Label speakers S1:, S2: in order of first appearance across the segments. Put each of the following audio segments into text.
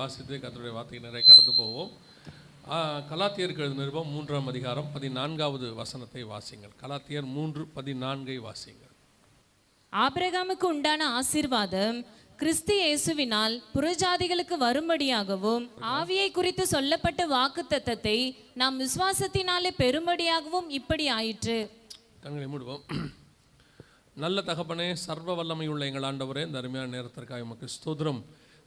S1: வாசித்து கர்த்தருடைய வார்த்தை நிறைய கடந்து போவோம். கலாத்தியருக்கு எழுதின நிருபம் 3ஆம் அதிகாரம் 14வது வசனத்தை வாசிங்கள். கலாத்தியர் 3:14 வாசிங்கள்.
S2: ஆபிரகாமுக்கு உண்டான ஆசீர்வாதம் கிறிஸ்து இயேசுவினால் புறஜாதிகளுக்கு வரும்படியாகவும் ஆவியை குறித்து சொல்லப்பட்ட வாக்குத்தத்தத்தை நாம் விசுவாசத்தினாலே பெரும்படியாகவும் இப்படி ஆயிற்று.
S1: கண்களை மூடுவோம். நல்ல தகப்பனே, சர்வ வல்லமையுள்ள எங்கள் ஆண்டவரே, இந்த அருமையான நேரத்திற்காக உமக்கு ஸ்தோத்திரம்.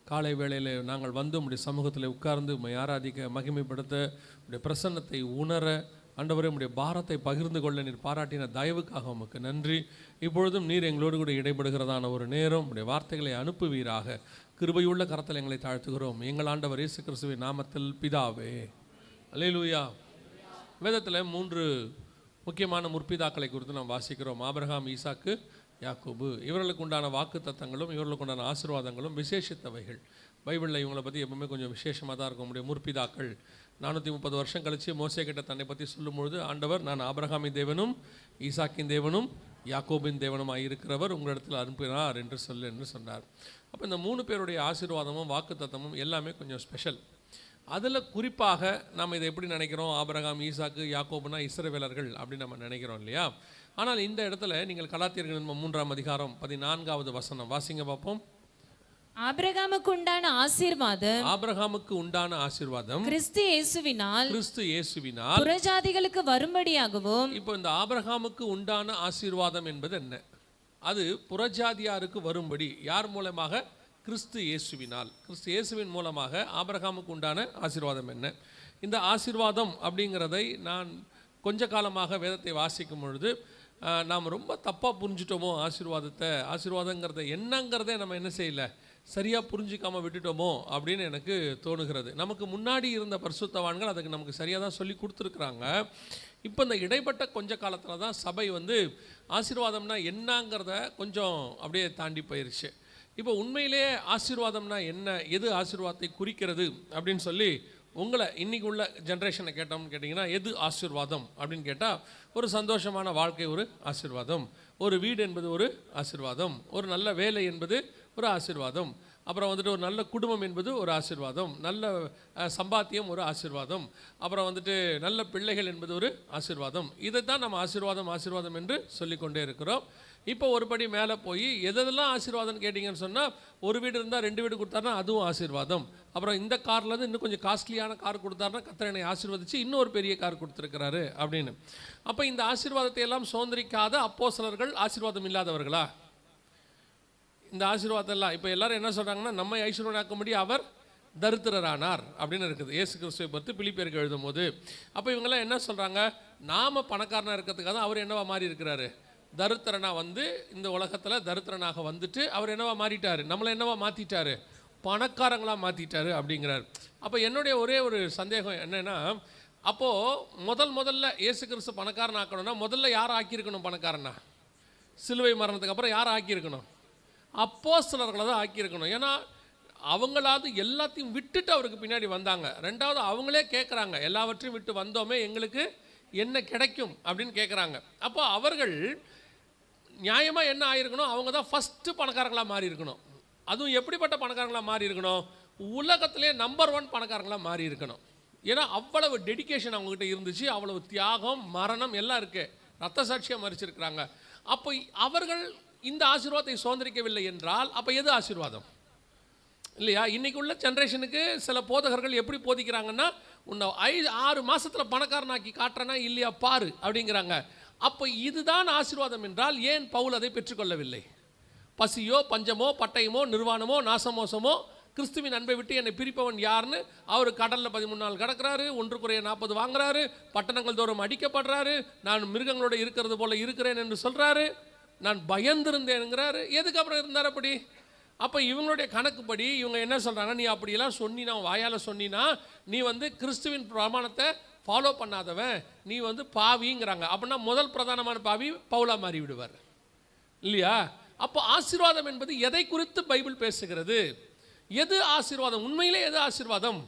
S1: காலை வேளையில் நாங்கள் வந்து உம்முடைய சமூகத்தில் உட்கார்ந்து உம்மை ஆராதிக்க, மகிமைப்படுத்த, உம்முடைய பிரசன்னத்தை உணர, ஆண்டவரே உம்முடைய பாரத்தை பகிர்ந்து கொள்ள நீர் பாராட்டின தயவுக்காக உமக்கு நன்றி. இப்பொழுதும் நீர் எங்களோடு கூட இடைபடுகிறதான ஒரு நேரம், உம்முடைய வார்த்தைகளை அனுப்புவீராக. கிருபையுள்ள கரத்தில் எங்களை தாழ்த்துகிறோம் எங்கள் ஆண்டவர் இயேசு கிறிஸ்துவின் நாமத்தில் பிதாவே. அல்லேலூயா. வேதத்தில் 3 முக்கியமான முற்பிதாக்களை குறித்து நாம் வாசிக்கிறோம். ஆபிரகாம், ஈசாக்கு, யாக்கோபு. இவர்களுக்கு உண்டான வாக்கு தத்தங்களும் இவர்களுக்கு உண்டான ஆசீர்வாதங்களும் விசேஷித்தவைகள். பைபிளில் இவங்களை பற்றி எப்பவுமே கொஞ்சம் விசேஷமாக தான் இருக்கும். நம்முடைய முற்பிதாக்கள் 430 வருஷம் கழித்து மோசே கிட்ட தன்னை பற்றி சொல்லும்பொழுது, ஆண்டவர் நான் ஆபிரகாமின் தேவனும் ஈசாக்கின் தேவனும் யாக்கோபின் தேவனுமாக இருக்கிறவர் உங்களிடத்தில் அனுப்பினார் என்று சொன்னார். அப்போ இந்த 3 பேருடைய ஆசீர்வாதமும் வாக்கு தத்தமும் எல்லாமே கொஞ்சம் ஸ்பெஷல். அதில் குறிப்பாக நாம் இதை எப்படி நினைக்கிறோம், ஆபிரகாம், ஈசாக்கு, யாக்கோபுனா இஸ்ரவேலர்கள் அப்படின்னு நம்ம நினைக்கிறோம் இல்லையா? ஆனால் இந்த இடத்துல நீங்கள் கலாத்தியர்கள் 3ஆம் அதிகாரம் 14வது வசனம் வாசிங்க பார்ப்போம்.
S2: ஆபிரகாமுக்கு உண்டான ஆசீர்வாதம்
S1: கிறிஸ்து இயேசுவினால்
S2: புறஜாதிகளுக்கு வரும்படியாகவும்.
S1: இப்போ இந்த ஆபிரகாமுக்கு உண்டான ஆசீர்வாதம் என்பது என்ன? அது புறஜாதியாருக்கு வரும்படி. யார் மூலமாக? கிறிஸ்து இயேசுவினால். கிறிஸ்து இயேசுவின் மூலமாக ஆபிரகாமுக்கு உண்டான ஆசீர்வாதம் என்ன? இந்த ஆசீர்வாதம் அப்படிங்கிறதை நான் கொஞ்ச காலமாக வேதத்தை வாசிக்கும் பொழுது நாம் ரொம்ப தப்பாக புரிஞ்சிட்டோமோ ஆசீர்வாதங்கிறத என்னங்கிறதே நம்ம என்ன செய்யலை, சரியாக புரிஞ்சிக்காமல் விட்டுட்டோமோ அப்படின்னு எனக்கு தோணுகிறது. நமக்கு முன்னாடி இருந்த பரிசுத்தவான்கள் அதுக்கு நமக்கு சரியாக தான் சொல்லி கொடுத்துருக்குறாங்க. இப்போ இந்த இடைப்பட்ட கொஞ்ச காலத்தில் தான் சபை ஆசீர்வாதம்னா என்னங்கிறத கொஞ்சம் அப்படியே தாண்டி போயிடுச்சு. இப்போ உண்மையிலே ஆசீர்வாதம்னா என்ன, எது ஆசீர்வாதத்தை குறிக்கிறது அப்படின்னு சொல்லி உங்களை இன்றைக்கி உள்ள ஜென்ரேஷனை கேட்டிங்கன்னா எது ஆசீர்வாதம் அப்படின்னு கேட்டால், ஒரு சந்தோஷமான வாழ்க்கை ஒரு ஆசீர்வாதம், ஒரு வீடு என்பது ஒரு ஆசீர்வாதம், ஒரு நல்ல வேலை என்பது ஒரு ஆசீர்வாதம், அப்புறம் ஒரு நல்ல குடும்பம் என்பது ஒரு ஆசீர்வாதம், நல்ல சம்பாத்தியம் ஒரு ஆசீர்வாதம், அப்புறம் நல்ல பிள்ளைகள் என்பது ஒரு ஆசீர்வாதம். இதைத்தான் நம்ம ஆசீர்வாதம் என்று சொல்லிக்கொண்டே இருக்கிறோம். இப்போ ஒருபடி மேலே போய் எதெல்லாம் ஆசீர்வாதம்னு கேட்டிங்கன்னு சொன்னால், ஒரு வீடு இருந்தால் 2 வீடு கொடுத்தாருன்னா அதுவும் ஆசீர்வாதம். அப்புறம் இந்த கார்லேருந்து இன்னும் கொஞ்சம் காஸ்ட்லியான கார் கொடுத்தாருன்னா கர்த்தர் என்னை ஆசீர்வதித்து இன்னொரு பெரிய கார் கொடுத்துருக்கிறாரு அப்படின்னு. அப்போ இந்த ஆசீர்வாதத்தை எல்லாம் சுதந்திரிக்காத அப்போஸ்தலர்கள் ஆசீர்வாதம் இல்லாதவர்களா? இந்த ஆசீர்வாதம் இப்போ எல்லாரும் என்ன சொல்கிறாங்கன்னா, நம்மை ஐஸ்வர்யனாக்கும்படி அவர் தரித்திரரானார் அப்படின்னு இருக்குது இயேசு கிறிஸ்துவை பொறுத்து பிலிப்பியருக்கு எழுதும் போது. அப்போ இவங்கெல்லாம் என்ன சொல்கிறாங்க, நாம் பணக்காரனாக இருக்கிறதுக்காக தான் அவர் என்னவா மாறி இருக்கிறாரு, தரித்திரனாக இந்த உலகத்தில் தரித்திரனாக வந்துட்டு அவர் என்னவா மாறிட்டார், நம்மளை என்னவா மாற்றிட்டாரு, பணக்காரங்களாக மாற்றிட்டாரு அப்படிங்கிறார். அப்போ என்னுடைய ஒரே ஒரு சந்தேகம் என்னென்னா, அப்போது முதல்ல இயேசு கிறிஸ்து பணக்காரன் ஆக்கணும்னா முதல்ல யார் ஆக்கியிருக்கணும் பணக்காரனா? சிலுவை மரணத்துக்கு அப்புறம் யார் ஆக்கியிருக்கணும்? அப்போஸ்தலர்களை தான் ஆக்கியிருக்கணும். ஏன்னா அவங்களாவது எல்லாத்தையும் விட்டுட்டு அவருக்கு பின்னாடி வந்தாங்க. 2வது அவங்களே கேட்குறாங்க, எல்லாவற்றையும் விட்டு வந்தோமே, எங்களுக்கு என்ன கிடைக்கும் அப்படின்னு கேட்குறாங்க. அப்போ அவர்கள் நியாயமாக என்ன ஆகிருக்கணும், அவங்க தான் ஃபஸ்ட்டு பணக்காரங்களாக மாறி இருக்கணும். அதுவும் எப்படிப்பட்ட பணக்காரங்களாக மாறி இருக்கணும், உலகத்திலே நம்பர் 1 பணக்காரங்களாக மாறி இருக்கணும். ஏன்னா அவ்வளவு டெடிக்கேஷன் அவங்ககிட்ட இருந்துச்சு, அவ்வளவு தியாகம், மரணம் எல்லாம் இருக்குது, ரத்த சாட்சியாக மறிச்சிருக்கிறாங்க. அப்போ அவர்கள் இந்த ஆசீர்வாதத்தை சுதந்திரிக்கவில்லை என்றால் அப்போ எது ஆசீர்வாதம் இல்லையா? இன்றைக்கி உள்ள ஜென்ரேஷனுக்கு சில போதகர்கள் எப்படி போதிக்கிறாங்கன்னா, உன்னை 6 மாதத்தில் பணக்காரனாக்கி காட்டுறனா இல்லையா பாரு அப்படிங்கிறாங்க. அப்போ இதுதான் ஆசீர்வாதம் என்றால் ஏன் பவுல் அதை பெற்றுக்கொள்ளவில்லை? பசியோ பஞ்சமோ பட்டயமோ நிர்வாணமோ நாசமோசமோ கிறிஸ்துவின் அன்பை விட்டு என்னை பிரிப்பவன் யாருன்னு அவர் கடலில் 13 நாள் கிடக்கிறாரு, 1 குறைய 40 வாங்குறாரு, பட்டணங்கள் தோறும் அடிக்கப்படுறாரு, நான் மிருகங்களோட இருக்கிறது போல இருக்கிறேன் என்று சொல்கிறாரு, நான் பயந்திருந்தேனுங்கிறாரு. எதுக்கு அப்புறம் இருந்தார் அப்படி? அப்போ இவங்களுடைய கணக்குப்படி இவங்க என்ன சொல்கிறாங்க, நீ அப்படியெல்லாம் சொன்னினா, வாயால் சொன்னினா நீ கிறிஸ்துவின் பிரமாணத்தை ஃபாலோ பண்ணாதவன், நீ பாவிங்கிறாங்க. அப்படின்னா முதல் பிரதானமான பாவி பவுலா மாறி விடுவார் இல்லையா? அப்போ ஆசீர்வாதம் என்பது எதை குறித்து பைபிள் பேசுகிறது? எது ஆசீர்வாதம்? உண்மையிலே எது ஆசீர்வாதம்?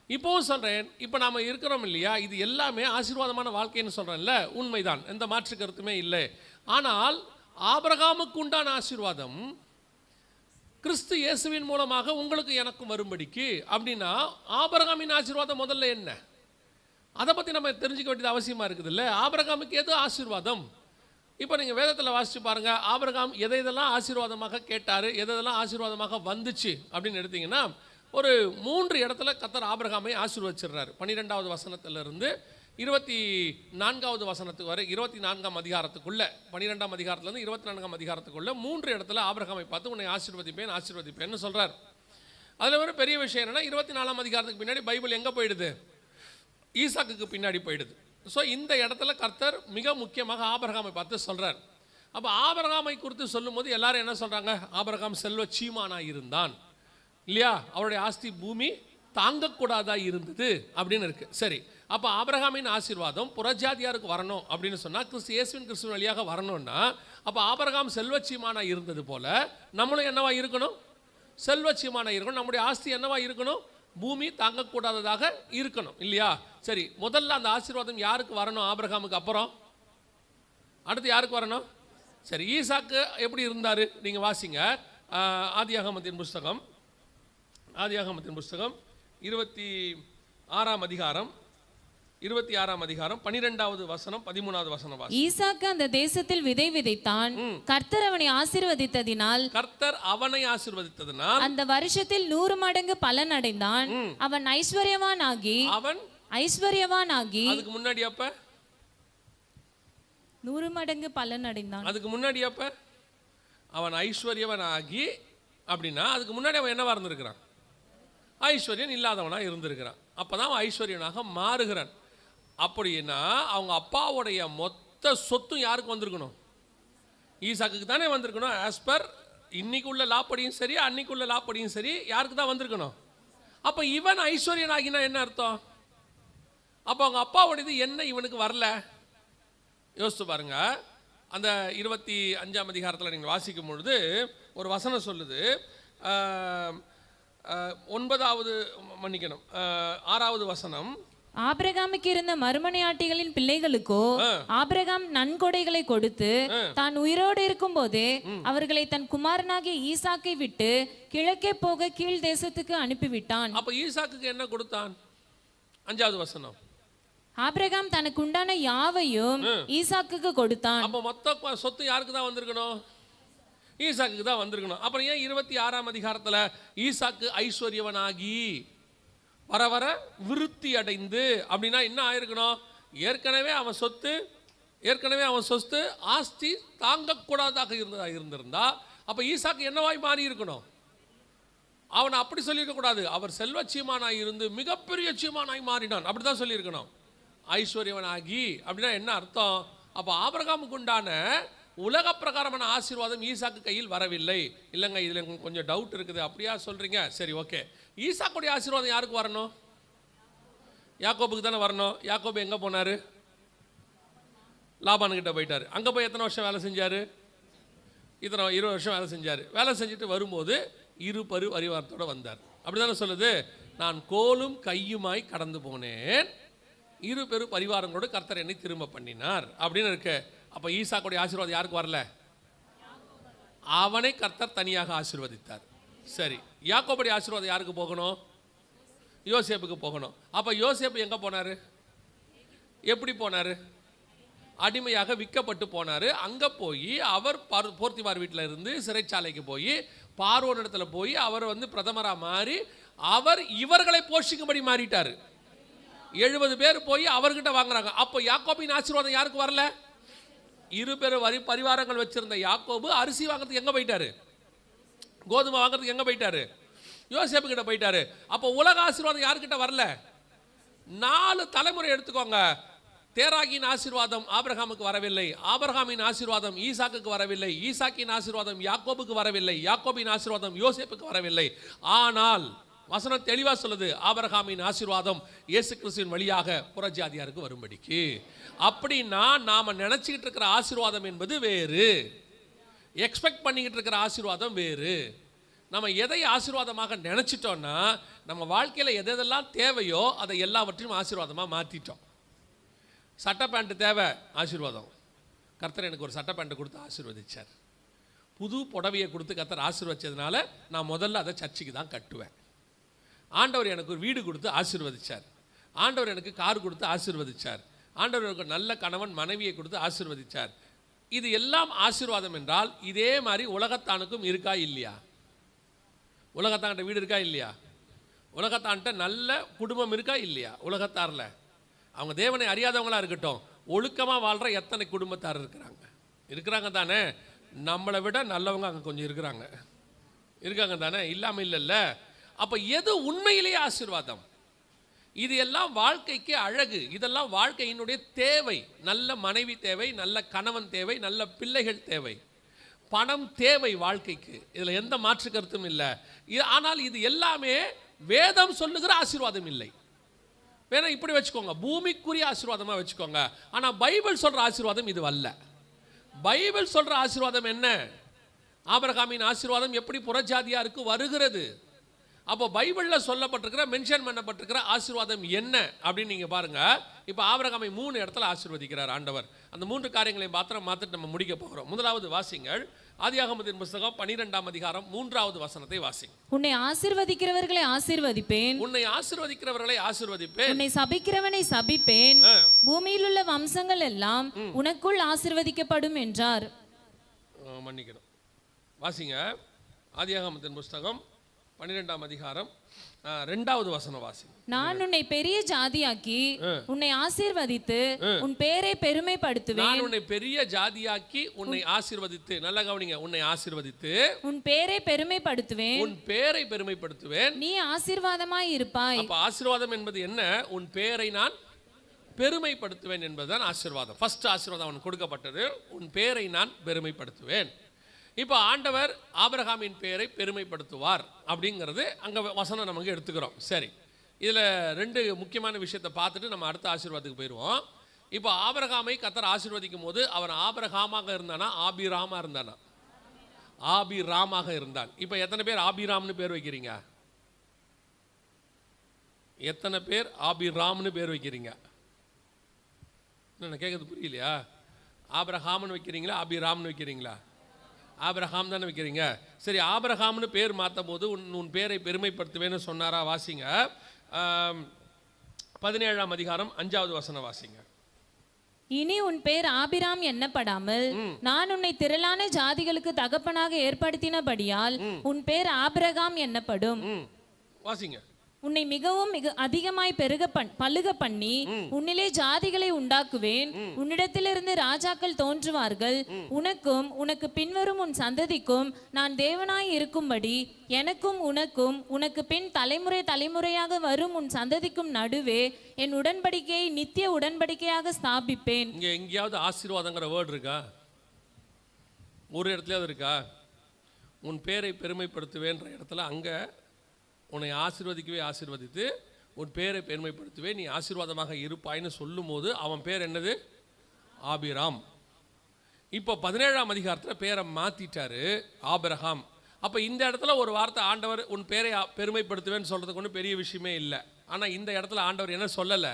S1: இப்போவும் சொல்கிறேன், இப்போ நாம் இருக்கிறோம் இல்லையா, இது எல்லாமே ஆசீர்வாதமான வாழ்க்கைன்னு சொல்கிறேன்ல, உண்மைதான், எந்த மாற்று கருத்துமே இல்லை. ஆனால் ஆபிரகாமுக்கு உண்டான ஆசீர்வாதம் கிறிஸ்து இயேசுவின் மூலமாக உங்களுக்கு எனக்கும் வரும்படிக்கு. அப்படின்னா ஆபிரகாமின் ஆசீர்வாதம் முதல்ல என்ன, அதை பற்றி நம்ம தெரிஞ்சுக்க வேண்டியது அவசியமாக இருக்குது இல்லை. ஆபிரகாமுக்கு எது ஆசீர்வாதம்? இப்போ நீங்கள் வேதத்தில் வாசித்து பாருங்கள், ஆபிரகாம் எதெல்லாம் ஆசீர்வாதமாக கேட்டார், எதெல்லாம் ஆசீர்வாதமாக வந்துச்சு அப்படின்னு எடுத்திங்கன்னா, ஒரு 3 இடத்துல கர்த்தர் ஆபிரகாமை ஆசீர்வதிச்சிடுறாரு. 12வது வசனத்திலிருந்து 24வது வசனத்துக்கு வரை, 24ஆம் அதிகாரத்துக்குள்ளே, 12ஆம் அதிகாரத்துலேருந்து 24ஆம் அதிகாரத்துக்குள்ளே 3 இடத்துல ஆபிரகாமை பார்த்து உன்னை ஆசீர்வதிப்பேன்னு சொல்கிறார். அதில் ஒரு பெரிய விஷயம் என்னென்னா, 24ஆம் அதிகாரத்துக்கு பின்னாடி பைபிள் எங்கே போயிடுது? ஈசாக்குக்கு பின்னாடி போயிடுது. ஸோ இந்த இடத்துல கர்த்தர் மிக முக்கியமாக ஆபிரகாமை பார்த்து சொல்கிறார். அப்போ ஆபிரகாமை குறித்து சொல்லும்போது எல்லாரும் என்ன சொல்கிறாங்க? ஆபிரகாம் செல்வ சீமானாக இருந்தான் இல்லையா, அவருடைய ஆஸ்தி பூமி தாங்கக்கூடாதா இருந்தது அப்படின்னு இருக்கு. சரி, அப்போ ஆபிரகாமின் ஆசீர்வாதம் புறஜாதியாருக்கு வரணும் அப்படின்னு சொன்னால், கிறிஸ்துவின் வழியாக வரணும்னா, அப்போ ஆபிரகாம் செல்வச்சீமானாக இருந்தது போல நம்மளும் என்னவா இருக்கணும்? செல்வச்சீமானாக இருக்கணும். நம்முடைய ஆஸ்தி என்னவா இருக்கணும்? பூமி தாங்கக்கூடாததாக இருக்கணும் இல்லையா. சரி, முதல்ல அந்த ஆசீர்வாதம் யாருக்கு வரணும்? ஆபிரகாமுக்கு அப்புறம் அடுத்து யாருக்கு வரணும்? சரி, ஈசாக்கு எப்படி இருந்தார்? நீங்கள் வாசிங்க ஆதியாகமத்தின் புஸ்தகம் 26ஆம் அதிகாரம் 12வது வசனம் 13வது வசனம்.
S2: ஈசாக்கு அந்த தேசத்தில் விதை விதைத்தான். கர்த்தர் அவனை ஆசீர்வதித்ததினால் அந்த வருஷத்தில் 100 மடங்கு பலன் அடைந்தான். அவன் ஐஸ்வர்யவானாகி
S1: அதுக்கு முன்னாடி அப்ப
S2: 100 மடங்கு பலன் அடைந்தான்.
S1: அதுக்கு முன்னாடி அப்ப அவன் ஐஸ்வர்யவனாகி அப்படின்னா அதுக்கு முன்னாடி அவன் என்னவா இருந்திருக்கிறான்? ஐஸ்வர்யன் இல்லாதவனா இருந்திருக்கிறான். அப்பதான் அவன் ஐஸ்வர்யனாக மாறுகிறான். அப்படின்னா அவங்க அப்பாவுடைய மொத்த சொத்தும் யாருக்கு வந்திருக்கணும்? ஈசாக்குக்கு தானே வந்திருக்கணும். ஆஸ் பர் இன்னைக்கு உள்ள லாப்படியும் சரி, அன்னைக்கு உள்ள லாப்படியும் சரி, யாருக்கு தான் வந்திருக்கணும்? அப்போ இவன் ஐஸ்வர்யனாகினா என்ன அர்த்தம்? அப்போ அவங்க அப்பாவுடையது என்ன இவனுக்கு வரல? யோசித்து பாருங்க. அந்த 25ஆம் அதிகாரத்தில் நீங்கள் வாசிக்கும் பொழுது ஒரு வசனம் சொல்லுது, 6வது வசனம்.
S2: ஆபிரகாமுக்கு இருந்த மறுமனையாட்டிகளின் பிள்ளைகளுக்கோ ஆபிரகாம் நன்கொடைகளை கொடுத்து தான் உயிரோடு இருக்கும் போதே அவர்களை தன் குமாரனாகிய ஈசாக்கை விட்டு கிழக்கே போக கீழ் தேசத்துக்கு அனுப்பிவிட்டான்.
S1: அப்ப ஈசாக்குக்கு என்ன கொடுத்தான்? 5வது வசனம்.
S2: ஆபிரகாம் தனக்கு உண்டான யாவையும் ஈசாக்குக்கு கொடுத்தான்.
S1: அப்ப மொத்த சொத்து யாருக்கு தான் வந்திருக்கணும்? ஈசாக்குக்கு தான் வந்திருக்கணும். அப்புறம் ஏன் 26ஆம் அதிகாரத்துல ஈசாக்கு ஐஸ்வர்யவனாகி வர வர விருத்தி அடைந்து அப்படின்னா என்ன ஆயிருக்கணும்? ஏற்கனவே அவன் சொத்து ஆஸ்தி தாங்கக்கூடாதாக இருந்திருந்தா அப்ப ஈசாக்கு என்னவாய் மாறி இருக்கணும்? அவனை அப்படி சொல்லியிருக்க கூடாது. அவர் செல்வ சீமானாய் இருந்து மிகப்பெரிய சீமானாய் மாறினான், அப்படிதான் சொல்லியிருக்கணும். ஐஸ்வர்யவனாகி அப்படின்னா என்ன அர்த்தம்? அப்போ ஆபிரகாமுக்கு உண்டான உலக பிரகாரமான ஆசீர்வாதம் ஈசாக்கு கையில் வரவில்லை. இல்லைங்க, இதில் கொஞ்சம் டவுட் இருக்குது. அப்படியா சொல்கிறீங்க? சரி, ஓகே. ஈசாக்குடைய ஆசீர்வாதம் யாருக்கு வரணும்? யாக்கோபுக்கு தானே வரணும். யாக்கோபு எங்கே போனார்? லாபானுக்கிட்ட போயிட்டார். அங்கே போய் எத்தனை வருஷம் வேலை செஞ்சார்? 20 வருஷம் வேலை செஞ்சார். வேலை செஞ்சுட்டு வரும்போது இருபரு பரிவாரத்தோடு வந்தார். அப்படி தானே சொல்லுது, நான் கோலும் கையுமாய் கடந்து போனேன், இருபெரு பரிவாரங்களோடு கர்த்தர் என்னை திரும்ப பண்ணினார் அப்படின்னு இருக்கு. அப்போ ஈசாக்குடைய ஆசீர்வாதம் யாருக்கு வரல? அவனை கர்த்தர் தனியாக ஆசீர்வதித்தார். சரி, யாக்கோபுடைய ஆசீர்வாதம் யாருக்கு போகணும்? யோசேப்புக்கு போகணும். அப்போ யோசேப்பு எங்கே போனார்? எப்படி போனார்? அடிமையாக விற்கப்பட்டு போனார். அங்கே போய் அவர் போர்த்திமார் வீட்டில் இருந்து சிறைச்சாலைக்கு போய் பார்வோன் இடத்துல போய் அவர் பிரதமராக மாறி அவர் இவர்களை போஷிக்கும்படி மாறிட்டார். 70 பேர் போய் அவர்கிட்ட வாங்குறாங்க. அப்போ யாக்கோபின் ஆசீர்வாதம் யாருக்கு வரல? இருபெரு பரிவாரங்கள் வச்சிருந்த யாக்கோபு அரிசி வாங்குறதுக்கு எங்க போயிட்டாரு? கோதுமை வாங்குறதுக்கு எங்க போயிட்டாரு? யோசேப்பு கிட்ட போயிட்டாரு. அப்போ உலக ஆசீர்வாதம் யாருக்கிட்ட வரல? 4 தலைமுறை எடுத்துக்கோங்க. தேராகின் ஆசீர்வாதம் ஆபிரகாமுக்கு வரவில்லை, ஆபிரகாமின் ஆசீர்வாதம் ஈசாக்குக்கு வரவில்லை, ஈசாக்கின் ஆசீர்வாதம் யாக்கோபுக்கு வரவில்லை, யாக்கோபின் ஆசீர்வாதம் யோசேப்புக்கு வரவில்லை. ஆனால் வசனம் தெளிவா சொல்லுது, ஆபிரகாமின் ஆசீர்வாதம் இயேசு கிறிஸ்துவின் வழியாக புறஜாதியாருக்கு வரும்படிக்கு. அப்படின்னா நாம நினைச்சுக்கிட்டு இருக்கிற ஆசீர்வாதம் என்பது வேறு, எக்ஸ்பெக்ட் பண்ணிக்கிட்டு இருக்கிற ஆசீர்வாதம் வேறு. நம்ம எதை ஆசீர்வாதமாக நினைச்சிட்டோம்னா நம்ம வாழ்க்கையில் எதெல்லாம் தேவையோ அதை எல்லாவற்றையும் ஆசீர்வாதமாக மாற்றிட்டோம். சட்டை பேண்ட் தேவை, ஆசீர்வாதம். கர்த்தர் எனக்கு ஒரு சட்டை பேண்ட் கொடுத்து ஆசீர்வதிச்சார். புது புடவையை கொடுத்து கர்த்தர் ஆசீர்வதிச்சதுனால நான் முதல்ல அதை சர்ச்சுக்கு தான் கட்டுவேன். ஆண்டவர் எனக்கு ஒரு வீடு கொடுத்து ஆசீர்வதிச்சார். ஆண்டவர் எனக்கு கார் கொடுத்து ஆசீர்வதிச்சார். ஆண்டவர் எனக்கு நல்ல கணவன் மனைவியை கொடுத்து ஆசீர்வதிச்சார். இது எல்லாம் ஆசீர்வாதம் என்றால் இதே மாதிரி உலகத்தானுக்கும் இருக்கா இல்லையா? உலகத்தான்கிட்ட வீடு இருக்கா இல்லையா? உலகத்தான்கிட்ட நல்ல குடும்பம் இருக்கா இல்லையா? உலகத்தாரில் அவங்க தேவனை அறியாதவங்களா இருக்கட்டும், ஒழுக்கமாக வாழ்கிற எத்தனை குடும்பத்தார் இருக்கிறாங்க தானே? நம்மளை விட நல்லவங்க அங்கே கொஞ்சம் இருக்காங்க தானே? இல்லாமல் இல்லைல்ல. அப்போ எது உண்மையிலேயே ஆசீர்வாதம்? இது எல்லாம் வாழ்க்கைக்கு அழகு, இதெல்லாம் வாழ்க்கையினுடைய தேவை. நல்ல மனைவி தேவை, நல்ல கணவன் தேவை, நல்ல பிள்ளைகள் தேவை, பணம் தேவை வாழ்க்கைக்கு. இதில் எந்த மாற்று கருத்தும் இல்லை. ஆனால் இது எல்லாமே வேதம் சொல்லுகிற ஆசீர்வாதம் இல்லை. வேணா இப்படி வச்சுக்கோங்க, பூமிக்குரிய ஆசீர்வாதமாக வச்சுக்கோங்க. ஆனால் பைபிள் சொல்கிற ஆசீர்வாதம் இது அல்ல. பைபிள் சொல்கிற ஆசீர்வாதம் என்ன? ஆபிரகாமின் ஆசீர்வாதம் எப்படி புறஜாதியாருக்கு வருகிறது? அப்போ பைபிளில் சொல்லப்பட்டிருக்கிற மென்ஷன் பண்ணப்பட்டிருக்கிற ஆசீர்வாதம் என்ன அப்படின்னு நீங்கள் பாருங்கள். இப்போ ஆபிரகாமை 3 இடத்துல ஆசீர்வதிக்கிறார் ஆண்டவர். அந்த 3 காரியங்களையும் பார்த்துட்டு நம்ம முடிக்க போகிறோம். முதலாவது வாசிங்கள், ஆதியாகமத்தின் புத்தகம் 12ஆம் அதிகாரம் 3வது வசனத்தை வாசிங்க.
S2: உன்னை ஆசீர்வதிக்கிறவர்களை ஆசீர்வதிப்பேன்,
S1: உன்னை ஆசீர்வதிக்கிறவர்களை ஆசீர்வதிப்பேன்,
S2: உன்னை சபிக்கிறவனை சபிப்பேன், பூமியில் உள்ள வம்சங்கள் எல்லாம் உனக்குள் ஆசீர்வதிக்கப்படும் என்றார்.
S1: மன்னிக்கணும், வாசிங்க. ஆதியாகமத்தின் புத்தகம் 12ஆம் அதிகாரம் 2வது வசனம் வாசி.
S2: நான் உன்னை பெரிய ஜாதியாக்கி உன்னை ஆசீர்வதித்து உன் பேரை பெருமைப்படுத்துவேன்.
S1: நான் உன்னை பெரிய ஜாதியாக்கி உன்னை ஆசீர்வதித்து, நல்லா கவனிங்க, உன்னை ஆசீர்வதித்து
S2: உன் பேரை பெருமைப்படுத்துவேன்.
S1: உன் பேரை பெருமைப்படுத்துவேன்.
S2: நீ ஆசீர்வாதமாய் இருப்பாய்.
S1: அப்ப ஆசீர்வாதம் என்பது என்ன? உன் பேரை நான் பெருமைப்படுத்துவேன் என்பதுதான் ஆசீர்வாதம். ஃபர்ஸ்ட் ஆசீர்வாதம் அவனுக்கு கொடுக்கப்பட்டது, உன் பேரை நான் பெருமைப்படுத்துவேன். இப்போ ஆண்டவர் ஆபிரகாமின் பேரை பெருமைப்படுத்துவார் அப்படிங்கிறது அங்கே வசனம் நமக்கு எடுத்துக்கிறோம். சரி, இதில் 2 முக்கியமான விஷயத்தை பார்த்துட்டு நம்ம அடுத்த ஆசீர்வாதத்துக்கு போயிடுவோம். இப்போ ஆபிரகாமை கர்த்தர் ஆசீர்வதிக்கும் போது அவன் ஆபிரகாமாக இருந்தானா ஆபிராமா இருந்தானா? ஆபிராமாக இருந்தான். இப்போ எத்தனை பேர் ஆபிராம்னு பேர் வைக்கிறீங்க? எத்தனை பேர் ஆபிராம்னு பேர் வைக்கிறீங்க? என்ன கேட்கறது புரியலையா? ஆபிரகாம்னு வைக்கிறீங்களா ஆபிராம்னு வைக்கிறீங்களா? ஆபிரகாம் தானே வைக்கிறீங்க. சரி, ஆபிரகாம்னு பேர் மாற்றும் போது உன் பேரை பெருமைப்படுத்துவேன்னு சொன்னாரா? வாசிங்க, 17ஆம் அதிகாரம் 5வது வசனம் வாசிங்க.
S2: இனி உன் பேர் ஆபிராம் எண்ணப்படாமல் நான் உன்னை திரளான ஜாதிகளுக்கு தகப்பனாக ஏற்படுத்தினபடியால் உன் பேர் ஆபிரகாம் எண்ணப்படும்.
S1: வாசிங்க.
S2: உன்னை மிகவும் அதிகமாய் பலுக பண்ணி உன்னிலே ஜாதிகளை உண்டாக்குவேன். உன்னிடத்திலிருந்து ராஜாக்கள் தோன்றுவார்கள். உனக்கும் உனக்கு பின்வரும் உன் சந்ததிக்கும் நான் தேவனாய் இருக்கும்படி எனக்கும் உனக்கும் உனக்கு பின் தலைமுறை தலைமுறையாக வரும் உன் சந்ததிக்கும் நடுவே என் உடன்படிக்கையை நித்திய உடன்படிக்கையாக ஸ்தாபிப்பேன்.
S1: இங்க எங்கேயாவது ஆசீர்வாதங்கிற வேர்டு இருக்கா? ஒரு இடத்துலயாவது இருக்கா? உன் பேரை பெருமைப்படுத்துவேன்ற இடத்துல அங்கே உன்னை ஆசீர்வதிக்கவே ஆசீர்வதித்து உன் பேரை பெருமைப்படுத்துவேன், நீ ஆசீர்வாதமாக இருப்பாய்னு சொல்லும் போது அவன் பேர் என்னது? ஆபிராம். இப்போ 17ஆம் அதிகாரத்தில் பேரை மாற்றிட்டாரு, ஆபிரகாம். அப்போ இந்த இடத்துல ஒரு வார்த்தை ஆண்டவர் உன் பேரை பெருமைப்படுத்துவேன்னு சொல்கிறதுக்கு ஒன்றும் பெரிய விஷயமே இல்லை. ஆனால் இந்த இடத்துல ஆண்டவர் என்ன சொல்லலை?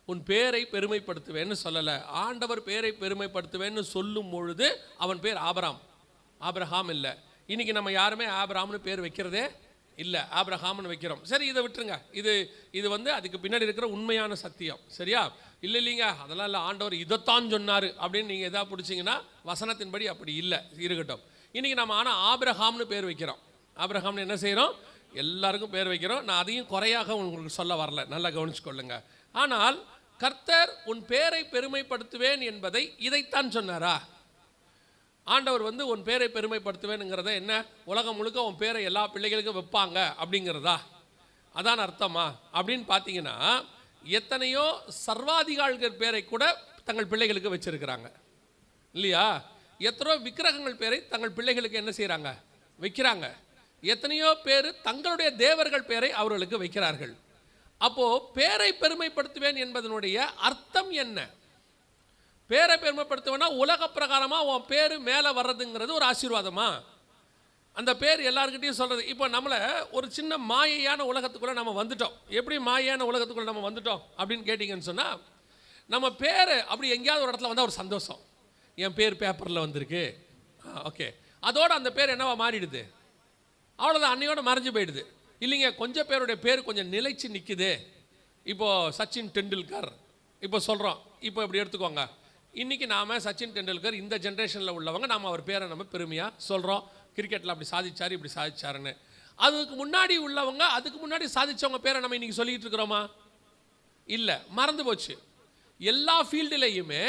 S1: உன் பேரை பெருமைப்படுத்துவேன்னு சொல்லலை. ஆண்டவர் பேரை பெருமைப்படுத்துவேன்னு சொல்லும் பொழுது அவன் பேர் ஆபிரகாம் இல்லை. இன்றைக்கி நம்ம யாருமே ஆபிராம்னு பேர் வைக்கிறதே இல்லை, ஆபிரகாம்னு வைக்கிறோம். சரி, இதை விட்டுருங்க. இது அதுக்கு பின்னாடி இருக்கிற உண்மையான சத்தியம். சரியா? இல்லைங்க அதெல்லாம் இல்லை, ஆண்டவர் இதைத்தான் சொன்னார் அப்படின்னு நீங்கள் எதாவது பிடிச்சிங்கன்னா வசனத்தின்படி அப்படி இல்லை, இருக்கட்டும். இன்றைக்கி நம்ம ஆனால் ஆபிரகாம்னு பேர் வைக்கிறோம். ஆபிரகாம்னு என்ன செய்கிறோம்? எல்லாருக்கும் பேர் வைக்கிறோம். நான் அதையும் குறையாக உங்களுக்கு சொல்ல வரல, நல்லா கவனிச்சுக்கொள்ளுங்க. ஆனால் கர்த்தர் உன் பேரை பெருமைப்படுத்துவேன் என்பதை இதைத்தான் சொன்னாரா? ஆண்டவர் உன் பேரை பெருமைப்படுத்துவேனுங்கிறத என்ன? உலகம் முழுக்க உன் பேரை எல்லா பிள்ளைகளுக்கும் வைப்பாங்க அப்படிங்கிறதா? அதான் அர்த்தமா அப்படின்னு பார்த்தீங்கன்னா, எத்தனையோ சர்வாதிகாரிகள் பேரை கூட தங்கள் பிள்ளைகளுக்கு வச்சிருக்கிறாங்க இல்லையா? எத்தனையோ விக்கிரகங்கள் பேரை தங்கள் பிள்ளைகளுக்கு என்ன செய்கிறாங்க? வைக்கிறாங்க. எத்தனையோ பேர் தங்களுடைய தேவர்கள் பேரை அவர்களுக்கு வைக்கிறார்கள். அப்போது பேரை பெருமைப்படுத்துவேன் என்பதனுடைய அர்த்தம் என்ன? பேரை பெருமைப்படுத்துவேன்னா உலக பிரகாரமாக உன் பேர் மேலே வர்றதுங்கிறது ஒரு ஆசீர்வாதமா? அந்த பேர் எல்லாருக்கிட்டையும் சொல்கிறது. இப்போ நம்மளை ஒரு சின்ன மாயையான உலகத்துக்குள்ளே நம்ம வந்துட்டோம். எப்படி மாயையான உலகத்துக்குள்ளே நம்ம வந்துட்டோம் அப்படின்னு கேட்டிங்கன்னு சொன்னால், நம்ம பேர் அப்படி எங்கேயாவது ஒரு இடத்துல வந்தால் ஒரு சந்தோஷம். என் பேர் பேப்பரில் வந்திருக்கு, ஓகே, அதோட அந்த பேர் என்னவா மாறிடுது, அவ்வளோதான், அன்னையோட மறைஞ்சு போயிடுது. இல்லைங்க, கொஞ்சம் பேருடைய பேர் கொஞ்சம் நிலைச்சு நிற்குது. இப்போது சச்சின் டெண்டுல்கர் இப்போ சொல்கிறோம், இப்போ இப்படி எடுத்துக்கோங்க. இன்றைக்கி நாம் சச்சின் டெண்டுல்கர் இந்த ஜென்ரேஷனில் உள்ளவங்க நாம் அவர் பேரை நம்ம பெருமையாக சொல்கிறோம், கிரிக்கெட்டில் அப்படி சாதிச்சார் இப்படி சாதிச்சாருன்னு. அதுக்கு முன்னாடி உள்ளவங்க, அதுக்கு முன்னாடி சாதித்தவங்க பேரை நம்ம இன்றைக்கி சொல்லிகிட்டு இருக்கிறோமா? இல்லை, மறந்து போச்சு. எல்லா ஃபீல்டுலேயுமே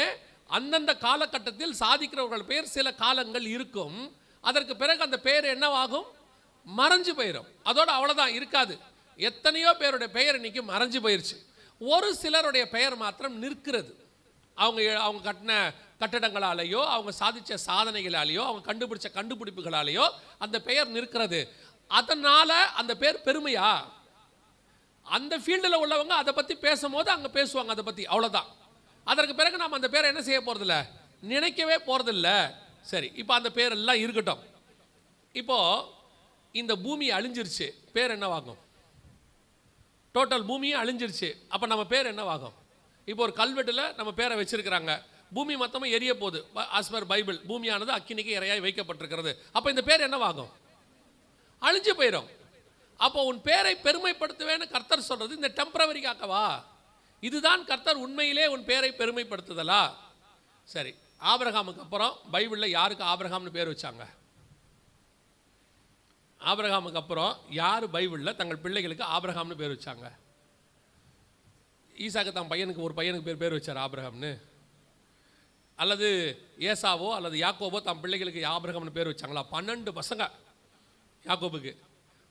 S1: அந்தந்த காலகட்டத்தில் சாதிக்கிறவர்கள் பெயர் சில காலங்கள் இருக்கும். அதற்கு பிறகு அந்த பேர் என்னவாகும், மறைஞ்சு போயிடும். அதோடு அவ்வளோதான், இருக்காது. எத்தனையோ பேருடைய பெயர் இன்னைக்கு மறைஞ்சு போயிடுச்சு. ஒரு சிலருடைய பெயர் மாத்திரம் நிற்கிறது. அவங்க கட்டின கட்டடங்களாலேயோ, அவங்க சாதித்த சாதனைகளாலேயோ, அவங்க கண்டுபிடிச்ச கண்டுபிடிப்புகளாலேயோ அந்த பெயர் நிற்கிறது. அதனால் அந்த பேர் பெருமையா? அந்த ஃபீல்டில் உள்ளவங்க அதை பற்றி பேசும்போது அங்கே பேசுவாங்க அதை பற்றி, அவ்வளோதான். அதற்கு பிறகு நாம் அந்த பேரை என்ன செய்ய போகிறதில்ல, நினைக்கவே போகிறதில்ல. சரி, இப்போ அந்த பேரெல்லாம் இருக்கட்டும். இப்போது இந்த பூமி அழிஞ்சிருச்சு, பேர் என்னவாகும்? டோட்டல் பூமியே அழிஞ்சிருச்சு, அப்போ நம்ம பேர் என்னவாகும்? இப்போ ஒரு கல்வெட்டில் நம்ம பேரை வச்சிருக்கிறாங்க, பூமி மொத்தமாக எரிய போகுது. ஆஸ் பர் பைபிள் பூமியானது அக்கினிக்கு இரையாய் வைக்கப்பட்டிருக்கிறது. அப்போ இந்த பேர் என்னவாகும்? அழிஞ்சு போயிடும். அப்போ உன் பேரை பெருமைப்படுத்துவேன்னு கர்த்தர் சொல்றது இந்த டெம்பரவரிக்காகவா? இதுதான் கர்த்தர் உண்மையிலே உன் பேரை பெருமைப்படுத்துதலா? சரி, ஆபிரகாமுக்கு அப்புறம் பைபிளில் யாருக்கு ஆபிரகாம்னு பேர் வச்சாங்க? ஆபிரகாமுக்கு அப்புறம் யார் பைபிளில் தங்கள் பிள்ளைகளுக்கு ஆபிரகாம்னு பேர் வச்சாங்க? ஈசாக்கு தன் பையனுக்கு ஒரு பையனுக்கு பேர் வச்சார் ஆபிரகாம்னு? அல்லது ஏசாவோ அல்லது யாக்கோபோ தன் பிள்ளைகளுக்கு ஆபிரகாம்னு பேர் வச்சாங்களா? 12 பசங்க யாக்கோபுக்கு.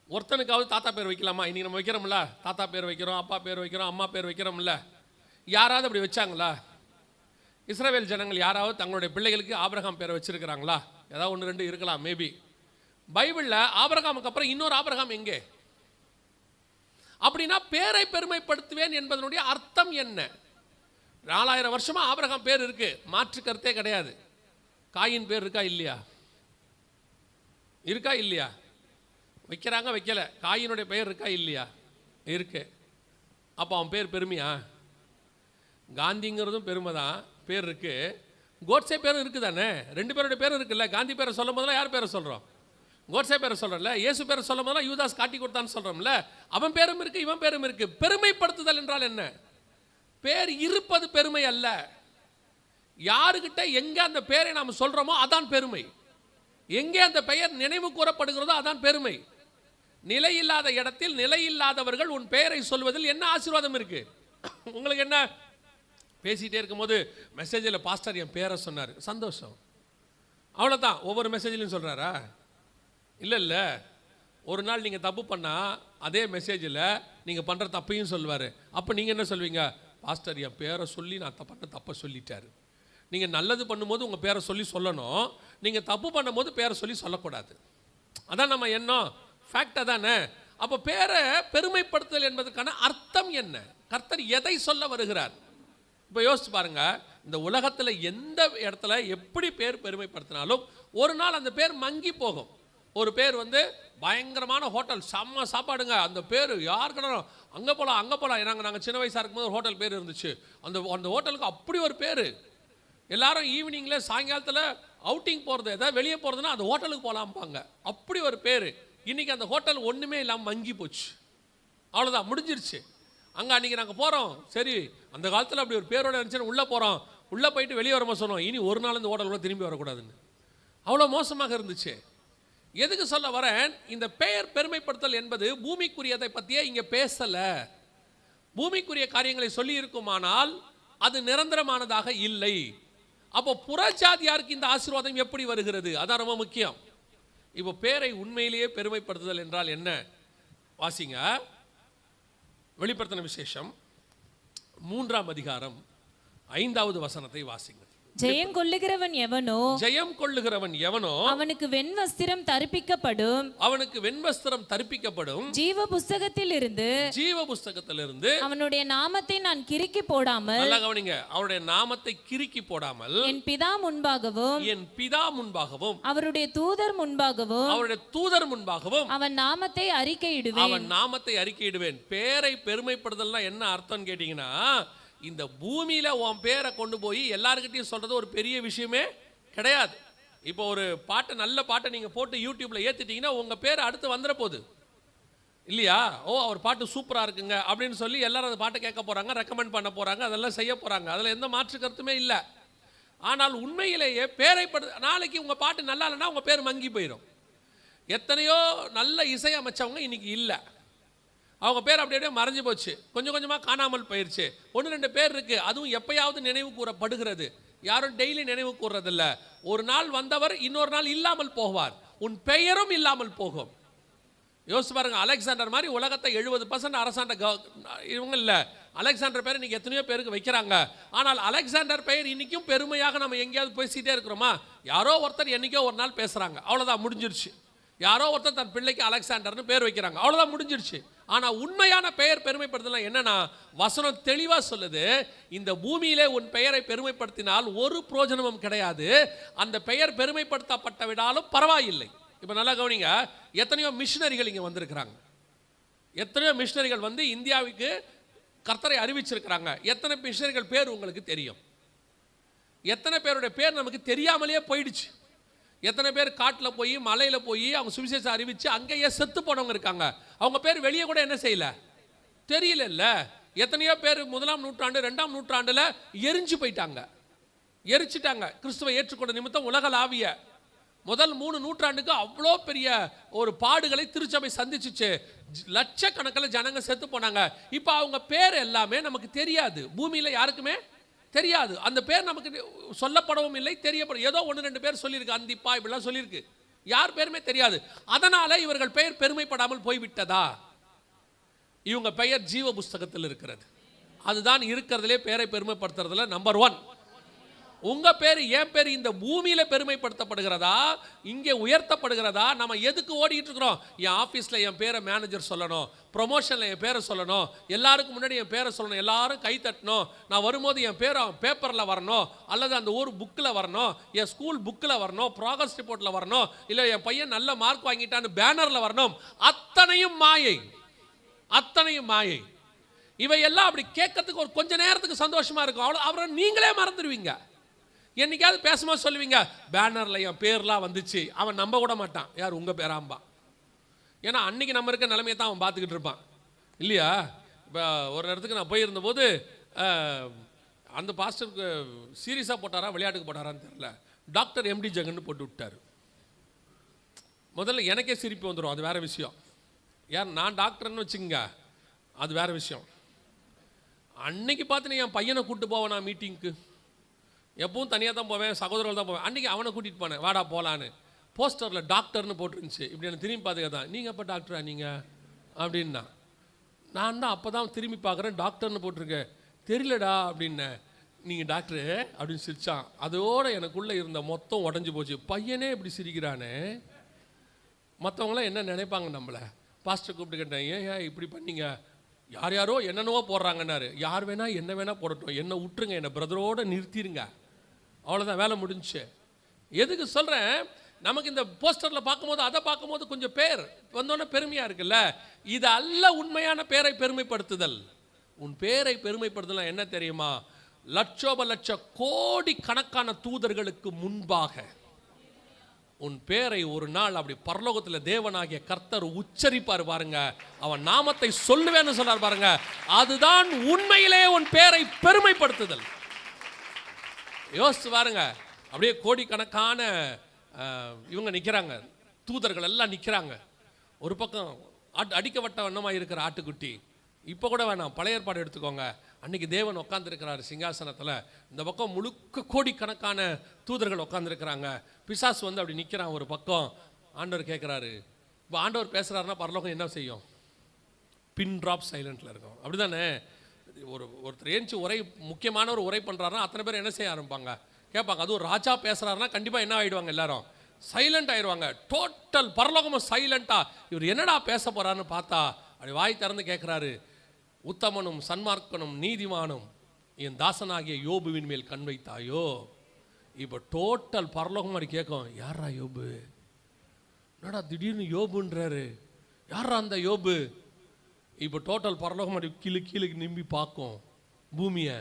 S1: ஒருத்தனுக்காவது தாத்தா பேர் வைக்கலாமா? இன்றைக்கி நம்ம வைக்கிறோம்ல, தாத்தா பேர் வைக்கிறோம், அப்பா பேர் வைக்கிறோம், அம்மா பேர் வைக்கிறோம்ல. யாராவது அப்படி வச்சாங்களா? இஸ்ரவேல் ஜனங்கள் யாராவது தங்களுடைய பிள்ளைகளுக்கு ஆபிரகாம் பேரை வச்சிருக்கிறாங்களா? ஏதாவது 1 2 இருக்கலாம் மேபி. பைபிளில் ஆபிரகாமுக்கு அப்புறம் இன்னொரு ஆபிரகாம் எங்கே? அப்படின்னா பேரை பெருமைப்படுத்துவேன் என்பதனுடைய அர்த்தம் என்ன? 4000 வருஷமா ஆபிரகாம் பேர் இருக்கு, மாற்று கருத்தே கிடையாது. காயின் பேர் இருக்கா இல்லையா? இருக்கா இல்லையா? வைக்கிறாங்க வைக்கல. காயினுடைய பெயர் இருக்கா இல்லையா? இருக்கு. அப்போ அவன் பேர் பெருமையா? காந்திங்கிறதும் பெருமை தான், பேர் இருக்கு. கோட்ஸே பேரும் இருக்குது தானே, 2 பேருடைய பேரும் இருக்குல்ல. காந்தி பேரை சொல்லும் போதெல்லாம் யார் பேரை சொல்கிறோம்? கோட்ஸே பேரை சொல்கிறோம்ல. இயேசு பேரை சொல்லும் போதெல்லாம் யூதாஸ் காட்டி கொடுத்தான்னு சொல்கிறோம்ல. அவன் பேரும் இருக்கு, இவன் பேரும் இருக்கு. பெருமைப்படுத்துதல் என்றால் என்ன? பேர் இருப்பது பெருமை அல்ல. யாருக்கிட்ட எங்கே அந்த பேரை நாம் சொல்கிறோமோ அதான் பெருமை. எங்கே அந்த பெயர் நினைவு கூறப்படுகிறதோ அதான் பெருமை. நிலையில்லாத இடத்தில் நிலையில்லாதவர்கள் உன் பெயரை சொல்வதில் என்ன ஆசீர்வாதம் இருக்கு? உங்களுக்கு என்ன? பேசிகிட்டே இருக்கும்போது மெசேஜில் பாஸ்டர் என் பேரை சொன்னார், சந்தோஷம், அவ்வளோதான். ஒவ்வொரு மெசேஜ்லையும் சொல்கிறாரா? இல்லை. ஒரு நாள் நீங்கள் தப்பு பண்ணால் அதே மெசேஜில் நீங்கள் பண்ணுற தப்பையும் சொல்லுவார். அப்போ நீங்கள் என்ன சொல்வீங்க? பாஸ்டர் என் பேரை சொல்லி நான் பண்ண தப்பை சொல்லிட்டாரு. நீங்கள் நல்லது பண்ணும்போது உங்கள் பேரை சொல்லி சொல்லணும், நீங்கள் தப்பு பண்ணும்போது பேரை சொல்லி சொல்லக்கூடாது. அதான் நம்ம எண்ணம், ஃபேக்ட் அதானே. அப்போ பேரை பெருமைப்படுத்துதல் என்பதற்கான அர்த்தம் என்ன? கர்த்தர் எதை சொல்ல வருகிறார்? இப்போ யோசிச்சு பாருங்க, இந்த உலகத்தில் எந்த இடத்துல எப்படி பேர் பெருமைப்படுத்தினாலும் ஒரு நாள் அந்த பேர் மங்கி போகும். ஒரு பேர் பயங்கரமான ஹோட்டல், செம்ம சாப்பாடுங்க, அந்த பேர் யார் கடனும் அங்கே போகலாம் அங்கே போகலாம். நாங்கள் சின்ன வயசாக இருக்கும்போது ஒரு ஹோட்டல் பேர் இருந்துச்சு. அந்த ஹோட்டலுக்கு அப்படி ஒரு பேர். எல்லாரும் ஈவினிங்கில் சாயங்காலத்தில் அவுட்டிங் போகிறது, ஏதாவது வெளியே போகிறதுனா அந்த ஹோட்டலுக்கு போகலாம்பாங்க. அப்படி ஒரு பேர். இன்றைக்கி அந்த ஹோட்டல் ஒன்றுமே இல்லாமல் மங்கி போச்சு, அவ்வளோதான், முடிஞ்சிருச்சு. அங்கே அன்றைக்கி நாங்கள் போகிறோம், சரி அந்த காலத்தில் அப்படி ஒரு பேரோட இருந்துச்சுன்னு உள்ளே போகிறோம். உள்ளே போயிட்டு வெளியே வரும்போது சொன்னோம், இனி ஒரு நாள் இந்த ஹோட்டல் கூட திரும்பி வரக்கூடாதுன்னு. அவ்வளோ மோசமாக இருந்துச்சு. எதுக்கு சொல்ல வரேன்? இந்த பெயர் பெருமைப்படுத்தல் என்பது பூமிக்குரியதை பற்றியே இங்கே பேசலை. பூமிக்குரிய காரியங்களை சொல்லி இருக்குமானால் அது நிரந்தரமானதாக இல்லை. அப்போ புறஜாதியாருக்கு இந்த ஆசீர்வாதம் எப்படி வருகிறது? அதான் ரொம்ப முக்கியம். இப்போ பேரை உண்மையிலேயே பெருமைப்படுத்துதல் என்றால் என்ன? வாசிங்க, வெளிப்படுத்தின விசேஷம் 3ஆம் அதிகாரம் 5வது வசனத்தை வாசிங்க.
S2: ஜெயம் கொள்ளுகிறவன் எவனோ,
S1: ஜெயம் கொள்ளுகிறவன் எவனோ
S2: அவனுக்கு வெண்வஸ்திரம் தரிப்பிக்கப்படும்,
S1: அவனுக்கு வெண்வஸ்திரம் தரிப்பிக்கப்படும்.
S2: ஜீவ புஸ்தகத்திலிருந்து
S1: அவனுடைய
S2: நாமத்தை நான் கிறுக்கி போடாமல்,
S1: நல்லா கவனிங்க, அவருடைய நாமத்தை கிறுக்கி போடாமல்
S2: என் பிதா முன்பாகவும்
S1: அவருடைய தூதர் முன்பாகவும்
S2: அவன் நாமத்தை அறிக்கையிடுவேன்.
S1: பேரை பெருமைப்படுதல்னா என்ன அர்த்தம் கேட்டீங்கன்னா, இந்த பூமியில உன் பேரை கொண்டு போய் எல்லாருக்கிட்டையும் சொல்றது ஒரு பெரிய விஷயமே கிடையாது. இப்போ ஒரு பாட்டை, நல்ல பாட்டை நீங்கள் போட்டு யூடியூப்ல ஏற்றிட்டீங்கன்னா உங்கள் பேர் அடுத்து வந்துட போகுது இல்லையா? ஓ, அவர் பாட்டு சூப்பராக இருக்குங்க அப்படின்னு சொல்லி எல்லாரும் அந்த பாட்டை கேட்க போகிறாங்க, ரெக்கமெண்ட் பண்ண போகிறாங்க, அதெல்லாம் செய்ய போகிறாங்க. அதில் எந்த மாற்று கருத்துமே இல்லை. ஆனால் உண்மையிலேயே நாளைக்கு உங்கள் பாட்டு நல்லா இல்லைன்னா உங்கள் பேர் மங்கி போயிடும். எத்தனையோ நல்ல இசை அமைச்சவங்க இன்னைக்கு இல்லை, அவங்க பேர் அப்படியே மறைஞ்சு போச்சு, கொஞ்சம் கொஞ்சமாக காணாமல் போயிடுச்சு. 1-2 பேர் இருக்குது, அதுவும் எப்பயாவது நினைவு கூறப்படுகிறது. யாரும் டெய்லி நினைவு கூறுறதில்ல. ஒரு நாள் வந்தவர் இன்னொரு நாள் இல்லாமல் போவார், உன் பெயரும் இல்லாமல் போகும். யோசிச்சு பாருங்க, அலெக்சாண்டர் மாதிரி உலகத்தை 70% அரசாண்ட இவங்க இல்லை. அலெக்சாண்டர் பெயர் இன்னைக்கு எத்தனையோ பேருக்கு வைக்கிறாங்க. ஆனால் அலெக்சாண்டர் பெயர் இன்னைக்கும் பெருமையாக நம்ம எங்கேயாவது பேசிட்டே இருக்கிறோமா? யாரோ ஒருத்தர் என்னைக்கோ ஒரு நாள் பேசுறாங்க, அவ்வளோதான், முடிஞ்சிருச்சு. யாரோ ஒருத்தர் தன் பிள்ளைக்கு அலெக்சாண்டர்னு பேர் வைக்கிறாங்க, அவ்வளோதான், முடிஞ்சிருச்சு. ஆனால் உண்மையான பெயர் பெருமைப்படுத்தலாம் என்னன்னா, வசனம் தெளிவாக சொல்லுது, இந்த பூமியிலே உன் பெயரை பெருமைப்படுத்தினால் ஒரு பிரயோஜனமும் கிடையாது. அந்த பெயர் பெருமைப்படுத்தப்பட்ட விடாலும் பரவாயில்லை. இப்போ நல்லா கவனிங்க, எத்தனையோ மிஷினரிகள் இங்கே வந்திருக்கிறாங்க, எத்தனையோ மிஷினரிகள் வந்து இந்தியாவுக்கு கர்த்தரை அறிவிச்சிருக்கிறாங்க. எத்தனை மிஷினரிகள் பேர் உங்களுக்கு தெரியும்? எத்தனை பேருடைய பேர் நமக்கு தெரியாமலேயே போயிடுச்சு. எத்தனை பேர் காட்டில் போய் மலையில் போய் அவங்க சுவிசேஷம் அறிவித்து அங்கேயே செத்து போனவங்க இருக்காங்க. அவங்க பேர் வெளியே கூட என்ன செய்யல, தெரியல. எத்தனையோ பேர் 1ஆம் நூற்றாண்டு 2ஆம் நூற்றாண்டில் எரிஞ்சு போயிட்டாங்க, எரிச்சிட்டாங்க. கிறிஸ்துவை ஏற்றுக்கொண்ட நிமித்தம் உலகளாவிய முதல் 3 நூற்றாண்டுக்கு அவ்வளோ பெரிய ஒரு பாடுகளை திருச்சபை சந்திச்சுச்சு. லட்சக்கணக்கில் ஜனங்க செத்து போனாங்க. இப்போ அவங்க பேர் எல்லாமே நமக்கு தெரியாது, பூமியில் யாருக்குமே தெரியாது. அந்த பேர் நமக்கு சொல்லப்படவும் இல்லை, தெரியப்படும். ஏதோ 1-2 பேர் சொல்லியிருக்கு, அந்திப்பா இப்படிலாம் சொல்லியிருக்கு, யார் பேருமே தெரியாது. அதனால இவர்கள் பெயர் பெருமைப்படாமல் போய்விட்டதா? இவங்க பெயர் ஜீவ புஸ்தகத்தில் இருக்கிறது. அதுதான் இருக்கிறதுலே பேரை பெருமைப்படுத்துறதுல நம்பர் 1. உங்க பேர், என் பேர் இந்த பூமியில பெருமைப்படுத்தப்படுகிறதா, இங்கே உயர்த்தப்படுகிறதா? நம்ம எதுக்கு ஓடிட்டு இருக்கிறோம்? என் ஆஃபீஸில் என் பேரை மேனேஜர் சொல்லணும், ப்ரொமோஷனில் என் பேரை சொல்லணும், எல்லாருக்கும் முன்னாடி என் பேரை சொல்லணும், எல்லாரும் கை தட்டணும், நான் வரும்போது என் பேரை பேப்பரில் வரணும், அல்லது அந்த ஊர் புக்கில் வரணும், என் ஸ்கூல் புக்கில் வரணும், ப்ராக்ரஸ் ரிப்போர்ட்டில் வரணும், இல்லை என் பையன் நல்ல மார்க் வாங்கிட்டான்னு பேனரில் வரணும். அத்தனையும் மாயை, அத்தனையும் மாயை. இவையெல்லாம் அப்படி கேட்கறதுக்கு ஒரு கொஞ்ச நேரத்துக்கு சந்தோஷமா இருக்கும், அவ்வளோ அவரை நீங்களே மறந்துடுவீங்க. என்னைக்காவது பேசும்போது சொல்லுவீங்க, பேனரில் என் பேர்லாம் வந்துச்சு. அவன் நம்ப கூட மாட்டான், யார் உங்கள் பேராம்பா. ஏன்னா அன்னைக்கு நம்ம இருக்க நிலைமையை தான் அவன் பார்த்துக்கிட்டு இருப்பான் இல்லையா? இப்போ ஒரு இடத்துக்கு நான் போயிருந்தபோது அந்த பாஸ்டருக்கு சீரியஸாக போட்டாரா விளையாட்டுக்கு போட்டாரான்னு தெரியல, டாக்டர் எம்டி ஜெகன்னு போட்டு விட்டார். முதல்ல எனக்கே சிரிப்பு வந்துடும், அது வேற விஷயம். யார் நான் டாக்டர்னு வச்சுங்க, அது வேற விஷயம். அன்னைக்கு பார்த்து என் பையனை கூப்பிட்டு போவேன் நான் மீட்டிங்க்கு, எப்பவும் தனியாக தான் போவேன், சகோதரர்கள் தான் போவேன். அன்றைக்கி அவனை கூட்டிகிட்டு போனேன், வாடா போகலான்னு. போஸ்டரில் டாக்டர்னு போட்டுருந்துச்சு. இப்படி எனக்கு திரும்பி பார்த்துக்க தான், நீங்கள் அப்போ டாக்டரா நீங்கள் அப்படின்னா, நான் தான் அப்போ தான் திரும்பி பார்க்குறேன், டாக்டர்னு போட்டிருக்கேன். தெரியலடா அப்படின்னேன். நீங்கள் டாக்டரு அப்படின்னு சிரிச்சான். அதோடு எனக்குள்ளே இருந்த மொத்தம் உடஞ்சி போச்சு. பையனே இப்படி சிரிக்கிறானே, மற்றவங்களாம் என்ன நினைப்பாங்க நம்மளை? பாஸ்டர் கூப்பிட்டு கேட்டேன், ஏன் இப்படி பண்ணீங்க? யார் யாரோ என்னென்னவோ போடுறாங்கன்னாரு. யார் வேணா என்ன வேணா போடட்டும், என்னை விட்டுருங்க, என்னை பிரதரோடு நிறுத்திடுங்க, அவ்வளோதான், வேலை முடிஞ்சுச்சு. எதுக்கு சொல்கிறேன், நமக்கு இந்த போஸ்டரில் பார்க்கும்போது, அதை பார்க்கும்போது கொஞ்சம் பேர் வந்தோன்னே பெருமையாக இருக்குல்ல. இது அல்ல உண்மையான பேரை பெருமைப்படுத்துதல். உன் பேரை பெருமைப்படுத்தலாம் என்ன தெரியுமா? லட்சோப லட்ச கோடி கணக்கான தூதர்களுக்கு முன்பாக உன் பேரை ஒரு நாள் அப்படி பரலோகத்தில் தேவனாகிய கர்த்தர் உச்சரிப்பார் பாருங்க, அவன் நாமத்தை சொல்லுவேன்னு சொன்னார் பாருங்க. அதுதான் உண்மையிலே உன் பேரை பெருமைப்படுத்துதல். யோசிச்சு பாருங்க, அப்படியே கோடிக்கணக்கான இவங்க நிற்கிறாங்க, தூதர்கள் எல்லாம் நிற்கிறாங்க. ஒரு பக்கம் அடிக்கப்பட்ட வண்ணமாக இருக்கிற ஆட்டுக்குட்டி. இப்போ கூட வேணாம், பழைய ஏற்பாடு எடுத்துக்கோங்க. அன்னைக்கு தேவன் உட்காந்துருக்கிறார் சிங்காசனத்தில், இந்த பக்கம் முழுக்க கோடிக்கணக்கான தூதர்கள் உட்காந்துருக்கிறாங்க. பிசாசு வந்து அப்படி நிற்கிறான் ஒரு பக்கம். ஆண்டவர் கேட்குறாரு, இப்போ ஆண்டவர் பேசுகிறாருன்னா பரலோகம் என்ன செய்யும்? பின் ட்ராப் சைலண்டில் இருக்கும், அப்படி தானே? ஒருத்தர் ஏஞ்சி முக்கியமான ஒரு உரை பண்ணுறாருன்னா அத்தனை பேர் என்ன செய்ய ஆரம்பிப்பாங்க, கேட்பாங்க. அதுவும் ராஜா பேசுகிறாருன்னா கண்டிப்பாக என்ன ஆகிடுவாங்க, எல்லாரும் சைலண்ட் ஆயிடுவாங்க. டோட்டல் பரலோகமும் சைலண்ட்டாக. இவர் என்னடா பேச போகிறான்னு பார்த்தா அப்படி வாய் திறந்து கேட்குறாரு, உத்தமனும் சன்மார்க்கனும் நீதிமானும் என் தாசனாகிய யோபுவின் மேல் கண் வைத்தாயோ. இப்போ டோட்டல் பரலோகம் மாதிரி கேட்கும், யாரா யோபு? என்னடா திடீர்னு யோபுன்றாரு, யாரா அந்த யோபு? இப்போ டோட்டல் பரலோகம் மாதிரி கீழே நிம்பி பார்க்கும் பூமியை.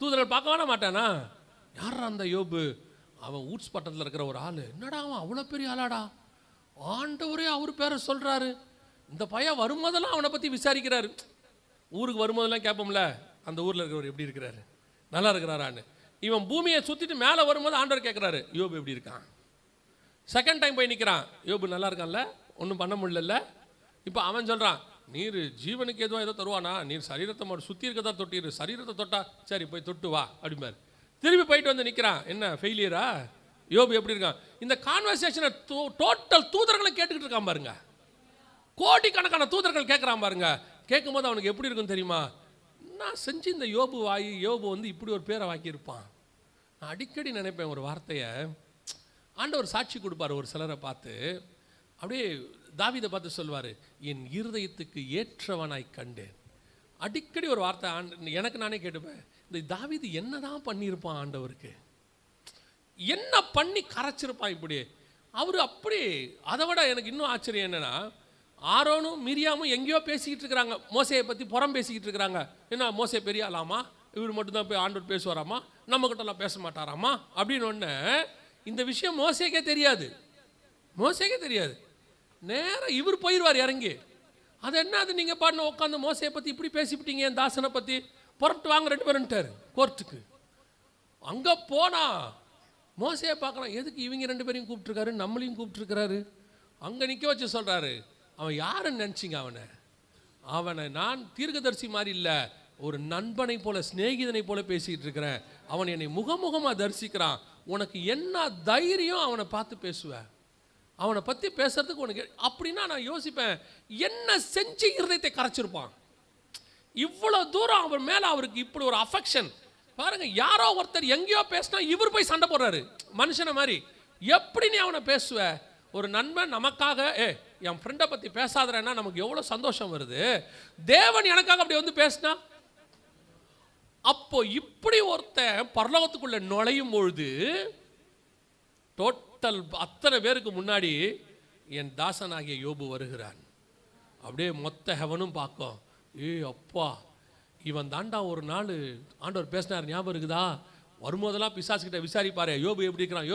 S1: தூதர்கள் பார்க்க வேணா மாட்டானா? யாரா அந்த யோபு? அவன் ஊட்ஸ் பட்டத்தில் இருக்கிற ஒரு ஆள், என்னடா அவன் அவ்வளோ பெரிய ஆளாடா, ஆண்டவரே அவர் பேரை சொல்கிறாரு. இந்த பையன் வரும்போதெல்லாம் அவனை பற்றி விசாரிக்கிறாரு. ஊருக்கு வரும்போதெல்லாம் கேட்போம்ல, அந்த ஊரில் இருக்கிறவர் எப்படி இருக்கிறாரு, நல்லா இருக்கிறாரான்னு. இவன் பூமியை சுற்றிட்டு மேலே வரும்போது ஆண்டவர் கேட்குறாரு, யோபு எப்படி இருக்கான். செகண்ட் டைம் போய் நிற்கிறான், யோபு நல்லா இருக்கான்ல, ஒன்றும் பண்ண முடியல. இப்போ அவன் சொல்கிறான், நீர் ஜீவனுக்கு எதுவும் ஏதோ தருவானா, நீர் சரீரத்தை மட்டும் சுற்றி இருக்கதா தொட்டிரு, சரீரத்தை தொட்டா சரி போய் தொட்டு வா அப்படிம்பாரு. திரும்பி போயிட்டு வந்து நிற்கிறான், என்ன ஃபெயிலியரா, யோபு எப்படி இருக்கான். இந்த கான்வர்சேஷனை டோட்டல் தூதர்களை கேட்டுக்கிட்டு இருக்கான் பாருங்க, கோடிக்கணக்கான தூதர்கள் கேட்குறான் பாருங்க. கேட்கும் போது அவனுக்கு எப்படி இருக்குன்னு தெரியுமா, நான் செஞ்சு இந்த யோபு வந்து இப்படி ஒரு பேரை வாக்கியிருப்பான். நான் அடிக்கடி நினைப்பேன் ஒரு வார்த்தையை, ஆண்டவர் சாட்சி கொடுப்பார் ஒரு சிலரை பார்த்து. அப்படியே தாவீதை பார்த்து சொல்வார், என் இருதயத்துக்கு ஏற்றவனாய் கண்டேன். அடிக்கடி ஒரு வார்த்தை எனக்கு நானே கேட்டுப்பேன், இந்த தாவீது என்னதான் பண்ணியிருப்பான், ஆண்டவருக்கு என்ன பண்ணி கரைச்சிருப்பான் இப்படி. அவர் அப்படி. அதை விட எனக்கு இன்னும் ஆச்சரியம் என்னன்னா, ஆரோனும் மிரியாமும் எங்கேயோ பேசிக்கிட்டு இருக்கிறாங்க, மோசையை பற்றி புறம் பேசிக்கிட்டு இருக்கிறாங்க. என்ன மோசே பெரிய ஆளாமா, இவர் மட்டும்தான் போய் ஆண்டவர் பேசுவாராமா, நம்மக்கிட்டலாம் பேச மாட்டாராமா அப்படின்னு ஒன்று. இந்த விஷயம் மோசேக்கே தெரியாது, நேராக இவர் போயிடுவார் இறங்கி. அது என்ன, அது நீங்கள் பாருங்க உட்காந்து மோசையை பற்றி இப்படி பேசிவிட்டீங்க, என் தாசனை பற்றி புறப்பட்டு வாங்க 2 பேருன்ட்டார் கோர்ட்டுக்கு. அங்கே போனா மோசையை பார்க்கலாம், எதுக்கு இவங்க 2 பேரையும் கூப்பிட்டுருக்காரு, நம்மளையும் கூப்பிட்டுருக்கிறாரு. அங்கே நிற்க வச்சு சொல்கிறாரு, அவன் யாருன்னு நினச்சிங்க, அவனை நான் தீர்க்கதரிசி மாதிரி இல்லை, ஒரு நண்பனை போல சிநேகிதனை போல பேசிக்கிட்டு இருக்கிறேன். அவன் என்னை முகமுகமாக தரிசிக்கிறான். உனக்கு என்ன தைரியம் அவனை பார்த்து பேசுவேன், அவனை பற்றி பேசுறதுக்கு உனக்கு அப்படின்னா நான் யோசிப்பேன், என்ன செஞ்சு இருதயத்தை கரைச்சிருப்பான். இவ்வளோ தூரம் அவர் மேலே அவருக்கு இப்படி ஒரு அஃபெக்ஷன் பாருங்க. யாரோ ஒருத்தர் எங்கேயோ பேசினா இவர் போய் சண்டை போடுறாரு மனுஷனை மாதிரி. எப்படி நீ அவனை பேசுவ? ஒரு நண்பன் நமக்காக என் ஃப்ரெண்டை பற்றி பேசாதறேன்னா நமக்கு எவ்வளோ சந்தோஷம் வருது. தேவன் எனக்காக அப்படி வந்து பேசினா, அப்போ இப்படி ஒருத்தன் பரலோகத்துக்குள்ள நுழையும் பொழுது டோட்டல் அத்தனை பேருக்கு முன்னாடி என் தாசனாகிய யோபு வருகிறான். அப்படியே மொத்த ஹெவனும் பார்க்கும், அப்பா இவன் தாண்டா ஒரு நாள் ஆண்டவர் பேசினார் ஞாபகம் இருக்குதா, வரும்போதெல்லாம் பிசாசுக்கிட்ட விசாரிப்பாரு, யோபு எப்படி இருக்கான்,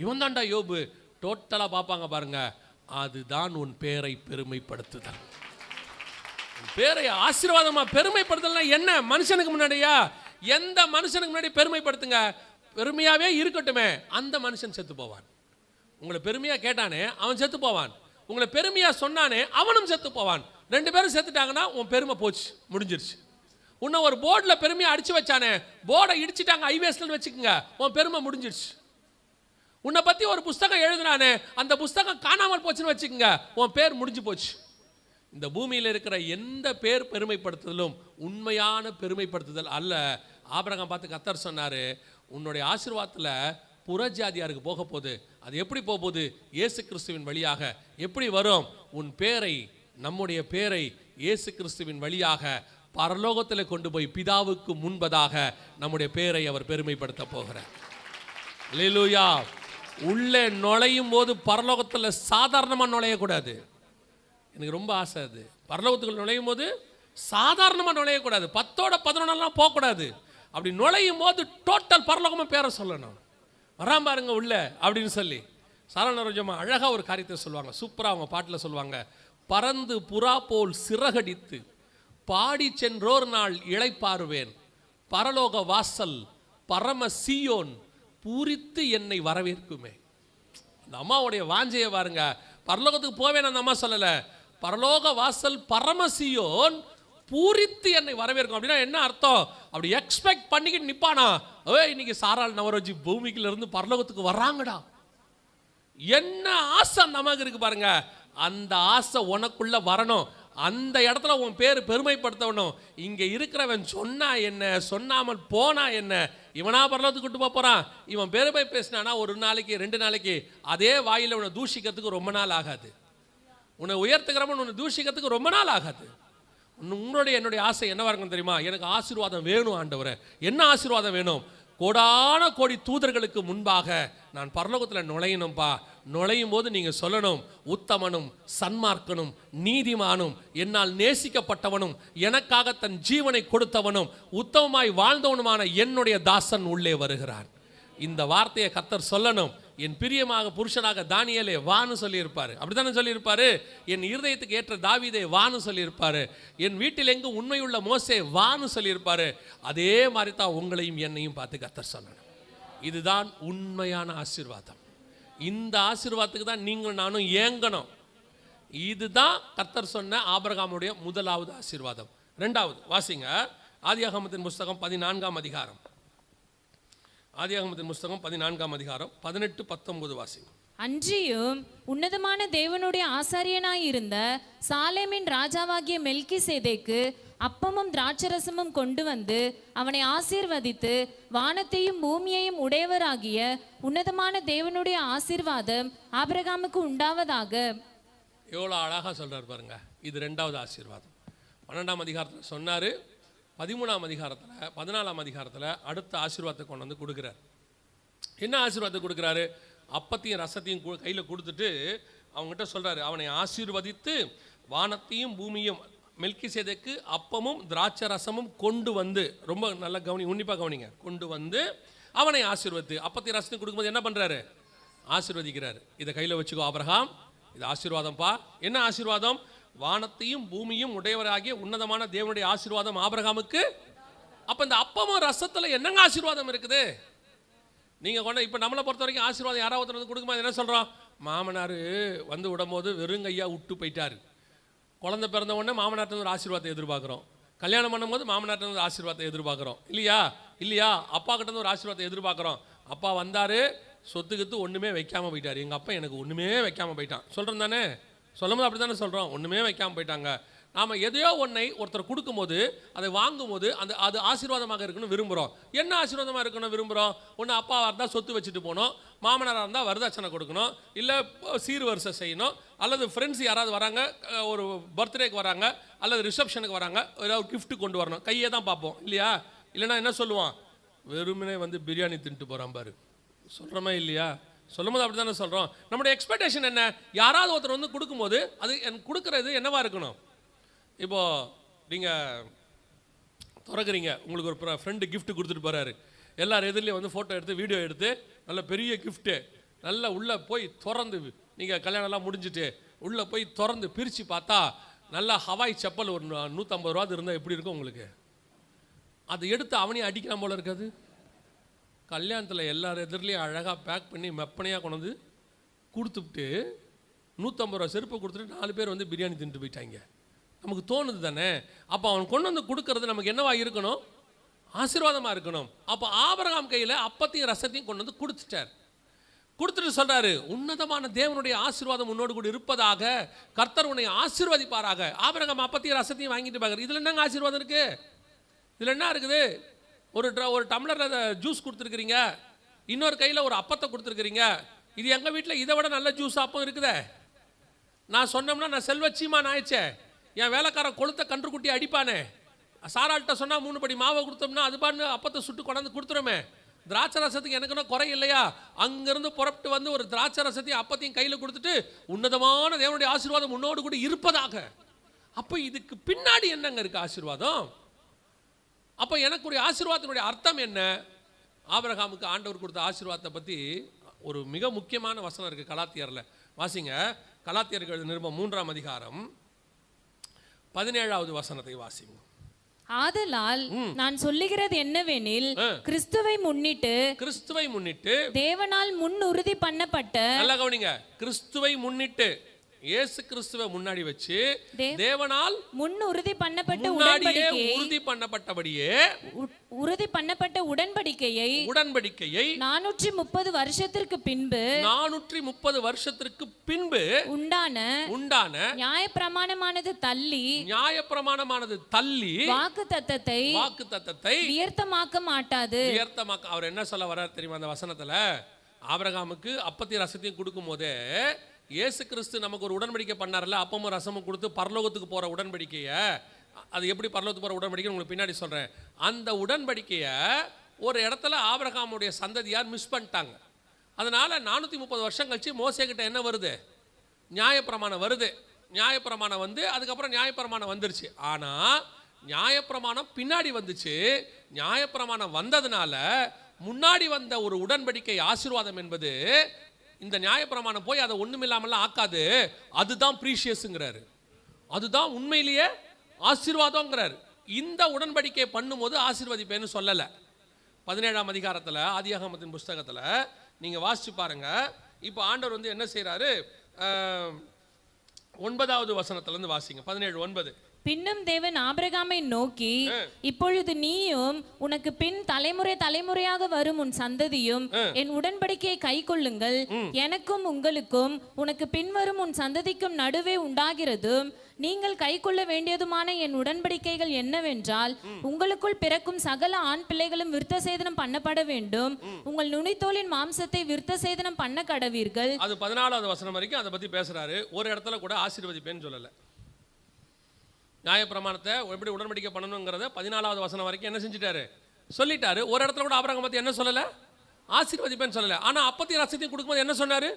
S1: இவன் தாண்டா யோபு. டோட்டலாக பார்ப்பாங்க பாருங்க. அதுதான் உன் பேரை பெருமைப்படுத்துதல். பேரை ஆசீர்வாதமாக பெருமைப்படுத்தல்னா என்ன? மனுஷனுக்கு முன்னாடியா? எந்த மனுஷனுக்கு முன்னாடி பெருமைப்படுத்துங்க, பெருமையாகவே இருக்கட்டுமே, அந்த மனுஷன் செத்து போவான். உங்களை பெருமையாக கேட்டானே அவன் செத்து போவான், உங்களை பெருமையாக சொன்னானே அவனும் செத்து போவான். 2 பேரும் செத்துட்டாங்கன்னா உன் பெருமை போச்சு, முடிஞ்சிருச்சு. உன்னை ஒரு போர்டில் பெருமையாக அடிச்சு வச்சானே, போர்டை இடிச்சிட்டாங்க ஹைவேஸ்ல வச்சுக்கோங்க, உன் பெருமை முடிஞ்சிருச்சு. உன்னை பற்றி ஒரு புஸ்தகம் எழுதுனானே, அந்த புஸ்தகம் காணாமல் போச்சுன்னு வச்சுக்கோங்க, உன் பேர் முடிஞ்சு போச்சு. இந்த பூமியில் இருக்கிற எந்த பேர் பெருமைப்படுத்துதலும் உண்மையான பெருமைப்படுத்துதல் அல்ல. ஆபிரகாம் பார்த்து கர்த்தர் சொன்னார், உன்னுடைய ஆசீர்வாதத்தில் புறஜாதியாருக்கு போக போகுது. அது எப்படி போகுது? இயேசு கிறிஸ்துவின் வழியாக. எப்படி வரும்? உன் பேரை, நம்முடைய பேரை இயேசு கிறிஸ்துவின் வழியாக பரலோகத்தில் கொண்டு போய் பிதாவுக்கு முன்பதாக நம்முடைய பேரை அவர் பெருமைப்படுத்த போகிறார். அல்லேலூயா. உள்ளே நுழையும் போது பரலோகத்தில் சாதாரணமாக நுழையக்கூடாது. எனக்கு ரொம்ப ஆசை அது. பரலோகத்துக்குள் நுழையும் போது சாதாரணமாக நுழையக்கூடாது, 10ஓட 11 போகக்கூடாது. அப்படி நுழையும் போது டோட்டல் பரலோகமாக பேரை சொல்லணும். வராம பாருங்க உள்ள அப்படின்னு சொல்லி சாரணரஜமா அழகாக ஒரு காரியத்தை சொல்லுவாங்க, சூப்பராக அவங்க பாட்டில் சொல்லுவாங்க. பறந்து புறா போல் சிறகடித்து பாடி சென்றோர் நாள் இளைப்பாறுவேன், பரலோக வாசல் பரம சீயோன் பூரித்து என்னை வரவேற்குமே. அந்த அம்மாவுடைய வாஞ்சையை பாருங்க. பரலோகத்துக்கு போவேன் அந்த அம்மா சொல்லலை, பரலோக வாசல் பரம சீயோன் பூரித்து என்னை வரவேற்கும். அப்படின்னா என்ன அர்த்தம்? அப்படி எக்ஸ்பெக்ட் பண்ணிக்கிட்டு நிப்பானா, இன்னைக்கு சாராள் நவரோஜி பூமிக்குல இருந்து பரலோகத்துக்கு வர்றாங்கடா, என்ன ஆசை நமக்கு இருக்கு பாருங்க. அந்த ஆசை உனக்குள்ள வரணும். அந்த இடத்துல உன் பேர் பெருமைப்படுத்தணும். இங்க இருக்கிறவன் சொன்னா என்ன, சொன்னாமல் போனா என்ன, இவனா பரலோகத்துக்கு கூட்டு போறான். இவன் பெருமை பேசினானா ஒரு நாளைக்கு 2 நாளைக்கு அதே வாயில உன்னை தூஷிக்கிறதுக்கு ரொம்ப நாள் ஆகாது. உன்னை உயர்த்துக்கிறவன் உன்னை தூஷிக்கிறதுக்கு ரொம்ப நாள் ஆகாது. என்னுடைய ஆசை என்னவா இருக்கும் தெரியுமா? எனக்கு ஆசீர்வாதம் வேணும் ஆண்டவரே. என்ன ஆசீர்வாதம் வேணும்? கோடான கோடி தூதர்களுக்கு முன்பாக நான் பரலோகத்தில் நுழையணும்பா. நுழையும் போது நீங்கள் சொல்லணும், உத்தமனும் சன்மார்க்கனும் நீதிமானும் என்னால் நேசிக்கப்பட்டவனும் எனக்காக தன் ஜீவனை கொடுத்தவனும் உத்தமமாய் வாழ்ந்தவனுமான என்னுடைய தாசன் உள்ளே வருகிறான். இந்த வார்த்தையை கர்த்தர் சொல்லணும். என் பிரியமாக புருஷனாக தானியேலே வான்னு சொல்லியிருப்பாரு. அப்படித்தானே சொல்லியிருப்பாரு. என் இருதயத்துக்கு ஏற்ற தாவீதே வான்னு சொல்லியிருப்பாரு. என் வீட்டில் எங்கும் உண்மையுள்ள மோசே வான்னு சொல்லியிருப்பாரு. அதே மாதிரி தான் உங்களையும் என்னையும் பார்த்து கர்த்தர் சொல்லணும். இதுதான் உண்மையான ஆசீர்வாதம். இந்த ஆசீர்வாதத்துக்கு தான் நீங்கள் நானும் ஏங்கணும். இதுதான் கர்த்தர் சொன்ன ஆபிரகாமுடைய முதலாவது ஆசீர்வாதம். இரண்டாவது வாசிங்க, ஆதியாகமத்தின் புஸ்தகம் 14ஆம் அதிகாரம். ஆதியாகமத்தின் புஸ்தகம் 14ஆம் அதிகாரம் 18-19 வாசிங்க.
S2: அன்றியும் உன்னதமான தேவனுடைய ஆசாரியனாயிருந்த சாலேமின் ராஜாவாகிய மெல்கிசேதேக்கு அப்பமும் திராட்சரசமும் கொண்டு வந்து அவனை ஆசீர்வதித்து, வானத்தையும் பூமியையும் உடையவராகிய உன்னதமான தேவனுடைய ஆசீர்வாதம் ஆபிரகாமுக்கு உண்டாவதாக.
S1: எவ்வளோ அழகாக சொல்கிறார் பாருங்க. இது ரெண்டாவது ஆசீர்வாதம். 12ஆம் அதிகாரத்தில் சொன்னார். 13ஆம் அதிகாரத்தில் 14ஆம் அதிகாரத்தில் அடுத்த ஆசீர்வாதத்தை கொண்டு வந்து கொடுக்குறார். என்ன ஆசீர்வாதத்தை கொடுக்குறாரு? அப்பத்தையும் ரசத்தையும் கையில் கொடுத்துட்டு அவங்ககிட்ட சொல்கிறாரு, அவனை ஆசீர்வதித்து வானத்தையும் பூமியும், மெல்கிசேதேக்கு அப்பமும் திராட்சை ரசமும் கொண்டு வந்து, ரொம்ப நல்ல உன்னிப்பாக கவனிங்க, கொண்டு வந்து அவனை ஆசீர்வதித்து, அப்பத்தையும் ரசத்தையும் கொடுக்கும்போது என்ன பண்ணுறாரு? ஆசீர்வதிக்கிறார். இதை கையில் வச்சுக்கோ ஆபிரகாம், இது ஆசீர்வாதம்ப்பா. என்ன ஆசீர்வாதம்? வானத்தையும் பூமியும் உடையவராகிய உன்னதமான தேவனுடைய ஆசீர்வாதம் ஆபிரகாமுக்கு. அப்ப இந்த அப்பமும் ரசத்துல என்னங்க ஆசீர்வாதம் இருக்குது? நீங்க கொண்ட இப்ப நம்மளை பொறுத்த வரைக்கும் ஆசீர்வாதம் யாராவது ஒருத்தர் வந்து கொடுக்கும்போது என்ன சொல்றோம்? மாமனார் வந்து விடும்போது வெறுங்கையா விட்டு போயிட்டாரு. குழந்தை பிறந்த உடனே மாமனார்ட்ட ஒரு ஆசீர்வாதத்தை எதிர்பார்க்குறோம். கல்யாணம் பண்ணும்போது மாமனார்ட்ட ஒரு ஆசீர்வாதத்தை எதிர்பார்க்குறோம். இல்லையா? அப்பா கிட்ட ஒரு ஆசீர்வாதத்தை எதிர்பார்க்குறோம். அப்பா வந்தாரு, சொத்துக்கித்து ஒன்றுமே வைக்காமல் போயிட்டார். எங்கள் அப்பா எனக்கு ஒன்றுமே வைக்காமல் போயிட்டான். சொல்கிறோம் தானே? சொல்லும்போது அப்படி தானே சொல்கிறோம். ஒன்றுமே வைக்காமல் போயிட்டாங்க. நாம் எதையோ ஒன்றை ஒருத்தர் கொடுக்கும்போது, அதை வாங்கும்போது அது ஆசீர்வாதமாக இருக்கணும் விரும்புகிறோம். என்ன ஆசீர்வாதமாக இருக்கணும் விரும்புகிறோம்? ஒன்று அப்பாவாக இருந்தால் சொத்து வச்சுட்டு போகணும், மாமனாராக இருந்தால் வரதட்சணை கொடுக்கணும், இல்லை சீர் வரிசை செய்யணும், அல்லது ஃப்ரெண்ட்ஸ் யாராவது வராங்க, ஒரு பர்த்டேக்கு வராங்க, அல்லது ரிசப்ஷனுக்கு வராங்க, ஏதாவது கிஃப்ட் கொண்டு வரணும். கையை தான் பார்ப்போம் இல்லையா? இல்லைன்னா என்ன சொல்லுவான்? வெறுமனே வந்து பிரியாணி தின்ட்டு போகிறான் பாரு. சொல்கிறோமா இல்லையா? சொல்லும்போது அப்படி தானே சொல்கிறோம். நம்முடைய எக்ஸ்பெக்டேஷன் என்ன? யாராவது ஒருத்தர் வந்து கொடுக்கும்போது அது கொடுக்குறது என்னவா இருக்கணும்? இப்போது நீங்கள் திறக்கிறீங்க, உங்களுக்கு ஒரு ஃப்ரெண்டு கிஃப்ட் கொடுத்துட்டு போகிறாரு. எல்லார் எதிரிலையும் வந்து ஃபோட்டோ எடுத்து வீடியோ எடுத்து நல்ல பெரிய கிஃப்ட்டு நல்லா உள்ளே போய் திறந்து, நீங்கள் கல்யாணம்லாம் முடிஞ்சுட்டு உள்ளே போய் திறந்து பிரித்து பார்த்தா நல்லா ஹவாய் செப்பல் ஒரு 150 ரூபா இருந்தால் எப்படி இருக்கும் உங்களுக்கு? அதை எடுத்து அவனையும் அடிக்கலாம் போல இருக்காது? கல்யாணத்தில் எல்லார் எதிரிலையும் அழகாக பேக் பண்ணி மெப்பனையாக கொண்டு வந்து கொடுத்துட்டு 150 ரூபா செருப்பை கொடுத்துட்டு 4 பேர் வந்து பிரியாணி தின்ட்டு போயிட்டாங்க. நமக்கு தோணுது தானே? அப்போ அவன் கொண்டு வந்து கொடுக்கறது நமக்கு என்னவா இருக்கணும்? ஆசீர்வாதமாக இருக்கணும். அப்போ ஆபிரகாம் கையில் அப்பத்தையும் ரசத்தையும் கொண்டு வந்து கொடுத்துட்டார். கொடுத்துட்டு சொல்கிறாரு, உன்னதமான தேவனுடைய ஆசீர்வாதம் உன்னோடு கூட இருப்பதாக, கர்த்தர் உன்னை ஆசீர்வதிப்பாராக. ஆபிரகாம் அப்பத்தையும் ரசத்தையும் வாங்கிட்டு பார்க்குறாரு. இதில் என்னங்க ஆசீர்வாதம் இருக்குது? இதில் என்ன இருக்குது? ஒரு டம்ளரில் ஜூஸ் கொடுத்துருக்குறீங்க, இன்னொரு கையில் ஒரு அப்பத்தை கொடுத்துருக்குறீங்க. இது எங்கள் வீட்டில் இதை விட நல்ல ஜூஸ் அப்பம் இருக்குதே. நான் சொன்னோம்னா நான் செல்வச்சியமாக ஆயிடுச்சே. என் வேலைக்காரன் கொளுத்த கன்றுக்குட்டி அடிப்பானே. சாராள்கிட்ட சொன்னால் 3 படி மாவை கொடுத்தோம்னா அது பாட்டு அப்பத்தை சுட்டு கொண்டாந்து கொடுத்துருமே. திராட்சை ரசத்துக்கு எனக்குன்னா குறை இல்லையா? அங்கேருந்து புறப்பட்டு வந்து ஒரு திராட்சை ரசத்தையும் அப்பத்தையும் கையில் கொடுத்துட்டு, உன்னதமான தேவனுடைய ஆசீர்வாதம் உன்னோடு கூட இருப்பதாக. அப்போ இதுக்கு பின்னாடி என்னங்க இருக்குது ஆசீர்வாதம்? அப்போ எனக்குரிய ஆசீர்வாதத்தினுடைய அர்த்தம் என்ன? ஆபிரகாமுக்கு ஆண்டவர் கொடுத்த ஆசீர்வாதத்தை பற்றி ஒரு மிக முக்கியமான வசனம் இருக்குது கலாத்தியரில். வாசிங்க, கலாத்தியர்கள் எழுதின நிருபம் 3ஆம் அதிகாரம் 17வது வசனத்தை வாசிங்க.
S2: ஆதலால் நான் சொல்லுகிறது என்னவெனில், கிறிஸ்துவை முன்னிட்டு தேவனால் முன் உறுதி பண்ணப்பட்ட,
S1: நல்லா கவனிங்க, கிறிஸ்துவை முன்னிட்டு இயேசு கிறிஸ்துவை முன்னாடி வச்சு தேவனால்
S2: முன் உறுதி பண்ணப்பட்ட உறுதி பண்ணப்பட்ட உடன்படிக்கையை 430 வருஷத்திற்கு பின்பு உண்டான நியாயப்பிரமாணமானது தள்ளி வாக்குத்தத்தத்தை வியர்த்தமாக்க மாட்டாது.
S1: அவர் என்ன சொல்ல வர்றார் தெரியுமா அந்த வசனத்துல? ஆபிரகாமுக்கு அப்பத்தையும் ரசத்தையும் கொடுக்கும் போதே இயேசு கிறிஸ்து நமக்கு ஒரு உடன்படிக்கை பண்ணார்ல, அப்பமும் ரசமும் கொடுத்து பரலோகத்துக்கு போகிற உடன்படிக்கையை. அது எப்படி பரலோகத்துக்கு போகிற உடன்படிக்கை உங்களுக்கு பின்னாடி சொல்கிறேன். அந்த உடன்படிக்கையை ஒரு இடத்துல ஆபிரகாமுடைய சந்ததியார் மிஸ் பண்ணிட்டாங்க. அதனால் 430 வருஷம் கழிச்சு மோசேக்கிட்ட என்ன வருது? நியாயப்பிரமாணம் வருது. நியாயப்பிரமாணம் வந்து அதுக்கப்புறம் நியாயப்பிரமாணம் வந்துருச்சு. ஆனால் நியாயப்பிரமாணம் பின்னாடி வந்துச்சு. நியாயப்பிரமாணம் வந்ததுனால முன்னாடி வந்த ஒரு உடன்படிக்கை ஆசீர்வாதம் என்பது இந்த நியாயப்பிரமாணம் போய் அதை ஒண்ணுமில்லாமலாம் ஆக்காது. அதுதான் ப்ரீஷியஸ்ங்கிறாரு, அதுதான் உண்மையிலேயே ஆசீர்வாதம்ங்கிறாரு. இந்த உடன்படிக்கை பண்ணும்போது ஆசீர்வதிப்பேன்னு சொல்லலை. 17ஆம் அதிகாரத்தில் ஆதியாகமத்தின் புஸ்தகத்தில் நீங்கள் வாசிச்சு பாருங்க. இப்போ ஆண்டவர் வந்து என்ன செய்கிறாரு, 9வது வசனத்திலிருந்து வாசிங்க. 17:9.
S2: பின்னும் தேவன் ஆபிரகாமை நோக்கி, இப்பொழுது நீயும் உனக்கு பின் தலைமுறை தலைமுறையாக வரும் உன் சந்ததியும் என் உடன்படிக்கையை கை கொள்ளுங்கள். எனக்கும் உங்களுக்கும் உனக்கு பின்வரும் உன் சந்ததிக்கும் நடுவே உண்டாகிறதும் நீங்கள் கை கொள்ள வேண்டியதுமான என் உடன்படிக்கைகள் என்னவென்றால், உங்களுக்குள் பிறக்கும் சகல ஆண் பிள்ளைகளும் விருத்த சேதனம் பண்ணப்பட வேண்டும். உங்கள் நுனித்தோலின் மாம்சத்தை விருத்த சேதனம் பண்ண கடவீர்கள்.
S1: அது 14வது வசனம் வரைக்கும் அதை பத்தி பேசுறாரு. ஒரு இடத்துல கூட ஆசீர்வதிப்பேன்னு சொல்லல. நியாயப்பிரமாணத்தை எப்படி உடன்படிக்கை பண்ணணுங்கிறத 14வது வசனம் வரைக்கும் என்ன செஞ்சிட்டாரு, சொல்லிட்டாரு. ஒரு இடத்துல கூட ஆபிரகாம் பத்தி என்ன சொல்லல, ஆசீர்வதிப்பேன்னு சொல்லல. ஆனா அப்பத்தையும் ரசத்தையும் கொடுக்கும்போது என்ன சொன்னாரு,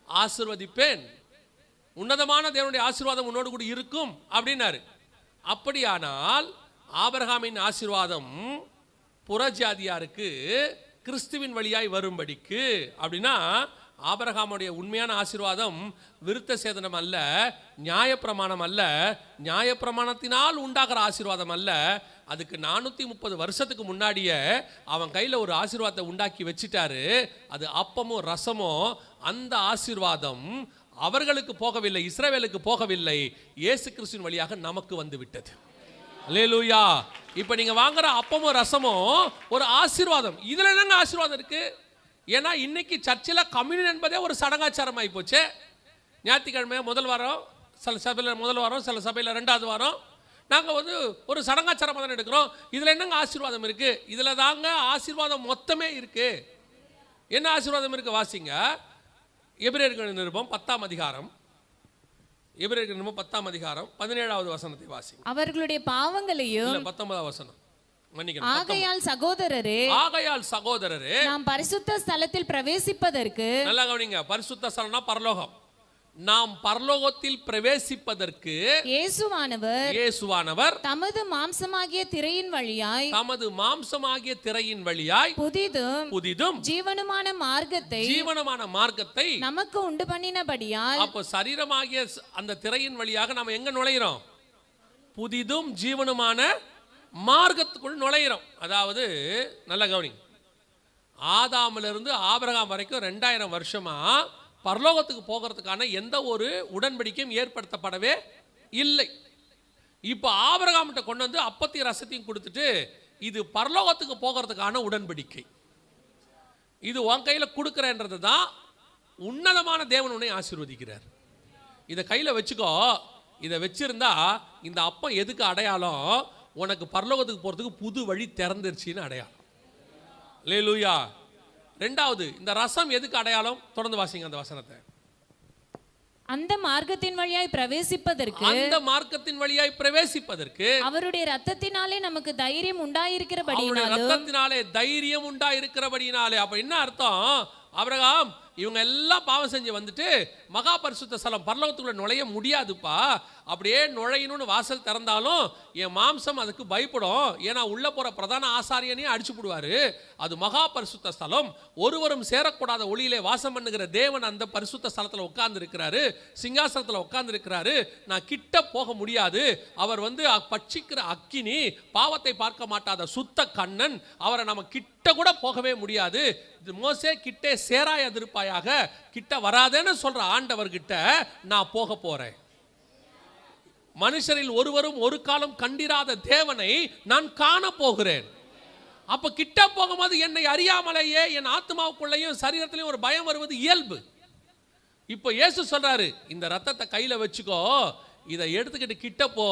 S1: ஆசீர்வதிப்பேன், உன்னதமான தேவனுடைய ஆசீர்வாதம் உன்னோடு கூட இருக்கும் அப்படின்னாரு. அப்படியானால் ஆபிரகாமின் ஆசீர்வாதம் புறஜாதியாருக்கு கிறிஸ்துவின் வழியாய் வரும்படிக்கு, அப்படின்னா ஆபிரகாமுடைய உண்மையான ஆசீர்வாதம் விருத்த சேதனம் அல்ல, நியாயப்பிரமாணம் அல்ல, நியாயப்பிரமாணத்தினால் உண்டாகிற ஆசீர்வாதம் அல்ல. அதுக்கு 430 வருஷத்துக்கு முன்னாடியே அவன் கையில் ஒரு ஆசீர்வாதத்தை உண்டாக்கி வச்சிட்டாரு. அது அப்பமோ ரசமோ. அந்த ஆசீர்வாதம் அவர்களுக்கு போகவில்லை, இஸ்ரவேலுக்கு போகவில்லை, இயேசு கிறிஸ்துவின் வழியாக நமக்கு வந்து விட்டது. அல்லேலூயா. இப்போ நீங்க வாங்குற அப்பமோ ரசமோ ஒரு ஆசீர்வாதம். இதுல என்னங்க ஆசீர்வாதம் இருக்கு? ஏன்னா இன்னைக்கு சர்ச்சில் கம்யூனியன் என்பதே ஒரு சடங்காச்சாரம் ஆகி போச்சு. ஞாயிற்றுக்கிழமை முதல் வாரம், சில சபையில் முதல் வாரம், சில சபையில் 2வது வாரம் நாங்கள் வந்து ஒரு சடங்காச்சாரமாக தானே எடுக்கிறோம். இதில் என்னங்க ஆசீர்வாதம் இருக்கு? இதில் தாங்க ஆசீர்வாதம் மொத்தமே இருக்கு. என்ன ஆசீர்வாதம் இருக்கு வாசிங்க. எபிரேயர்கள் நிருபம் 10ஆம் அதிகாரம், எபிரேயர்கள் நிருபம் 10ஆம் அதிகாரம் 17வது வசனத்தை வாசிங்க.
S2: அவர்களுடைய பாவங்களையும்
S1: 19வது வசனம்.
S2: ஆகையால் சகோதரரே நாம் பரிசுத்த ஸ்தலத்தில் பிரவேசிப்பதற்கு,
S1: நல்லா கவனிங்க, பரிசுத்த ஸ்தலம்னா பரலோகம். நாம் பரலோகத்தில் பிரவேசிப்பதற்கு இயேசுவானவர்
S2: தமது மாம்சமாகிய திரையின் வழியாய்
S1: புதிதும்
S2: ஜீவனுமான
S1: மார்க்கத்தை
S2: நமக்கு உண்டு பண்ணினபடியால்,
S1: அப்போ சரீரமாகிய அந்த திரையின் வழியாக நாம் எங்க நுழைகிறோம்? புதிதும் ஜீவனுமான மார்க்கத்துக்குள் நுழைகிறோம். அதாவது நல்ல கவனிங்க, ஆதாமிலிருந்து ஆபிரகாம் வரைக்கும் 2000 வருஷமா பரலோகத்துக்கு போகிறதுக்கான எந்த ஒரு உடன்படிக்கையும் ஏற்படுத்தப்படவே இல்லை. இப்போ ஆபிரகாம்கிட்ட கொண்டு வந்து அப்பத்தையும் ரசத்தையும் கொடுத்துட்டு, இது பரலோகத்துக்கு போகிறதுக்கான உடன்படிக்கை, இது உன் கையில் கொடுக்குறன்றது தான் உன்னதமான தேவன் உன்னை ஆசீர்வதிக்கிறார். இதை கையில் வச்சுக்கோ. இதை வச்சிருந்தா இந்த அப்பம் எதுக்கு அடையாளம்? உனக்கு பரலோகத்துக்கு போகிறதுக்கு புது வழி திறந்துருச்சின்னு அடையாளம். அல்லேலூயா. 2வது, இந்த ரசம் எதுக்கு அடையாளம்? தொடர்ந்து வாசிங்க அந்த வசனத்தை.
S2: அந்த மார்க்கத்தின் வழியாய் பிரவேசிப்பதற்கு, அவருடைய இரத்தத்தினாலே நமக்கு தைரியம் உண்டாயிருக்கிறபடியினாலே. அப்ப என்ன அர்த்தம்? ஆபிரகாம் இவங்க எல்லாம் பாவம் செஞ்சு வந்துட்டு மகா பரிசுத்த ஸ்தலம் பரலோகத்துக்குள்ள நுழைய முடியாதுப்பா. அப்படியே நுழையணும்னு வாசல் திறந்தாலும் என் மாம்சம் அதுக்கு பயப்படும். ஏன்னா உள்ள போற பிரதான ஆசாரியனையும் அடிச்சு போடுவாரு. அது மகா பரிசுத்த ஸ்தலம், ஒருவரும் சேரக்கூடாத ஒளியிலே வாசம் பண்ணுகிற தேவன் அந்த பரிசுத்த ஸ்தலத்தில் உட்கார்ந்து இருக்கிறாரு, சிங்காசனத்தில் உட்கார்ந்து இருக்கிறாரு. நான் கிட்ட போக முடியாது. அவர் வந்து பட்சிக்கிற அக்கினி, பாவத்தை பார்க்க மாட்டாத சுத்த கண்ணன், அவரை நம்ம கிட்ட கூட போகவே முடியாது. மோசே கிட்டே சேராய திருப்பாயாக, கிட்ட வராதேன்னு சொல்ற ஆண்டவர்கிட்ட நான் போக போறேன். மனுஷரில் ஒருவரும் ஒரு காலம் கண்டிராத தேவனை நான் காண போகிறேன். அப்ப கிட்ட போகும்போது என்னை அறியாமலேயே என் ஆத்மாவுக்குள்ளேயும் சரீரத்திலையும் ஒரு பயம் வருவது இயல்பு. இப்போ இயேசு சொல்றாரு, இந்த ரத்தத்தை கையில வச்சுக்கோ, இதை எடுத்துக்கிட்டு கிட்ட போ,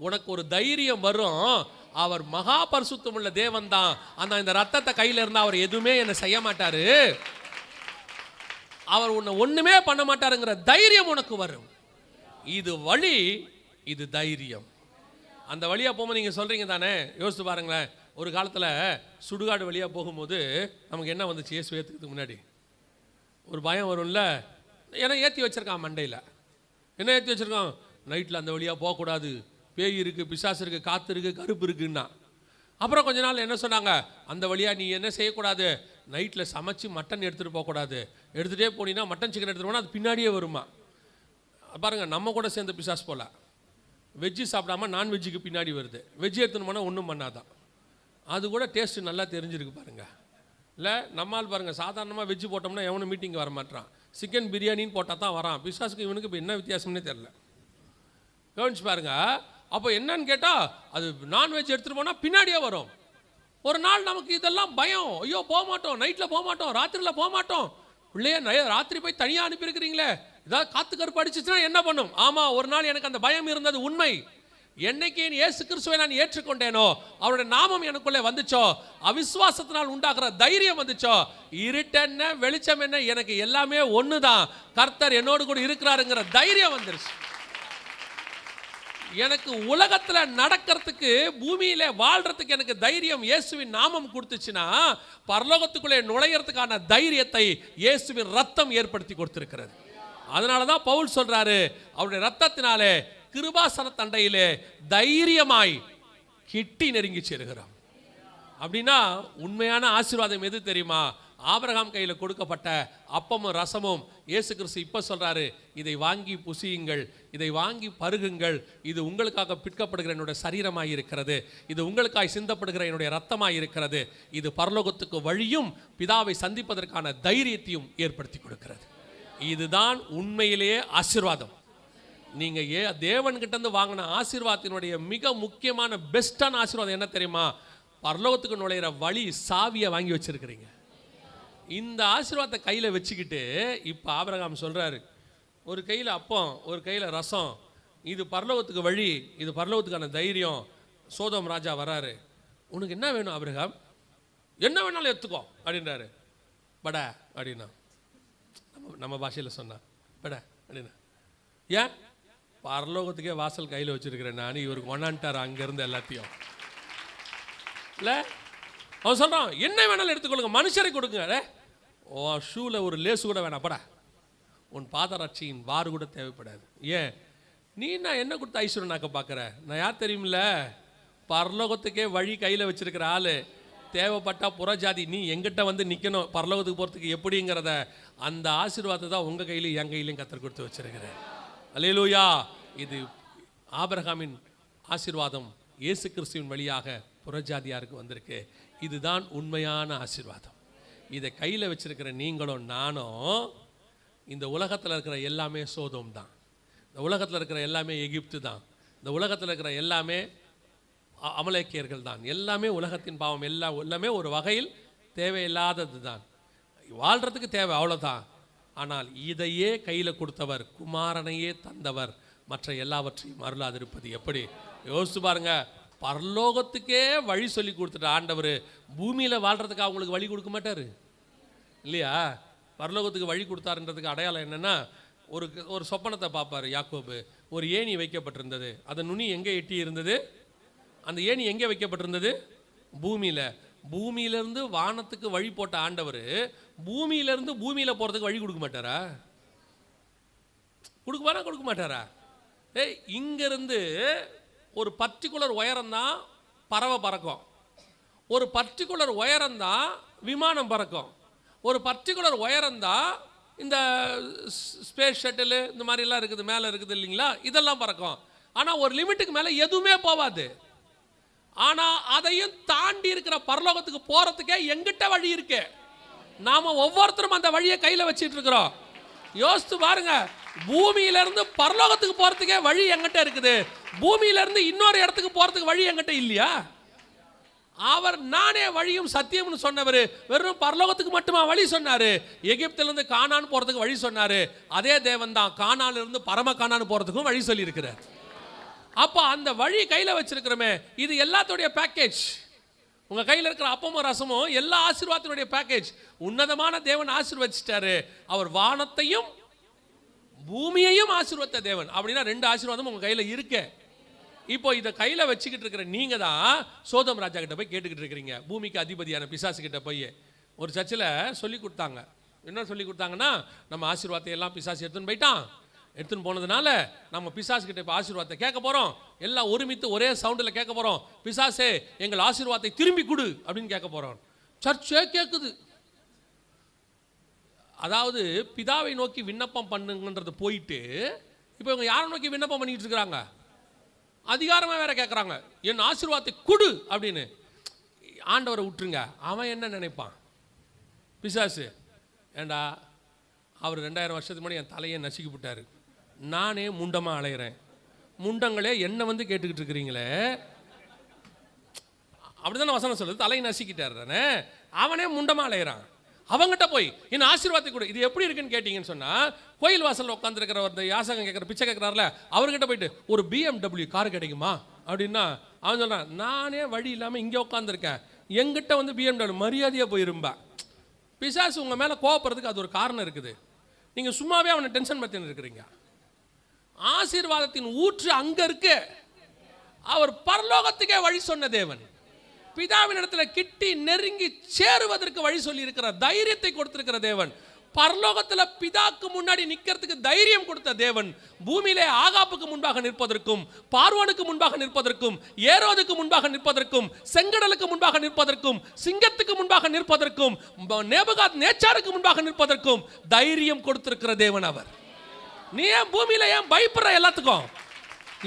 S2: உனக்கு ஒரு தைரியம் வரும். அவர் மகா பரிசுத்தம் உள்ள தேவன் தான். ஆனா இந்த ரத்தத்தை கையில இருந்தா அவர் எதுவுமே என்ன செய்ய மாட்டாரு, அவர் உன்னை ஒண்ணுமே பண்ண மாட்டாருங்கிற தைரியம் உனக்கு வரும். இது வழி, இது தைரியம். அந்த வழியா போகும்போது நீங்க சொல்றீங்க தானே, யோசித்து பாருங்களேன். ஒரு காலத்துல சுடுகாடு வழியா போகும்போது நமக்கு என்ன வந்துச்சு? இயேசு ஏத்துக்கிறதுக்கு முன்னாடி ஒரு பயம் வரும்ல. ஏன்னா ஏற்றி வச்சிருக்கான் மண்டையில். என்ன ஏற்றி வச்சிருக்கான்? நைட்டில் அந்த வழியாக போகக்கூடாது, பேய் இருக்குது, பிசாசு இருக்குது, காற்று இருக்குது, கருப்பு இருக்குன்னா.
S1: அப்புறம் கொஞ்ச நாள் என்ன சொன்னாங்க, அந்த வழியாக நீ என்ன செய்யக்கூடாது, நைட்டில் சமைச்சு மட்டன் எடுத்துகிட்டு போகக்கூடாது, எடுத்துகிட்டே போனீங்கன்னா மட்டன் சிக்கன் எடுத்துகிட்டு போனால் அது பின்னாடியே வருமா. பாருங்கள், நம்ம கூட சேர்ந்த பிசாஸ் போல் வெஜ்ஜு சாப்பிடாம நான்வெஜ்ஜுக்கு பின்னாடி வருது. வெஜ்ஜு எடுத்துன்னு போனால் ஒன்றும் பண்ணாதான். அது கூட டேஸ்ட்டு நல்லா தெரிஞ்சிருக்கு பாருங்கள். இல்லை நம்மால் பாருங்கள், சாதாரணமாக வெஜ்ஜு போட்டோம்னா எவனும் மீட்டிங்கு வர மாட்டான். சிக்கன் பிரியாணின்னு போட்டால் தான் வரான். பிசாஸுக்கு இவனுக்கு இப்போ என்ன வித்தியாசம்னே தெரில. கவனிச்சு பாருங்க. அப்போ என்னன்னு கேட்டால், அது நான்வெஜ் எடுத்துகிட்டு போனால் பின்னாடியே வரும். ஒரு நாள் நமக்கு இதெல்லாம் பயம். ஐயோ போக மாட்டோம், நைட்டில் போக மாட்டோம், ராத்திரியில் போக மாட்டோம். பிள்ளைய ராத்திரி போய் தனியாக அனுப்பியிருக்கிறீங்களே, ஏதாவது காற்று கருப்பு அடிச்சிச்சுன்னா என்ன பண்ணும்? ஆமாம், ஒரு நாள் எனக்கு அந்த பயம் இருந்தது உண்மை. என்னைக்கு இயேசு கிறிஸ்துவை நான் ஏற்றுக்கொண்டேனோ, அவருடைய நாமம் எனக்குள்ளே வந்துச்சோ, அவிசுவாசத்தினால் உண்டாகிற தைரியம் வந்துச்சோ, இருட்டென்ன வெளிச்சம் என்ன எனக்கு எல்லாமே ஒண்ணுதான், கர்த்தர் என்னோடு கூட இருக்கிறாருங்கிற தைரியம் வந்துருச்சு. எனக்கு உலகத்துல நடக்கிறதுக்கு, பூமியில வாழ்றதுக்கு எனக்கு தைரியம் இயேசுவின் நாமம் கொடுத்துச்சுன்னா, பரலோகத்துக்குள்ளே நுழையறதுக்கான தைரியத்தை இயேசுவின் ரத்தம் ஏற்படுத்தி கொடுத்திருக்கிறது. அதனாலதான் பவுல் சொல்றாரு, அவருடைய ரத்தத்தினாலே கிருபாசன தண்டையிலே தைரியமாய் கிட்டி நெருங்கி சேருகிறோம். அப்படின்னா உண்மையான ஆசீர்வாதம் எது தெரியுமா? ஆபிரகாம் கையில் கொடுக்கப்பட்ட அப்பமும் ரசமும். இயேசு கிறிஸ்து இப்போ சொல்றாரு, இதை வாங்கி புசியுங்கள், இதை வாங்கி பருகுங்கள், இது உங்களுக்காக பிற்கப்படுகிற என்னுடைய சரீரமாய் இருக்கிறது, இது உங்களுக்காய் சிந்தப்படுகிற என்னுடைய ரத்தமாய் இருக்கிறது, இது பரலோகத்துக்கு வழியும் பிதாவை சந்திப்பதற்கான தைரியத்தையும் ஏற்படுத்தி கொடுக்கிறது. இதுதான் உண்மையிலேயே ஆசீர்வாதம். நீங்க தேவன்கிட்ட இருந்து வாங்கின ஆசீர்வாதத்தினுடைய மிக முக்கியமான பெஸ்டான ஆசீர்வாதம் என்ன தெரியுமா? பரலோகத்துக்கு நுழையிற வழி சாவியை வாங்கி வச்சிருக்கிறீங்க. இந்த ஆசீர்வாதத்தை கையில வச்சுக்கிட்டு இப்ப ஆபிரகாம் சொல்றாரு, ஒரு கையில அப்பம், ஒரு கையில ரசம், இது பரலோகத்துக்கு வழி, இது பரலோகத்துக்கான தைரியம். சோதோம் ராஜா வராரு, உனக்கு என்ன வேணும் ஆபிரகாம்? என்ன வேணாலும் எடுத்துக்கோ அப்படின்றாரு. பட அப்படின்னா நம்ம பாஷையில் சொன்னா பட அப்படின்னா, ஏன்? பரலோகத்துக்கே வாசல் கையில் வச்சிருக்கிறேன் நான், இவருக்கு கொண்டாண்டார் அங்கிருந்து எல்லாத்தையும். இல்லை அவன் சொல்றான், என்ன வேணாலும் எடுத்துக்கொள்ளுங்க, மனுஷரை கொடுங்க. ஓ ஷூல ஒரு லேசு கூட வேணாம், படா உன் பாதரட்சியின் வாறு கூட தேவைப்படாது. ஏன் நீ என்ன கொடுத்த ஐஸ்வர்யனாக்க பார்க்குற? நான் யார் தெரியுமில்ல? பரலோகத்துக்கே வழி கையில் வச்சிருக்கிற ஆளு. தேவைப்பட்டா புறஜாதி நீ எங்கிட்ட வந்து நிற்கணும் பரலோகத்துக்கு போகிறதுக்கு எப்படிங்கிறத, அந்த ஆசீர்வாதத்தை தான் உங்கள் கையிலையும் என் கையிலையும் கத்தர் கொடுத்து வச்சிருக்கிறேன். அல்லேலூயா. இது ஆபிரகாமின் ஆசீர்வாதம் இயேசு கிறிஸ்துவின் வழியாக புறஜாதியாருக்கு வந்திருக்கு. இதுதான் உண்மையான ஆசீர்வாதம். இதை கையில் வச்சிருக்கிற நீங்களும் நானும், இந்த உலகத்தில் இருக்கிற எல்லாமே சோதோம் தான், இந்த உலகத்தில் இருக்கிற எல்லாமே எகிப்து தான், இந்த உலகத்தில் இருக்கிற எல்லாமே அமலேக்கியர்கள் தான், எல்லாமே உலகத்தின் பாவம், எல்லாமே ஒரு வகையில் தேவையில்லாதது தான், வாழ்கிறதுக்கு தேவை, அவ்வளோதான். ஆனால் இதையே கையில் கொடுத்தவர், குமாரனையே தந்தவர், மற்ற எல்லாவற்றையும் அருளாதிருப்பது எப்படி? யோசிச்சு பாருங்க. பரலோகத்துக்கே வழி சொல்லி கொடுத்துட்ட ஆண்டவர் பூமியில் வாழ்கிறதுக்கு அவங்களுக்கு வழி கொடுக்க மாட்டார் இல்லையா? பரலோகத்துக்கு வழி கொடுத்தாருன்றதுக்கு அடையாளம் என்னென்னா, ஒரு சொப்பனத்தை பார்ப்பார் யாக்கோபு. ஒரு ஏணி வைக்கப்பட்டிருந்தது, அந்த நுனி எங்கே எட்டி இருந்தது? அந்த ஏணி எங்கே வைக்கப்பட்டிருந்தது? பூமியில். பூமியிலேருந்து வானத்துக்கு வழி போட்ட ஆண்டவர் பூமியிலேருந்து பூமியில் போகிறதுக்கு வழி கொடுக்க மாட்டாரா? கொடுக்குவாரா? கொடுக்க மாட்டாரா? இங்கேருந்து ஒரு பர்டிகுலர் உயரம்தான் பறவை பறக்கும், ஒரு பர்டிகுலர் உயரம்தான் விமானம் பறக்கும், ஒரு பர்டிகுலர் உயரம்தான் இந்த ஸ்பேஸ் ஷட்டிலு இந்த மாதிரிலாம் இருக்குது, மேலே இருக்குது இல்லைங்களா, இதெல்லாம் பறக்கும். ஆனால் ஒரு லிமிட்டுக்கு மேலே எதுவுமே போகாது. ஆனால் அதையும் தாண்டி இருக்கிற பரலோகத்துக்கு போகிறதுக்கே எங்கிட்ட வழி இருக்கு. நாம் ஒவ்வொருத்தரும் அந்த வழியை கையில் வச்சுட்டு இருக்கிறோம். யோசித்து பாருங்க, பூமியிலிருந்து பரலோகத்துக்கு போகிறதுக்கே வழி எங்கிட்ட இருக்குது, பூமியிலிருந்து இன்னொரு இடத்துக்கு போகிறதுக்கு வழி எங்கிட்ட இல்லையா? அவர் நானே வழியும் சத்தியம்னு சொன்னவர் வெறும் பரலோகத்துக்கு மட்டுமா வழி சொன்னாரு? எகிப்திலிருந்து கானான் போகிறதுக்கு வழி சொன்னாரு. அதே தேவன் தான் கானானிலிருந்து பரம கானான் போகிறதுக்கும் வழி சொல்லி இருக்கிறார். அப்போ அந்த வழி கையில் வச்சிருக்கிறோமே, இது எல்லாத்துடைய பேக்கேஜ். உங்கள் கையில் இருக்கிற அப்பமும் ரசமும் எல்லா ஆசீர்வாதத்தினுடைய பேக்கேஜ். உன்னதமான தேவன் ஆசீர்வதிச்சிட்டாரு. அவர் வானத்தையும் பூமியையும் ஆசீர்வதித்த தேவன். அப்படின்னா ரெண்டு ஆசீர்வாதம் உங்கள் கையில் இருக்கு. இப்போ இதை கையில் வச்சுக்கிட்டு இருக்கிற நீங்கள் தான் சோதம் ராஜா கிட்ட போய் கேட்டுக்கிட்டு இருக்கிறீங்க. பூமிக்கு அதிபதியான பிசாசு கிட்ட போய் ஒரு சர்ச்சில் சொல்லி கொடுத்தாங்க. என்ன சொல்லி கொடுத்தாங்கன்னா, நம்ம ஆசீர்வாதத்தை எல்லாம் பிசாசு எடுத்துன்னு போயிட்டான், எடுத்துன்னு போனதுனால நம்ம பிசாசு கிட்ட இப்போ ஆசீர்வாதத்தை கேட்க போகிறோம். எல்லாம் ஒருமித்து ஒரே சவுண்டில் கேட்க போகிறோம். பிசாசே எங்கள் ஆசீர்வாதத்தை திரும்பி கொடு அப்படின்னு கேட்க போகிறோம். சர்ச்சே கேட்குது. அதாவது பிதாவை நோக்கி விண்ணப்பம் பண்ணுங்கன்றது போயிட்டு இப்போ இவங்க யாரை நோக்கி விண்ணப்பம் பண்ணிட்டு இருக்கிறாங்க? அதிகாரமாக வேற கேட்குறாங்க, என் ஆசீர்வாதத்தை கொடு அப்படின்னு. ஆண்டவரை விட்டுருங்க, அவன் என்ன நினைப்பான் பிசாசு? ஏண்டா அவர் 2000 வருஷத்துக்கு முன்னாடி என் தலையை நசுக்கி விட்டாரு, நானே முண்டமாக அலையிறேன், முண்டங்களே என்ன வந்து கேட்டுக்கிட்டு இருக்கிறீங்களே, அப்படிதானே வசனம் சொல்லுது. தலையை நசுக்கிட்டாரு தானே, அவனே முண்டமாக அலையிறான். அவங்ககிட்ட போய் என் ஆசீர்வாதத்தை கூட. இது எப்படி இருக்குன்னு கேட்டிங்கன்னு சொன்னால், கோயில் வாசலில் உட்காந்துருக்கிற ஒரு யாசகம் கேட்குற பிச்சை கேட்குறாருல, அவர்கிட்ட போயிட்டு ஒரு BMW கார் கிடைக்குமா அப்படின்னா அவன் சொல்கிறான், நானே வழி இல்லாமல் இங்கே உட்காந்துருக்கேன், எங்கிட்ட வந்து BMW மரியாதையாக போயிரும்பா. பிசாசு உங்கள் மேலே கோவப்படுறதுக்கு அது ஒரு காரணம் இருக்குது. நீங்கள் சும்மாவே அவனை டென்ஷன் பற்றின்னு இருக்கிறீங்க. ஆசீர்வாதத்தின் ஊற்று அங்கே இருக்கு. அவர் பரலோகத்துக்கே வழி சொன்ன தேவன், பிதாவின் இடத்துல கிட்டி நெருங்கி சேருவதற்கு வழி சொல்லி இருக்கிற தைரியத்தை கொடுத்திருக்கிற தேவன், பரலோகத்தில் பிதாக்கு முன்னாடி நிற்கிறதுக்கு தைரியம் கொடுத்த தேவன், பூமியிலே ஆகாப்புக்கு முன்பாக நிற்பதற்கும், பார்வோனுக்கு முன்பாக நிற்பதற்கும், ஏரோதுக்கு முன்பாக நிற்பதற்கும், செங்கடலுக்கு முன்பாக நிற்பதற்கும், சிங்கத்துக்கு முன்பாக நிற்பதற்கும், நேபுகாத் நேச்சாருக்கு முன்பாக நிற்பதற்கும் தைரியம் கொடுத்திருக்கிற தேவன் அவர். நீ ஏன் பூமியில ஏன் பயப்படுற? எல்லாத்துக்கும்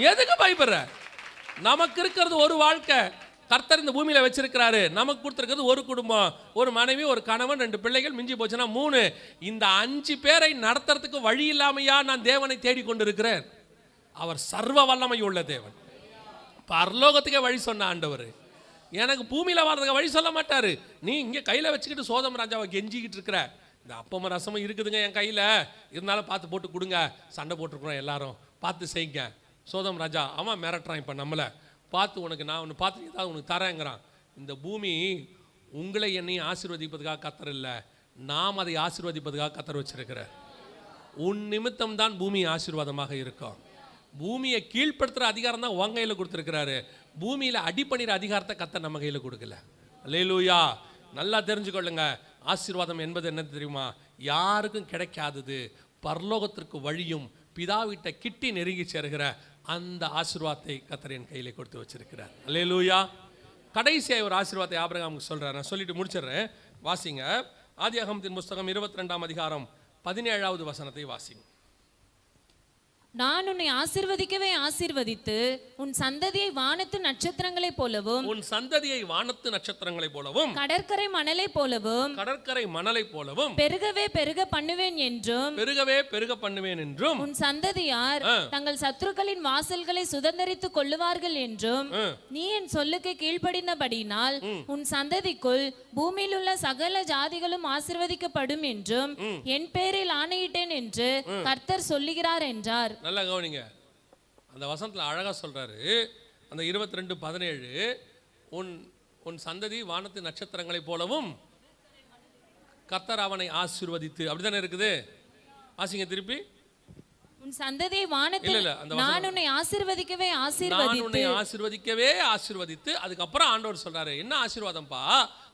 S1: எதுக்கு பயப்படுற? நமக்கு இருக்கிறது ஒரு வாழ்க்கை கர்த்தர் இந்த பூமியில வச்சிருக்கிறாரு. நமக்கு கொடுத்திருக்கிறது ஒரு குடும்பம், ஒரு மனைவி, ஒரு கணவன், 2 பிள்ளைகள், மிஞ்சி போச்சுன்னா 3. இந்த 5 பேரை நடத்துறதுக்கு வழி இல்லாமையா நான் தேவனை தேடிக்கொண்டிருக்கிறேன்? அவர் சர்வ வல்லமை உள்ள தேவன். பரலோகத்துக்கே வழி சொன்ன ஆண்டவர் எனக்கு பூமியில வாழ்றதுக்கு வழி சொல்ல மாட்டாரு. நீ இங்கே கையில வச்சுக்கிட்டு சோதம் ராஜாவை கெஞ்சிக்கிட்டு இருக்கிற, இந்த அப்பமும் ரசமும் இருக்குதுங்க என் கையில், இருந்தாலும் பார்த்து போட்டு கொடுங்க, சண்டை போட்டுருக்குறோம் எல்லாரும், பார்த்து செய்யுங்க. சோதம் ராஜா அவன் மிரட்டுறான், இப்போ நம்மளை பார்த்து உனக்கு நான் ஒன்று பார்த்து ஏதாவது உனக்கு தரேங்கிறான். இந்த பூமி உங்களை என்னையும் ஆசீர்வதிப்பதுக்காக கத்தர் இல்லை, நாம் அதை ஆசீர்வதிப்பதுக்காக கத்தர் வச்சிருக்கிறார். உன் நிமித்தம் தான் பூமி ஆசீர்வாதமாக இருக்கும். பூமியை கீழ்ப்படுத்துகிற அதிகாரம் தான் உன் கையில் கொடுத்துருக்கிறாரு. பூமியில் அடிப்பணிகிற அதிகாரத்தை கத்தர் நம்ம கையில் கொடுக்கல. அல்லேலூயா. நல்லா தெரிஞ்சுக்கொள்ளுங்க, ஆசீர்வாதம் என்பது என்ன தெரியுமா? யாருக்கும் கிடைக்காதது, பரலோகத்திற்கு வழியும் பிதாவிட்ட கிட்டி நெருங்கி சேருகிற அந்த ஆசீர்வாதத்தை கர்த்தர் என் கையிலே கொடுத்து வச்சிருக்கிறார். அல்லேலூயா. கடைசியாக ஒரு ஆசீர்வாதத்தை ஆபிரகாமுக்கு சொல்றார். நான் சொல்லிட்டு முடிச்சிடுறேன். வாசிங்க ஆதியாகமத்தின் புஸ்தகம் 22ஆம் அதிகாரம் 17வது வசனத்தை வாசிங்க.
S2: நான் உன்னை ஆசீர்வதிக்கவே ஆசீர்வதித்து உன் சந்ததியை வானத்து நட்சத்திரங்களைப் போலவும்,
S1: உன் சந்ததியை வானத்து நட்சத்திரங்களைப் போலவும்,
S2: கடற்கரை மணலைப் போலவும்,
S1: கடற்கரை மணலைப் போலவும்
S2: பெருகவே பெருக பண்ணுவேன் என்றும்,
S1: பெருகவே பெருக பண்ணுவேன் என்றும்,
S2: உன் சந்ததியார் தங்கள் சத்துருக்களின் வாசல்களை சுதந்தரித்துக் கொள்ளுவார்கள் என்றும், நீ என் சொல்லுக்கு கீழ்ப்படிந்தபடியினால் உன் சந்ததிக்குள் பூமியில் உள்ள சகல ஜாதிகளும் ஆசீர்வதிக்கப்படும் என்றும் என் பேரில் ஆணையிட்டேன் என்று கர்த்தர் சொல்லுகிறார் என்றார்.
S1: நல்லா கவனிங்க, அந்த வசனத்தில் அழகா சொல்றாரு. அந்த 22:17, உன் சந்ததி வானத்து நட்சத்திரங்களை போலவும் கர்த்தர் அவனை ஆசீர்வதித்து, அப்படிதானே இருக்குது. ஆசிங்க திருப்பி.
S2: உன் சந்ததியை வானத்தில் நான் உன்னை ஆசீர்வதிக்கவே
S1: ஆசீர்வதித்து, அதுக்கப்புறம் ஆண்டவர் சொல்றாரு என்ன ஆசீர்வாதம்பா?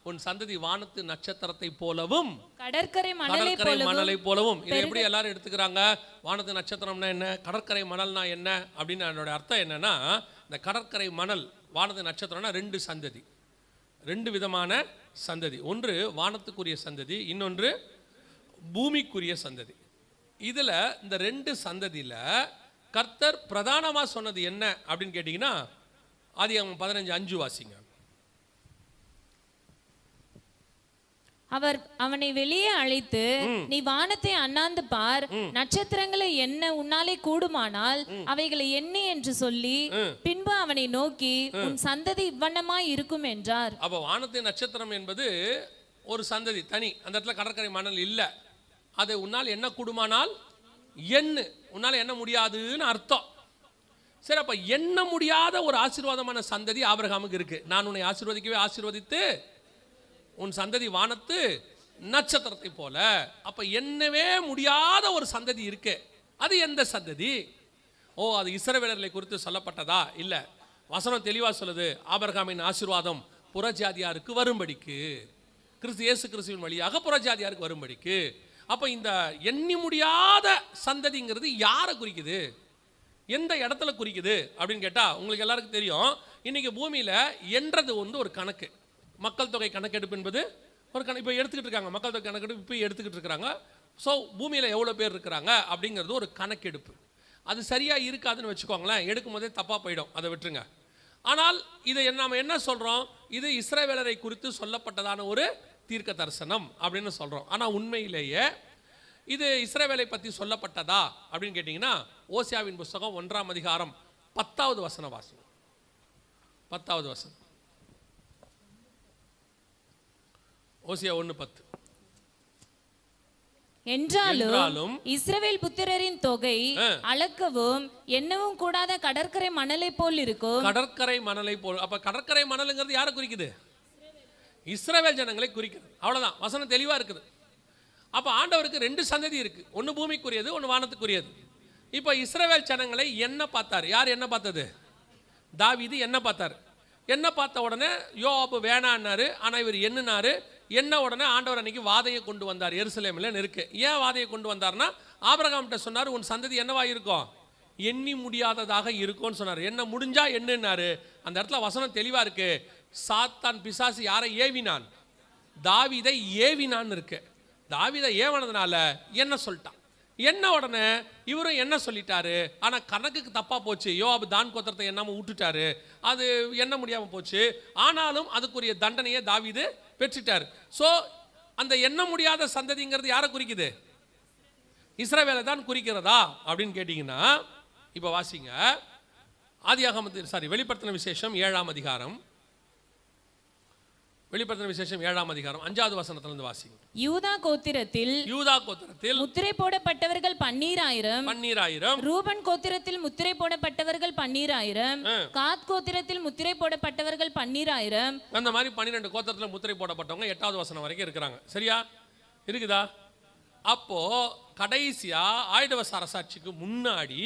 S1: உன் சந்ததி வானத்து நட்சத்திரத்தை போலவும் கடற்கரை மணலை போலவும். இதை எப்படி எல்லாரும் எடுத்துக்கிறாங்க? வானத்து நட்சத்திரம்னா என்ன, கடற்கரை மணல்னா என்ன அப்படின்னு அதோட அர்த்தம் என்னன்னா, இந்த கடற்கரை மணல் வானத்து நட்சத்திரம்னா 2 சந்ததி, 2 விதமான சந்ததி. ஒன்று வானத்துக்குரிய சந்ததி, இன்னொன்று பூமிக்குரிய சந்ததி. இதுல இந்த 2 சந்ததியில கர்த்தர் பிரதானமா சொன்னது என்ன அப்படின்னு கேட்டீங்கன்னா, ஆதியாகமம் 15:5 வாசிங்க.
S2: அவர் அவனை வெளியே அழைத்து, நீ வானத்தை அண்ணாந்து பார், நட்சத்திரங்களை எண்ண உன்னாலே கூடுமானால் அவைகளை எண்ணு என்று சொல்லி, பின்பு அவனை நோக்கி உன் சந்ததி இவ்வண்ணமாய் இருக்கும் என்றார்.
S1: அப்ப வானத்தின் நட்சத்திரம் என்பது ஒரு சந்ததி தனி, அந்த இடத்துல கடற்கரை மணல் இல்லை. அதை உன்னால் என்ன கூடுமானால் எண்ணு, உன்னால என்ன முடியாதுன்னு அர்த்தம். சரி, அப்ப எண்ண முடியாத ஒரு ஆசீர்வாதமான சந்ததி ஆபிரகாமுக்கு இருக்கு. நான் உன்னை ஆசீர்வதிக்கவே ஆசீர்வதித்து உன் சந்ததி வானத்து நட்சத்திரத்தை போல. அப்ப எண்ணவே முடியாத ஒரு சந்ததி இருக்கு. அது எந்த சந்ததி? அது இஸ்ரவேலர்களை குறித்து சொல்லப்பட்டதா? இல்ல, வசனம் தெளிவா சொல்லுது, ஆபிரகாமின் ஆசீர்வாதம் புறஜாதியாருக்கு வரும்படிக்கு, இயேசு கிறிஸ்துவின் வழியாக புறஜாதியாருக்கு வரும்படிக்கு. அப்போ இந்த எண்ணி முடியாத சந்ததிங்கிறது யாரை குறிக்குது, எந்த இடத்துல குறிக்குது அப்படின்னு கேட்டால் உங்களுக்கு எல்லாருக்கும் தெரியும். இன்றைக்கி பூமியில் என்றது ஒரு கணக்கு. மக்கள் தொகை கணக்கெடுப்பு என்பது ஒரு இப்போ எடுத்துக்கிட்டு இருக்காங்க. மக்கள் தொகை கணக்கெடுப்பு இப்போ எடுத்துக்கிட்டு இருக்கிறாங்க. ஸோ பூமியில் எவ்வளோ பேர் இருக்கிறாங்க அப்படிங்கிறது ஒரு கணக்கெடுப்பு. அது சரியாக இருக்காதுன்னு வச்சுக்கோங்களேன், எடுக்கும் போதே தப்பாக போயிடும், அதை விட்டுருங்க. ஆனால் இதை நாம் என்ன சொல்கிறோம், இது இஸ்ரவேலரை குறித்து சொல்லப்பட்டதான ஒரு தீர்க்க தரிசனம் அப்படின்னு சொல்கிறோம். ஆனால் உண்மையிலேயே இது இஸ்ரவேலை பற்றி சொல்லப்பட்டதா அப்படின்னு கேட்டிங்கன்னா, ஓசியாவின் புஸ்தகம் 1ஆம் அதிகாரம் 10வது வசனம் வாசிங்க. 10வது வசனம், ஓசியா 1:10.
S2: என்றாலும் இஸ்ரவேல் புத்திரரின் தொகை அளக்கவும் எண்ணவும் கூடாத கடற்கரை மணலை போல் இருக்கும்.
S1: கடற்கரை மணலை போல். அப்ப கடற்கரை மணலுங்கிறது யாரை குறிக்குது? இஸ்ரவேல் ஜனங்களை குறிக்குது. அவ்வளவுதான், வசனம் தெளிவா இருக்குது. அப்ப ஆண்டவருக்கு 2 சந்ததி இருக்கு, ஒன்னு பூமிக்குரியது, ஒன்னு வானத்துக்குரியது. இப்ப இஸ்ரவேல் ஜனங்களை என்ன பார்த்தார்? யார் என்ன பார்த்தது? தாவீது என்ன பார்த்தார்? என்ன பார்த்த உடனே யோவாபு வேணான்னாரு. ஆனா இவர் எண்ணினாரு. என்ன உடனே ஆண்டவர் அன்னைக்கு வாதையை கொண்டு வந்தார் எருசலேமில் இருக்கு. ஏன் வாதையை கொண்டு வந்தார்னா, ஆபிரகாம்கிட்ட சொன்னார், உன் சந்ததி என்னவா இருக்கும்? எண்ணி முடியாததாக இருக்கும்னு சொன்னார். என்ன முடிஞ்சா என்னன்னாரு. அந்த இடத்துல வசனம் தெளிவா இருக்கு. சாத்தான் பிசாசு யாரை ஏவினான்? தாவீதை ஏவினான்னு இருக்கு. தாவீதை ஏவனதுனால என்ன சொல்லிட்டான். என்ன உடனே இவரும் என்ன சொல்லிட்டாரு. ஆனா கணக்குக்கு தப்பா போச்சு. யோவாபு தான் கோத்திரத்தை எண்ணாம விட்டுட்டாரு, அது எண்ண முடியாம போச்சு. ஆனாலும் அதுக்குரிய தண்டனையை தாவீது பெற்றுட்டார். ஸோ அந்த எண்ண முடியாத சந்ததிங்கிறது யாரை குறிக்குது? இஸ்ரவேலை தான் குறிக்கிறதா அப்படின்னு கேட்டீங்கன்னா, இப்போ வாசிங்க வெளிப்படுத்தின விசேஷம் 7ஆம் அதிகாரம். வெளிப்படுத்தின விசேஷம் 7ஆம் அதிகாரம் 5வது வசனத்திலிருந்து வாசிங்க.
S2: யூதா கோத்திரத்தில் முத்திரை போடப்பட்டவர்கள் 12000. ரூபன் கோத்திரத்தில் முத்திரை போடப்பட்டவர்கள் 12000. காத் கோத்திரத்தில் முத்திரை போடப்பட்டவர்கள் 12000.
S1: அந்த மாதிரி 12 கோத்திரத்தில் முத்திரை போடப்பட்டவங்க 8வது வசனம் வரைக்கும் இருக்கிறாங்க. சரியா இருக்குதா? அப்போ கடைசியா ஆயுதவச அரசாட்சிக்கு முன்னாடி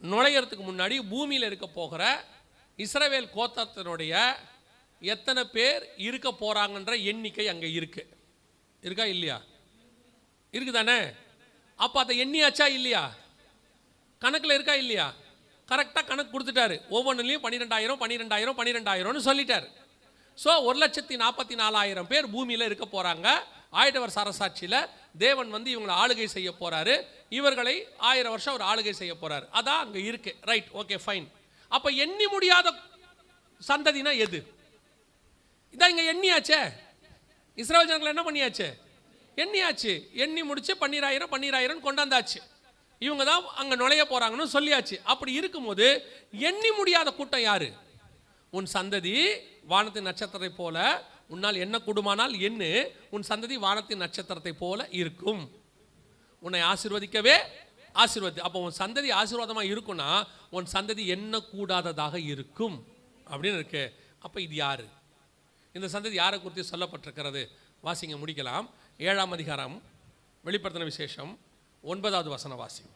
S1: நுழையறதுக்கு முன்னாடி பூமியில் இருக்க போகிற இஸ்ரவேல் கோத்திரத்தினுடைய எத்தனை பேர் இருக்க போறாங்கன்ற எண்ணிக்கை அங்க இருக்கு. இருக்கா இல்லையா? இருக்குதானே? அப்ப அதை எண்ணியாச்சா இல்லையா? கணக்குல இருக்கா இல்லையா? கரெக்டா கணக்கு கொடுத்துட்டாரு. ஒவ்வொன்றுலையும் 12,000 சொல்லிட்டாரு. ஸோ 1,44,000 பேர் பூமியில இருக்க போறாங்க. ஆயிரவர் அரசாட்சியில தேவன் இவங்களை ஆளுகை செய்ய போறாரு. இவர்களை 1000 வருஷம் ஒரு ஆளுகை செய்ய போறாரு. அதான் அங்க இருக்கு. Right, okay, fine. அப்ப எண்ணி முடியாத சந்ததினா எது? இதான் இங்க எண்ணியாச்சே. இஸ்ரவேல் ஜனங்களை என்ன பண்ணியாச்சு? எண்ணியாச்சு. எண்ணி முடிச்சு 12,000 கொண்டாந்தாச்சு. இவங்க தான் அங்க நுழைய போறாங்கன்னு சொல்லியாச்சு. அப்படி இருக்கும்போது எண்ணி முடியாத கூட்டம் யாரு? உன் சந்ததி வானத்தின் நட்சத்திரத்தை போல, உன்னால் என்ன கூடுமானால் எண்ணு, உன் சந்ததி வானத்தின் நட்சத்திரத்தை போல இருக்கும். உன்னை ஆசீர்வதிக்கவே ஆசீர்வதி. அப்போ உன் சந்ததி ஆசீர்வாதமா இருக்கும்னா உன் சந்ததி என்ன கூடாததாக இருக்கும் அப்படின்னு இருக்கு. அப்ப இது யாரு? இந்த சந்ததி யாரை குறித்து சொல்லப்பட்டிருக்கிறது? வாசிங்க, முடிக்கலாம். 7ஆம் அதிகாரம் வெளிப்படுத்தின விசேஷம் 9வது வசனம் வாசிங்க.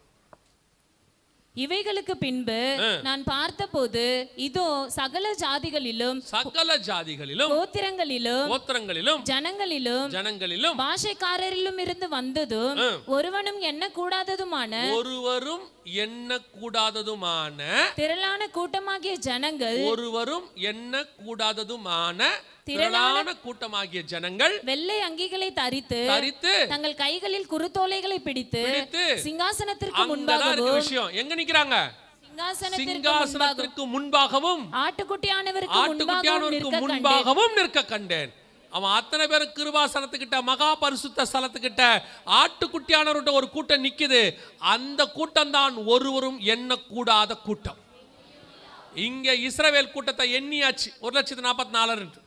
S2: இவைகளுக்கு பின்பு நான் பார்த்தபோது இதோ சகல ஜாதிகளிலும் கோத்திரங்களிலும் ஜனங்களிலும் பாஷைக்காரரிலும் இருந்து வந்ததும் ஒருவரும் எண்ணக்கூடாததுமான திரளான கூட்டமாகிய ஜனங்கள் வெள்ளை அங்கிகளை தரித்து தங்கள் கைகளில் குருத்தோலைகளை பிடித்து சிங்காசனத்திற்கு
S1: முன்பாகவும் ஆட்டுக்குட்டியானவருக்கு முன்பாகவும் நிற்க கண்டேன். அவன் அத்தனை பேரும் கிருபாசனத்துக்கிட்ட, மகா பரிசுத்த ஸ்தலத்துக்கிட்ட ஆட்டுக்குட்டியானவர்கிட்ட ஒரு கூட்டம் நிக்குது. அந்த கூட்டம் தான் ஒருவரும் எண்ணக்கூடாத கூட்டம். இங்க இஸ்ரவேல் கூட்டத்தை எண்ணியாச்சு. 1,44,000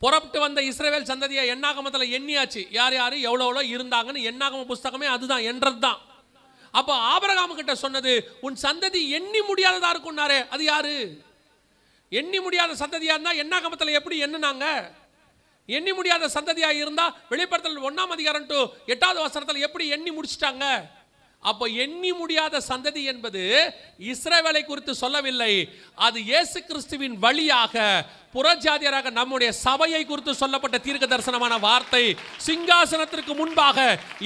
S1: புறப்பட்டு வந்த இஸ்ரவேல் சந்ததியை எண்ணாகமத்தில் எண்ணியாச்சு. யார் யாரு எவ்வளோ இருந்தாங்கன்னு எண்ணாகம புஸ்தகமே அதுதான், என்றதுதான். அப்போ ஆபிரகாம் கிட்ட சொன்னது உன் சந்ததி எண்ணி முடியாததா இருக்கும்னாரே, அது யாரு? எண்ணி முடியாத சந்ததியா இருந்தா எண்ணாகமத்தில் எப்படி எண்ணினாங்க? எண்ணி முடியாத சந்ததியா இருந்தா வெளிப்படுத்தல் 1ஆம் அதிகாரம் to 8வது வசனத்தில் எப்படி எண்ணி முடிச்சிட்டாங்க? அப்போ எண்ணி முடியாத சந்ததி என்பது இஸ்ரவேலை குறித்து சொல்லவில்லை. அது இயேசு கிறிஸ்துவின் வழியாக புறஜாதியராக நம்முடைய சபையை குறித்து சொல்லப்பட்ட தீர்க்க தரிசனமான வார்த்தை, சிங்காசனத்திற்கு முன்பாக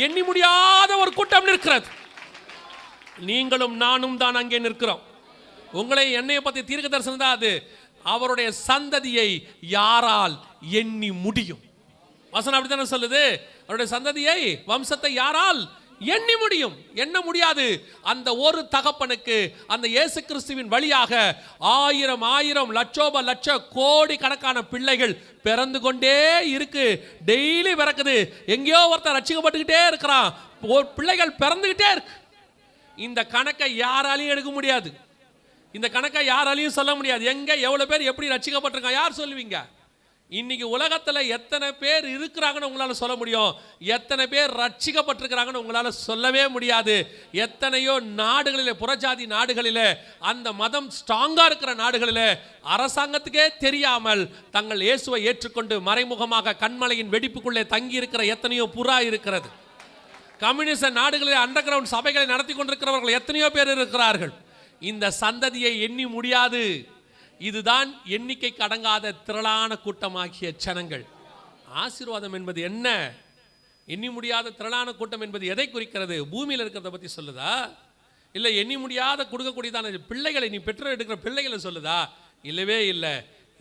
S1: எண்ணி முடியாத ஒரு கூட்டம் நிற்கிறது. நீங்களும் நானும் தான் அங்கே நிற்கிறோம். உங்களை என்னைய பத்தி தீர்க்க தரிசனம் தான் அது. அவருடைய சந்ததியை யாரால் எண்ணி முடியும்? வசனம் அப்படித்தானே சொல்லுது. அவருடைய சந்ததியை, வம்சத்தை யாரால் எண்ணி முடியும்? எண்ண முடியாது. அந்த ஒரு தகப்பனுக்கு அந்த இயேசு கிறிஸ்துவின் வழியாக ஆயிரம் ஆயிரம் லட்சோப லட்ச கோடி கணக்கான பிள்ளைகள் பிறந்து கொண்டே இருக்கு. டெய்லி பிறக்குது. எங்கேயோ ஒருத்தர் ரட்சிக்கப்பட்டுக்கிட்டே இருக்கிறான். பிள்ளைகள் பிறந்துகிட்டே இருக்கு. இந்த கணக்கை யாராலையும் எடுக்க முடியாது. இந்த கணக்கை யாராலையும் சொல்ல முடியாது. எங்க எவ்வளவு பேர் எப்படி ரட்சிக்கப்பட்டிருக்காங்க யார் சொல்லுவீங்க? இன்னைக்கு உலகத்துல எத்தனை பேர் இருக்கிறாங்கன்னு உங்களால சொல்ல முடியும். எத்தனை பேர் ரட்சிக்கப்பட்டிருக்கிறாங்கன்னு உங்களால சொல்லவே முடியாது. எத்தனையோ நாடுகளிலே, புறஜாதி நாடுகளிலே, அந்த மதம் ஸ்ட்ராங்கா இருக்கிற நாடுகளிலே அரசாங்கத்துக்கே தெரியாமல் தங்கள் இயேசுவை ஏற்றுக்கொண்டு மறைமுகமாக கண்மலையின் வெடிப்புக்குள்ளே தங்கி இருக்கிற எத்தனையோ புறா இருக்கிறது. கம்யூனிஸ்ட் நாடுகளில் அண்டர் கிரவுண்ட் சபைகளை நடத்தி கொண்டிருக்கிறவர்கள் எத்தனையோ பேர் இருக்கிறார்கள். இந்த சந்ததியை எண்ணி முடியாது. இதுதான் எண்ணிக்கைக்கு அடங்காத திரளான கூட்டமாகிய ஜனங்கள். ஆசீர்வாதம் என்பது என்ன? எண்ணி முடியாத திரளான கூட்டம் என்பது எதை குறிக்கிறது? பூமியில் இருக்கிறத பற்றி சொல்லுதா? இல்லை எண்ணி முடியாத கொடுக்கக்கூடியதான பிள்ளைகளை, நீ பெற்றோர் எடுக்கிற பிள்ளைகளை சொல்லுதா? இல்லவே இல்லை.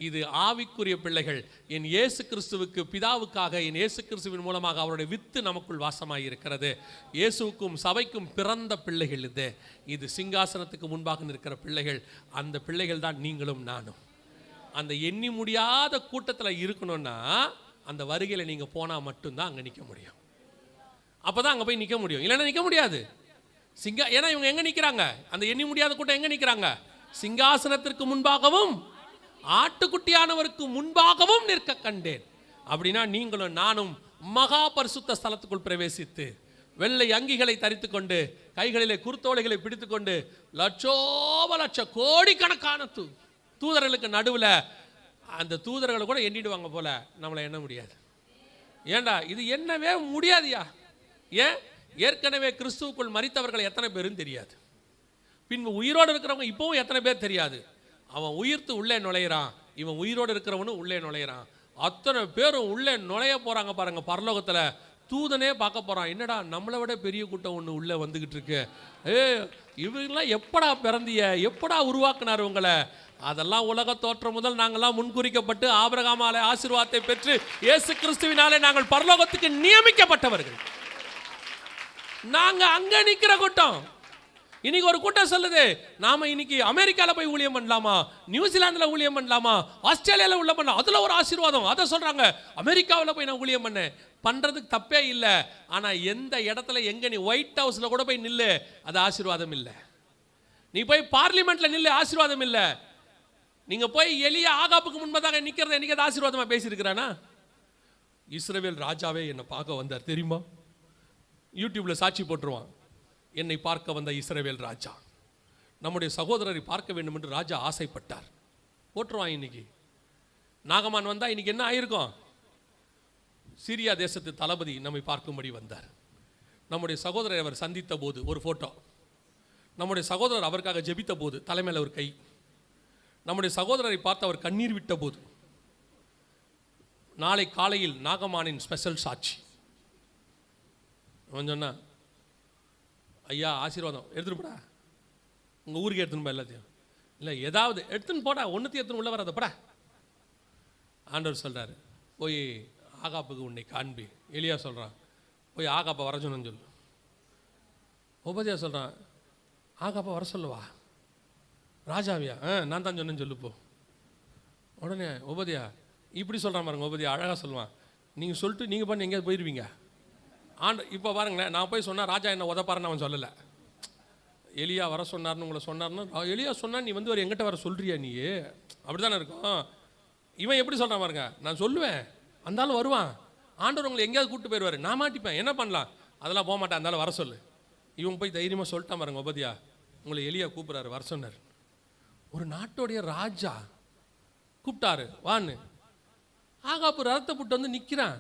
S1: இது ஆவிக்குரிய பிள்ளைகள். என் இயேசு கிறிஸ்துவுக்கு, பிதாவுக்காக, என் இயேசு கிறிஸ்துவின் மூலமாக அவருடைய வித்து நமக்குள் வாசமாய் இருக்கிறது. இயேசுவுக்கும் சபைக்கும் பிறந்த பிள்ளைகள் இது. இது சிங்காசனத்துக்கு முன்பாக நிற்கிற பிள்ளைகள். அந்த பிள்ளைகள் தான் நீங்களும் நானும். அந்த எண்ணி முடியாத கூட்டத்தில் இருக்கணும்னா அந்த வருகையில் நீங்கள் போனால் மட்டும்தான் அங்கே நிற்க முடியும். அப்போ தான் அங்கே போய் நிற்க முடியும். இல்லைன்னா நிற்க முடியாது. ஏன்னா இவங்க எங்கே நிற்கிறாங்க? அந்த எண்ணி முடியாத கூட்டம் எங்கே நிற்கிறாங்க? சிங்காசனத்திற்கு முன்பாகவும் ஆட்டுக்குட்டியானவருக்கு முன்பாகவும் நிற்க கண்டேன். அப்படின்னா நீங்களும் நானும் மகா பரிசுத்த ஸ்தலத்துக்குள் பிரவேசித்து வெள்ளை அங்கிகளை தரித்து கொண்டு கைகளிலே குருத்தோலைகளை பிடித்துக்கொண்டு லட்சோப லட்ச கோடிக்கணக்கான தூதர்களுக்கு நடுவில் அந்த தூதர்களை கூட எண்ணிடுவாங்க போல நம்மளை எண்ண முடியாது. ஏண்டா இது என்னவே முடியாதுயா. ஏன்? ஏற்கனவே கிறிஸ்துவுக்குள் மரித்தவர்கள் எத்தனை பேரும் தெரியாது. பின்பு உயிரோடு இருக்கிறவங்க இப்பவும் எத்தனை பேர் தெரியாது. அவன் உயிர்த்து உள்ளே நுழையிறான், இவன் உயிரோடு இருக்கிறவனும் உள்ளே நுழையிறான். அத்தனை பேரும் உள்ளே நுழைய போறாங்க பாருங்க. பரலோகத்தில் தூதனே பார்க்க போறான். என்னடா நம்மளை விட பெரிய கூட்டம் ஒன்று உள்ளே வந்துகிட்டு இருக்கு. இவங்கெல்லாம் எப்படா பிறந்திய, எப்படா உருவாக்குனார் உங்களை? அதெல்லாம் உலக தோற்றம் முதல் நாங்கள்லாம் முன்குறிக்கப்பட்டு ஆபிரகாமாலே ஆசீர்வாதத்தை பெற்று இயேசு கிறிஸ்துவினாலே நாங்கள் பரலோகத்துக்கு நியமிக்கப்பட்டவர்கள். நாங்க அங்க நிக்கிற கூட்டம். இன்னைக்கு ஒரு கூட்டம் சொல்லுது, நாம இன்னைக்கு அமெரிக்கால போய் ஊழியம் பண்ணலாமா, நியூசிலாந்துல ஊழியம் பண்ணலாமா, ஆஸ்திரேலியால உள்ள பண்ணலாம், அதுல ஒரு ஆசீர்வாதம். அதை சொல்றாங்க. அமெரிக்காவில் போய் நான் ஊழியம் பண்றதுக்கு தப்பே இல்லை. ஆனா எந்த இடத்துல எங்க நீ ஒயிட் ஹவுஸ்ல கூட போய் நில்லு, அது ஆசீர்வாதம் இல்லை. நீ போய் பார்லிமெண்ட்ல நில்லு, ஆசீர்வாதம் இல்லை. நீங்க போய் எலியா ஆகாப்புக்கு முன்பதாக நிக்கிறது என்னைக்கு அது ஆசீர்வாதமா பேசியிருக்கிறானா? இஸ்ரவேல் ராஜாவே என்னை பார்க்க வந்தார் தெரியுமா? யூடியூப்ல சாட்சி போட்டுருவான். என்னை பார்க்க வந்த இஸ்ரவேல் ராஜா, நம்முடைய சகோதரரை பார்க்க வேண்டும் என்று ராஜா ஆசைப்பட்டார். போட்டுருவான். இன்னைக்கு நாகமான் வந்தா இன்னைக்கு என்ன ஆயிருக்கும்? சிரியா தேசத்து தளபதி நம்மை பார்க்கும்படி வந்தார். நம்முடைய சகோதரரை அவர் சந்தித்த போது ஒரு போட்டோ, நம்முடைய சகோதரர் அவருக்காக ஜெபித்த போது தலைமையில் ஒரு கை, நம்முடைய சகோதரரை பார்த்து அவர் கண்ணீர் விட்ட போது, நாளை காலையில் நாகமானின் ஸ்பெஷல் சாட்சி. அவன் சொன்னா, ஐயா ஆசீர்வாதம் எடுத்துட்டு போடா, உங்கள் ஊருக்கு எடுத்துன்னு போய் எல்லாத்தையும் இல்லை ஏதாவது எடுத்துன்னு போடா, ஒன்றுத்தையும் எடுத்துன்னு உள்ள வராத போடா. ஆண்டவர் சொல்கிறாரு, போய் ஆகாப்புக்கு உன்னை காண்பி. எலியா சொல்கிறான், போய் ஆகாப்பை வர சொன்னு சொல்லு. உபதியா சொல்கிறான், ஆகாப்பை வர சொல்லுவா? ராஜாவியா? நான் தான் சொன்னேன்னு சொல்லுப்போ. உடனே உபதியா இப்படி சொல்கிறான் பாருங்க. உபதியா அழகாக சொல்லுவான், நீங்கள் சொல்லிட்டு நீங்கள் பண்ணி எங்கேயாவது போயிடுவீங்க. இப்போ பாருங்களேன், நான் போய் சொன்னால் ராஜா என்ன உதப்பாருன்னு அவன் சொல்லலை. எலியா வர சொன்னார்னு உங்களை சொன்னார்னு எலியா சொன்னா நீ வந்து ஒரு எங்கிட்ட வர சொல்றியா? நீ அப்படி தானே இருக்கும். இவன் எப்படி சொல்கிறான் பாருங்க, நான் சொல்லுவேன் அந்தாலும் வருவான், ஆண்டவர் உங்களை எங்கேயாவது கூப்பிட்டு போயிடுவார், நான் மாட்டிப்பேன், என்ன பண்ணலாம்? அதெல்லாம் போக மாட்டேன், அந்தாலும் வர சொல்லு. இவன் போய் தைரியமாக சொல்லிட்டான் பாருங்க, உபதியா உங்களை எலியா கூப்பிட்றாரு, வர சொன்னார். ஒரு நாட்டோடைய ராஜா கூப்பிட்டாரு வான்னு. ஆகாப்பு ரதத்தை போட்டு வந்து நிற்கிறான்.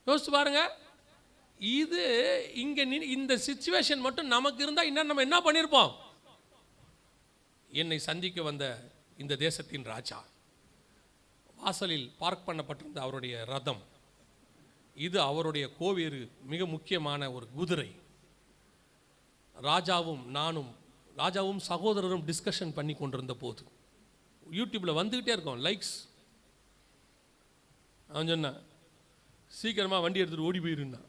S1: யோசிச்சு பாருங்க. இது இங்க இந்த சிச்சுவேஷன் மட்டும் நமக்கு இருந்தா இன்னும் நம்ம என்ன பண்ணிருப்போம்? என்னை சந்திக்க வந்த இந்த தேசத்தின் ராஜா, வாசலில் பார்க் பண்ணப்பட்டிருந்த அவருடைய ரதம், இது அவருடைய கோவேறு, மிக முக்கியமான ஒரு குதிரை. ராஜாவும் சகோதரரும் டிஸ்கஷன் பண்ணி கொண்டிருந்த போது யூடியூப்பில் வந்துக்கிட்டே இருக்கோம் லைக்ஸ். அவன் சொன்னான், சீக்கிரமாக வண்டி எடுத்துகிட்டு ஓடி போயிருந்தான்.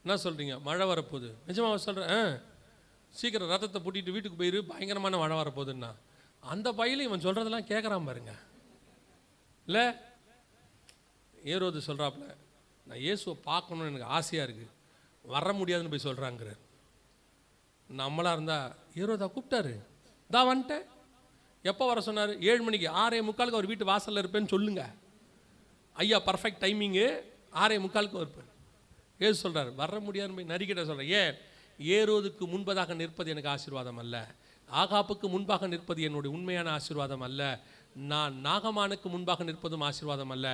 S1: என்ன சொல்கிறீங்க, மழை வரப்போகுது? நிஜமாக சொல்கிறேன், சீக்கிரம் ரத்தத்தை பூட்டிட்டு வீட்டுக்கு போயிரு, பயங்கரமான மழை வரப்போகுதுன்னா. அந்த பையில இவன் சொல்கிறதெல்லாம் கேட்குறான் பாருங்க. இல்லை, ஏரோது சொல்கிறாப்புல, நான் இயேசுவை பார்க்கணுன்னு எனக்கு ஆசையாக இருக்குது, வர முடியாதுன்னு போய் சொல்கிறாங்கிறார். நம்மளாக இருந்தால் ஏரோதா கூப்பிட்டாரு, தான் வந்துட்டேன். எப்போ வர சொன்னார்? 7 மணிக்கு. 6:45 அவர் வீட்டு வாசலில் இருப்பேன்னு சொல்லுங்க. ஐயா பர்ஃபெக்ட் டைமிங்கு, 6:45 இருப்பேன். ஏசு சொல்கிறார், வர முடியாதுன்னு போய் நரிக்கிட்ட சொல்கிறேன். ஏன்? ஏரோதுக்கு முன்பதாக நிற்பது எனக்கு ஆசீர்வாதம் அல்ல, ஆகாப்புக்கு முன்பாக நிற்பது என்னுடைய உண்மையான ஆசீர்வாதம் அல்ல, நான் நாகமானுக்கு முன்பாக நிற்பதும் ஆசீர்வாதம் அல்ல,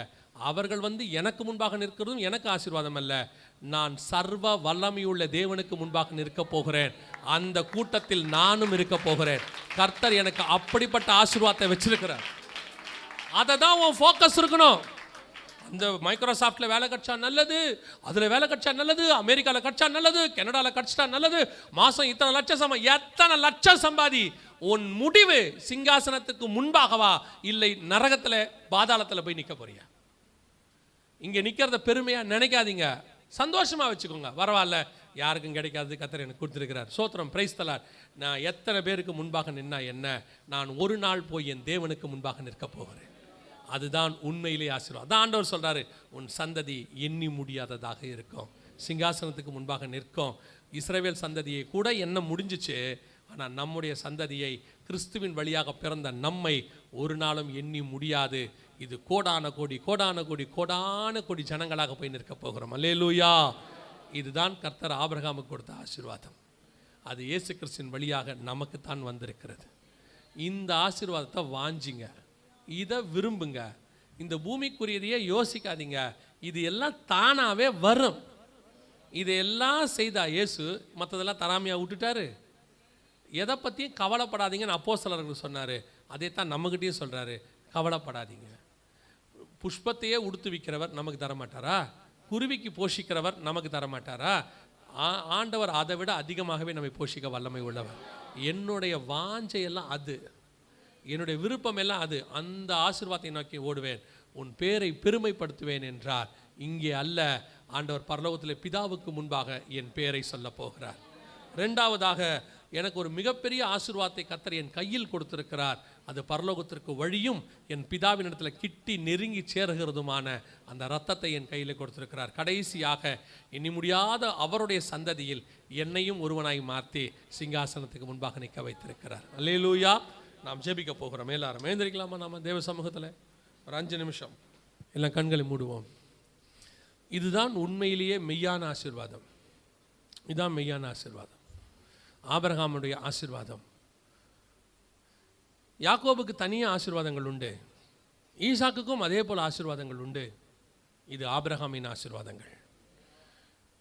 S1: அவர்கள் வந்து எனக்கு முன்பாக நிற்கிறதும் எனக்கு ஆசீர்வாதம் அல்ல, நான் சர்வ வல்லமையுள்ள தேவனுக்கு முன்பாக நிற்க போகிறேன், அந்த கூட்டத்தில் நானும் இருக்க போகிறேன். கர்த்தர் எனக்கு அப்படிப்பட்ட ஆசீர்வாதத்தை வச்சிருக்கிறார். அதை தான் உன் ஃபோக்கஸ் இருக்கணும். அந்த மைக்ரோசாஃப்டில் வேலை கிடைச்சா நல்லது, அதில் வேலை கிடைச்சா நல்லது, அமெரிக்காவில் கிடைச்சா நல்லது, கனடாவில் கிடைச்சா நல்லது, மாதம் இத்தனை லட்சம் எத்தனை லட்சம் சம்பாதி, உன் முடிவு சிங்காசனத்துக்கு முன்பாகவா இல்லை நரகத்தில் பாதாளத்தில் போய் நிற்க போறியா? இங்கே நிற்கிறத பெருமையாக நினைக்காதீங்க, சந்தோஷமாக வச்சுக்கோங்க. பரவாயில்ல, யாருக்கும் கிடைக்காது, கர்த்தர் எனக்கு கொடுத்துருக்கிறார், சோத்திரம், பிரைஸ் தலார். நான் எத்தனை பேருக்கு முன்பாக நின்னா என்ன, நான் ஒரு நாள் போய் என் தேவனுக்கு முன்பாக நிற்க போகிறேன். அதுதான் உண்மையிலே ஆசீர்வாதம். அதான் ஆண்டவர் சொல்கிறாரு, உன் சந்ததி எண்ணி முடியாததாக இருக்கும், சிங்காசனத்துக்கு முன்பாக நிற்கும். இஸ்ரவேல் சந்ததியை கூட எண்ண முடிஞ்சிச்சு, ஆனால் நம்முடைய சந்ததியை, கிறிஸ்துவின் வழியாக பிறந்த நம்மை ஒரு நாளும் எண்ணி முடியாது. இது கோடான கோடி ஜனங்களாக போய் நிற்க போகிறோம். அல்லேலூயா. இதுதான் கர்த்தர் ஆபிரகாமுக்கு கொடுத்த ஆசீர்வாதம். அது இயேசு கிறிஸ்துவின் வழியாக நமக்கு தான் வந்திருக்கிறது. இந்த ஆசீர்வாதத்தை வாஞ்சிங்க, இதை விரும்புங்க. இந்த பூமிக்குரியதையே யோசிக்காதீங்க, இது எல்லாம் தானாகவே வரும். இதையெல்லாம் செய்தா இயேசு மற்றதெல்லாம் தராமையாக விட்டுட்டாரு. எதை பற்றியும் கவலைப்படாதீங்கன்னு அப்போஸ்தலர்கள் சொன்னார். அதே தான் நம்மகிட்டையும் சொல்கிறாரு, கவலைப்படாதீங்க. புஷ்பத்தையே உடுத்து விற்கிறவர் நமக்கு தரமாட்டாரா? குருவிக்கு போஷிக்கிறவர் நமக்கு தரமாட்டாரா? ஆண்டவர் அதை விட அதிகமாகவே நம்மை போஷிக்க வல்லமை உள்ளவர். என்னுடைய வாஞ்சையெல்லாம் அது, என்னுடைய விருப்பம் எல்லாம் அது. அந்த ஆசீர்வாதத்தை நோக்கி ஓடுவேன், உன் பேரை பெருமைப்படுத்துவேன் என்றார். இங்கே அல்ல, ஆண்டவர் பரலோகத்தில் பிதாவுக்கு முன்பாக என் பேரை சொல்ல போகிறார். ரெண்டாவதாக, எனக்கு ஒரு மிகப்பெரிய ஆசீர்வாதத்தை கர்த்தர் என் கையில் கொடுத்திருக்கிறார். அது பரலோகத்திற்கு வழியும் என் பிதாவின் இடத்துல கிட்டி நெருங்கி சேருகிறதுமான அந்த இரத்தத்தை என் கையில் கொடுத்திருக்கிறார். கடைசியாக, எண்ணி முடியாத அவருடைய சந்ததியில் என்னையும் ஒருவனாய் மாற்றி சிங்காசனத்துக்கு முன்பாக நிற்க வைத்திருக்கிறார். அல்லேலூயா. நாம் ஜெபிக்க போகிறோம். எல்லாரும் எழுந்திருக்கலாமா? நாம் தேவ சமூகத்தில் ஒரு 5 நிமிஷம் எல்லாம் கண்களை மூடுவோம். இதுதான் உண்மையிலேயே மெய்யான ஆசீர்வாதம். இதுதான் மெய்யான ஆசீர்வாதம், ஆபிரகாமுடைய ஆசீர்வாதம். யாக்கோபுக்கு தனியாக ஆசீர்வாதங்கள் உண்டு, ஈசாக்குக்கும் அதே போல் ஆசீர்வாதங்கள் உண்டு. இது ஆபிரகாமின் ஆசீர்வாதங்கள்.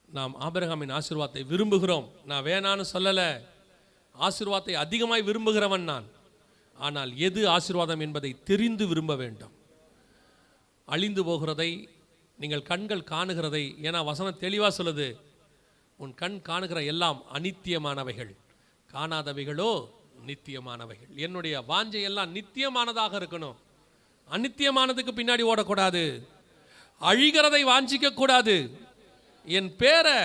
S1: நாம் ஆபிரகாமின் ஆசீர்வாதத்தை விரும்புகிறோம். நான் வேணான்னு சொல்லலை, ஆசீர்வாதத்தை அதிகமாய் விரும்புகிறவன் நான். ஆனால் எது ஆசீர்வாதம் என்பதை தெரிந்து விரும்ப வேண்டும். அழிந்து போகிறதை நீங்கள் கண்கள் காணுகிறதை, ஏன்னா வசனம் தெளிவாக சொல்லுது, உன் கண் காணுகிற எல்லாம் அநித்தியமானவைகள், காணாதவைகளோ நித்தியமானவைகள். என்னுடைய வாஞ்சை எல்லாம் நித்தியமானதாக இருக்கணும். அநித்தியமானதுக்கு பின்னாடி ஓடக்கூடாது, அழிகிறதை வாஞ்சிக்க கூடாது. என் பேரை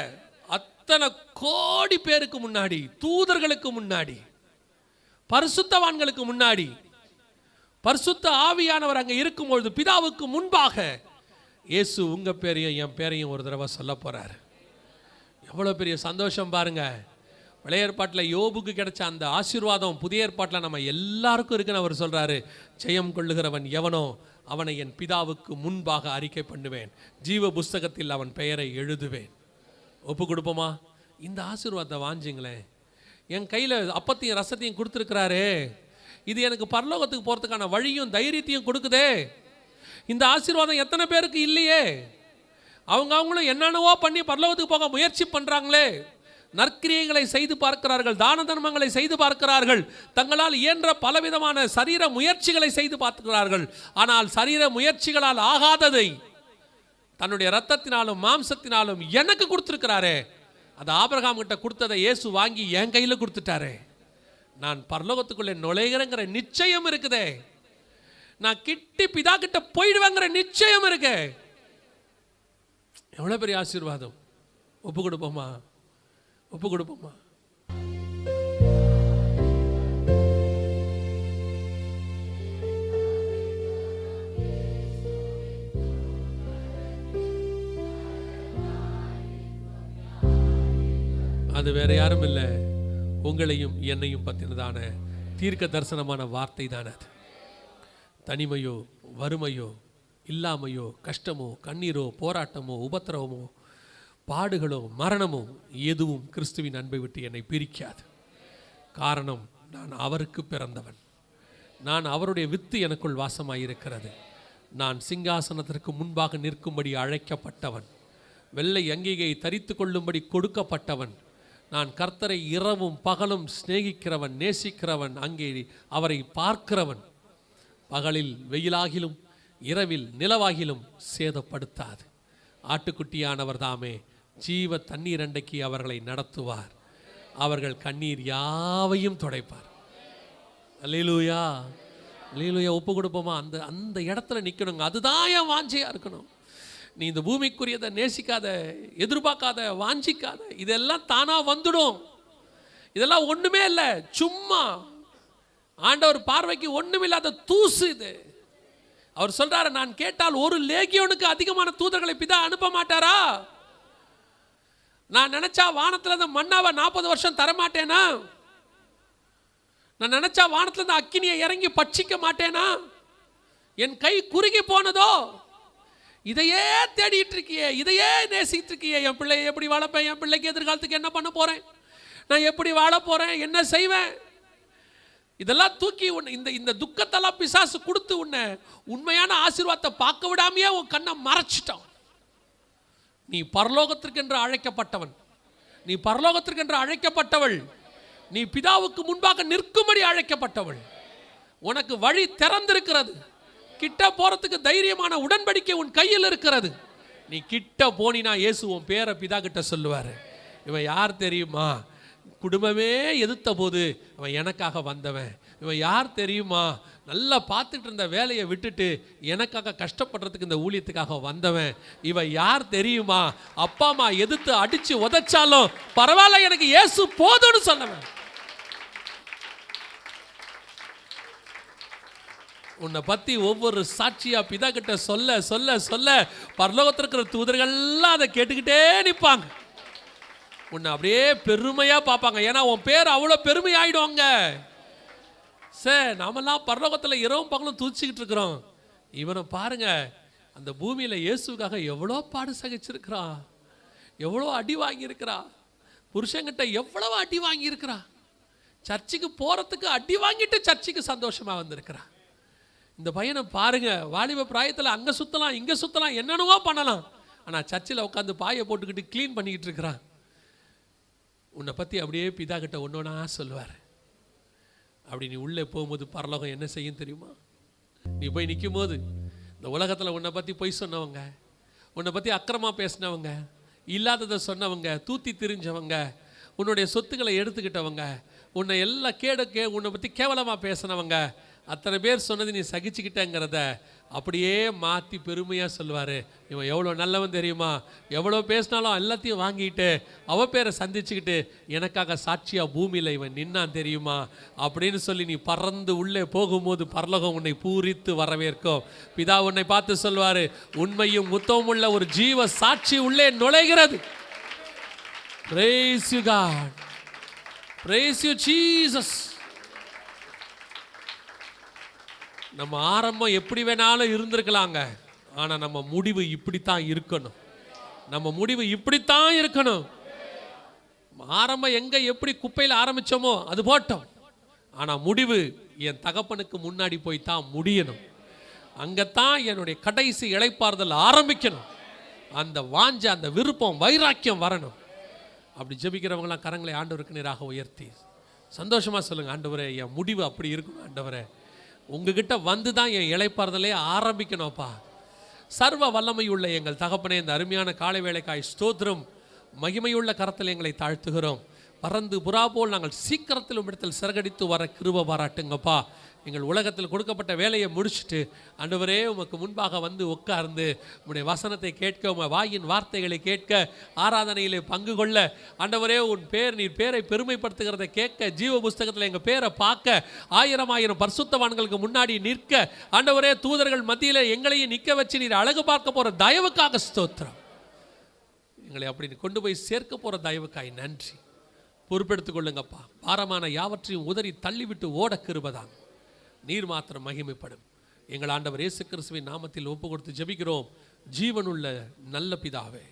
S1: அத்தனை கோடி பேருக்கு முன்னாடி, தூதர்களுக்கு முன்னாடி, பரிசுத்தவான்களுக்கு முன்னாடி, பரிசுத்த ஆவியானவர் அங்கே இருக்கும்பொழுது பிதாவுக்கு முன்பாக இயேசு உங்க பேரையும் என் பேரையும் ஒரு தடவை சொல்ல போறார். எவ்வளோ பெரிய சந்தோஷம் பாருங்க. பழைய ஏற்பாட்டில் யோபுக்கு கிடைச்ச அந்த ஆசீர்வாதம் புதிய ஏற்பாட்டில் நம்ம எல்லாருக்கும் இருக்குன்னு அவர் சொல்றாரு. ஜெயம் கொள்ளுகிறவன் எவனோ அவனை என் பிதாவுக்கு முன்பாக அறிக்கை பண்ணுவேன், ஜீவ புஸ்தகத்தில் அவன் பெயரை எழுதுவேன். ஒப்பு கொடுப்போமா? இந்த ஆசீர்வாதத்தை வாஞ்சிங்களேன். என் கையில் அப்பத்தையும் ரசத்தையும் கொடுத்துருக்கிறாரு. இது எனக்கு பரலோகத்துக்கு போகிறதுக்கான வழியும் தைரியத்தையும் கொடுக்குதே. இந்த ஆசீர்வாதம் எத்தனை பேருக்கு இல்லையே? அவங்களும் என்னென்னவோ பண்ணி பரலோகத்துக்கு போக முயற்சி பண்ணுறாங்களே. நற்கிரியைகளை செய்து பார்க்கிறார்கள், தான தர்மங்களை செய்து பார்க்கிறார்கள், தங்களால் இயன்ற பலவிதமான சரீர முயற்சிகளை செய்து பார்க்கிறார்கள். ஆனால் சரீர முயற்சிகளால் ஆகாததை தன்னுடைய இரத்தத்தினாலும் மாம்சத்தினாலும் எனக்கு கொடுத்திருக்கிறாரே, அது ஆபிரகாம் கிட்ட கொடுத்ததை இயேசு வாங்கி என் கையில் கொடுத்துட்டாரே. நான் பரலோகத்துக்குள்ளே நுழைகிறேங்கிற நிச்சயம் இருக்குதே, நான் கிட்டி பிதா கிட்ட போயிடுவேங்கிற நிச்சயம் இருக்கு. எவ்வளவு பெரிய ஆசீர்வாதம். ஒப்பு கொடுப்போமா? ஒப்பு கொடுப்போமா? அது வேற யாரும் இல்லை, உங்களையும் என்னையும் பற்றினதான தீர்க்க தரிசனமான வார்த்தை தான் அது. தனிமையோ வறுமையோ இல்லாமையோ கஷ்டமோ கண்ணீரோ போராட்டமோ உபத்திரவமோ பாடுகளோ மரணமோ எதுவும் கிறிஸ்துவின் அன்பை விட்டு என்னை பிரிக்காது. காரணம், நான் அவருக்கு பிறந்தவன், நான் அவருடைய வித்து எனக்குள் வாசமாயிருக்கிறது. நான் சிங்காசனத்திற்கு முன்பாக நிற்கும்படி அழைக்கப்பட்டவன், வெள்ளை அங்கிகை தரித்து கொள்ளும்படி கொடுக்கப்பட்டவன். நான் கர்த்தரை இரவும் பகலும் சிநேகிக்கிறவன், நேசிக்கிறவன், அங்கே அவரை பார்க்கிறவன். பகலில் வெயிலாகிலும் இரவில் நிலவாகிலும் சேதப்படுத்தாது. ஆட்டுக்குட்டியானவர் தாமே ஜீவ தண்ணீர் அண்டைக்கு அவர்களை நடத்துவார், அவர்கள் கண்ணீர் யாவையும் துடைப்பார். அல்லேலூயா, அல்லேலூயா. ஒப்பு கொடுப்போமா? அந்த அந்த இடத்துல நிற்கணுங்க. அதுதான் என் வாஞ்சையா இருக்கணும். நீ இந்த பூமிக்குரியதை நேசிக்காத, எதிர்பார்க்காத, வாஞ்சிக்காத. இதெல்லாம் தானா வந்துடும். இதெல்லாம் ஒண்ணுமே இல்லை, சும்மா ஆண்டவர் பார்வைக்கு ஒண்ணுமில்லாத தூசு இது. அவர் சொல்றாரு, நான் கேட்டால் ஒரு லேகியோனுக்கு அதிகமான தூதர்களை பிதா அனுப்ப மாட்டாரா? நான் நினைச்சா வானத்துல இருந்து மன்னாவை 40 வருஷம் தரமாட்டேனா? நான் நினைச்சா வானத்துல இருந்து அக்கினியை இறங்கி பட்சிக்க மாட்டேனா? என் கை குறுகி போனதோ? இதையே தேடிட்டு இருக்கியே, இதையே நேசிட்டு இருக்கியே. என் பிள்ளையை எப்படி வளர்ப்பேன், என் பிள்ளைக்கு எதிர்காலத்துக்கு என்ன பண்ண போறேன், நான் எப்படி வாழ போறேன், என்ன செய்வேன், இதெல்லாம் தூக்கி இந்த இந்த துக்கத்தெல்லாம் பிசாசு கொடுத்து உன்னை உண்மையான ஆசீர்வாதத்தை பார்க்க விடாமையே உன் கண்ணை மறைச்சிட்டான். நீ பரலோகத்திற்கென்று அழைக்கப்பட்டவன், நீ பரலோகத்திற்கென்று அழைக்கப்பட்டவள், நீ பிதாவுக்கு முன்பாக நிற்கும்படி அழைக்கப்பட்டவள். உனக்கு வழி திறந்திருக்கிறது. கிட்ட போறதுக்கு தைரியமான உடன்படிக்கை உன் கையில் இருக்கிறது. நீ கிட்ட போனினா இயேசு உன் பேரை பிதா கிட்ட சொல்லுவாரு. இவன் யார் தெரியுமா? குடும்பமே எதிர்த்த போது அவன் எனக்காக வந்தவன். இவன் யார் தெரியுமா? நல்லா பார்த்துட்டு இருந்த வேலையை விட்டுட்டு எனக்காக கஷ்டப்படுறதுக்கு இந்த ஊழியத்துக்காக வந்தவன். இவன் யார் தெரியுமா? அப்பா அம்மா எதிர்த்து அடிச்சு உதைச்சாலும் பரவாயில்ல, எனக்கு இயேசு போதும்னு சொன்னவன். உன்னை பத்தி ஒவ்வொரு சாட்சியா பிதா கிட்ட சொல்ல சொல்ல சொல்ல பரலோகத்தில் இருக்கிற தூதர்கள்லாம் அதை கேட்டுக்கிட்டே நிற்பாங்க. உன்னை அப்படியே பெருமையா பார்ப்பாங்க. ஏன்னா உன் பேர் அவ்வளோ பெருமை ஆயிடுவாங்க. சார், நாமெல்லாம் பரலோகத்தில் இரவும் பகலும் தூச்சிக்கிட்டு இருக்கிறோம். இவனை பாருங்க, அந்த பூமியில இயேசுக்காக எவ்வளோ பாடு சகிச்சிருக்கிறா, எவ்வளோ அடி வாங்கியிருக்கிறா, புருஷங்கிட்ட எவ்வளவு அடி வாங்கியிருக்கிறா, சர்ச்சுக்கு போறதுக்கு அடி வாங்கிட்டு சர்ச்சுக்கு சந்தோஷமா வந்திருக்கிறா. இந்த பையனை பாருங்க, வாலிப பிராயத்தில் அங்கே சுற்றலாம் இங்கே சுற்றலாம் என்னென்னவோ பண்ணலாம், ஆனால் சர்ச்சில் உட்காந்து பாயை போட்டுக்கிட்டு க்ளீன் பண்ணிக்கிட்டு இருக்கிறான். உன்னை பற்றி அப்படியே பிதா கிட்ட ஒன்றொன்னா சொல்லுவார். அப்படி நீ உள்ளே போகும்போது பரலோகம் என்ன செய்யும் தெரியுமா? நீ போய் நிற்கும் போது இந்த உலகத்தில் உன்னை பற்றி பொய் சொன்னவங்க, உன்னை பற்றி அக்கிரமாக பேசினவங்க, இல்லாததை சொன்னவங்க, தூத்தி திரிஞ்சவங்க, உன்னுடைய சொத்துக்களை எடுத்துக்கிட்டவங்க, உன்னை எல்லாம் உன்னை பற்றி கேவலமாக பேசினவங்க, அத்தனை பேர் சொன்னது நீ சகிச்சுக்கிட்டேங்கிறத அப்படியே மாற்றி பெருமையாக சொல்லுவார். இவன் எவ்வளோ நல்லவன் தெரியுமா, எவ்வளோ பேசினாலும் எல்லாத்தையும் வாங்கிட்டு அவ பேரை சந்திச்சுக்கிட்டு எனக்காக சாட்சியாக பூமியில் இவன் நின்னான் தெரியுமா அப்படின்னு சொல்லி நீ பறந்து உள்ளே போகும்போது பரலோகம் உன்னை பூரித்து வரவேற்கும். பிதா உன்னை பார்த்து சொல்வார், உண்மையும் முத்தமும் உள்ள ஒரு ஜீவ சாட்சி உள்ளே நுழைகிறது. Praise you God. Praise you Jesus. நம்ம ஆரம்பம் எப்படி வேணாலும் இருந்திருக்கலாங்க, ஆனால் நம்ம முடிவு இப்படித்தான் இருக்கணும். நம்ம முடிவு இப்படித்தான் இருக்கணும். ஆரம்பம் எங்க எப்படி குப்பையில் ஆரம்பிச்சோமோ அது போட்டோம், ஆனால் முடிவு என் தகப்பனுக்கு முன்னாடி போய் தான் முடியணும். அங்கத்தான் என்னுடைய கடைசி இளைப்பாறுதல் ஆரம்பிக்கணும். அந்த வாஞ்ச, அந்த விருப்பம், வைராக்கியம் வரணும். அப்படி ஜெபிக்கிறவங்களாம் கரங்களை ஆண்டவருக்கு நேராக உயர்த்தி சந்தோஷமாக சொல்லுங்கள், ஆண்டவரே என் முடிவு அப்படி இருக்கணும், ஆண்டவரே உங்ககிட்ட வந்து தான் என் இளைப்பாறுதலே ஆரம்பிக்கணும்ப்பா. சர்வ வல்லமையுள்ள எங்கள் தகப்பனே, இந்த அருமையான காலை வேளைக்காய் ஸ்தோத்திரம். மகிமையுள்ள கரத்தில் எங்களை தாழ்த்துகிறோம். பறந்து புறா போல் நாங்கள் சீக்கிரத்தில் உம்மிடத்தில் சிறகடித்து வர கிருபை பாராட்டுங்கப்பா. எங்கள் உலகத்தில் கொடுக்கப்பட்ட வேலையை முடிச்சுட்டு ஆண்டவரே உமக்கு முன்பாக வந்து உட்கார்ந்து உம்முடைய வசனத்தை கேட்க, உங்கள் வாயின் வார்த்தைகளை கேட்க, ஆராதனையிலே பங்கு கொள்ள, ஆண்டவரே உன் பேர் நீர் பேரை பெருமைப்படுத்துகிறத கேட்க, ஜீவ புஸ்தகத்தில் எங்கள் பேரை பார்க்க, ஆயிரம் பரிசுத்தவான்களுக்கு முன்னாடி நிற்க, ஆண்டவரே தூதர்கள் மத்தியில் எங்களையும் நிற்க வச்சு நீர் அழகு பார்க்க போகிற தயவுக்காக ஸ்தோத்திரம். எங்களை அப்படி கொண்டு போய் சேர்க்க போகிற தயவுக்காய் நன்றி. பொறுப்பெடுத்துக் கொள்ளுங்கப்பா. பாரமான யாவற்றையும் உதறி தள்ளிவிட்டு ஓட கிருபைதான். நீர் மாத்திரம் மகிமைப்படும். எங்கள் ஆண்டவர் இயேசு கிறிஸ்துவின் நாமத்தில் ஒப்பு கொடுத்து ஜெபிக்கிறோம் ஜீவனுள்ள நல்ல பிதாவே.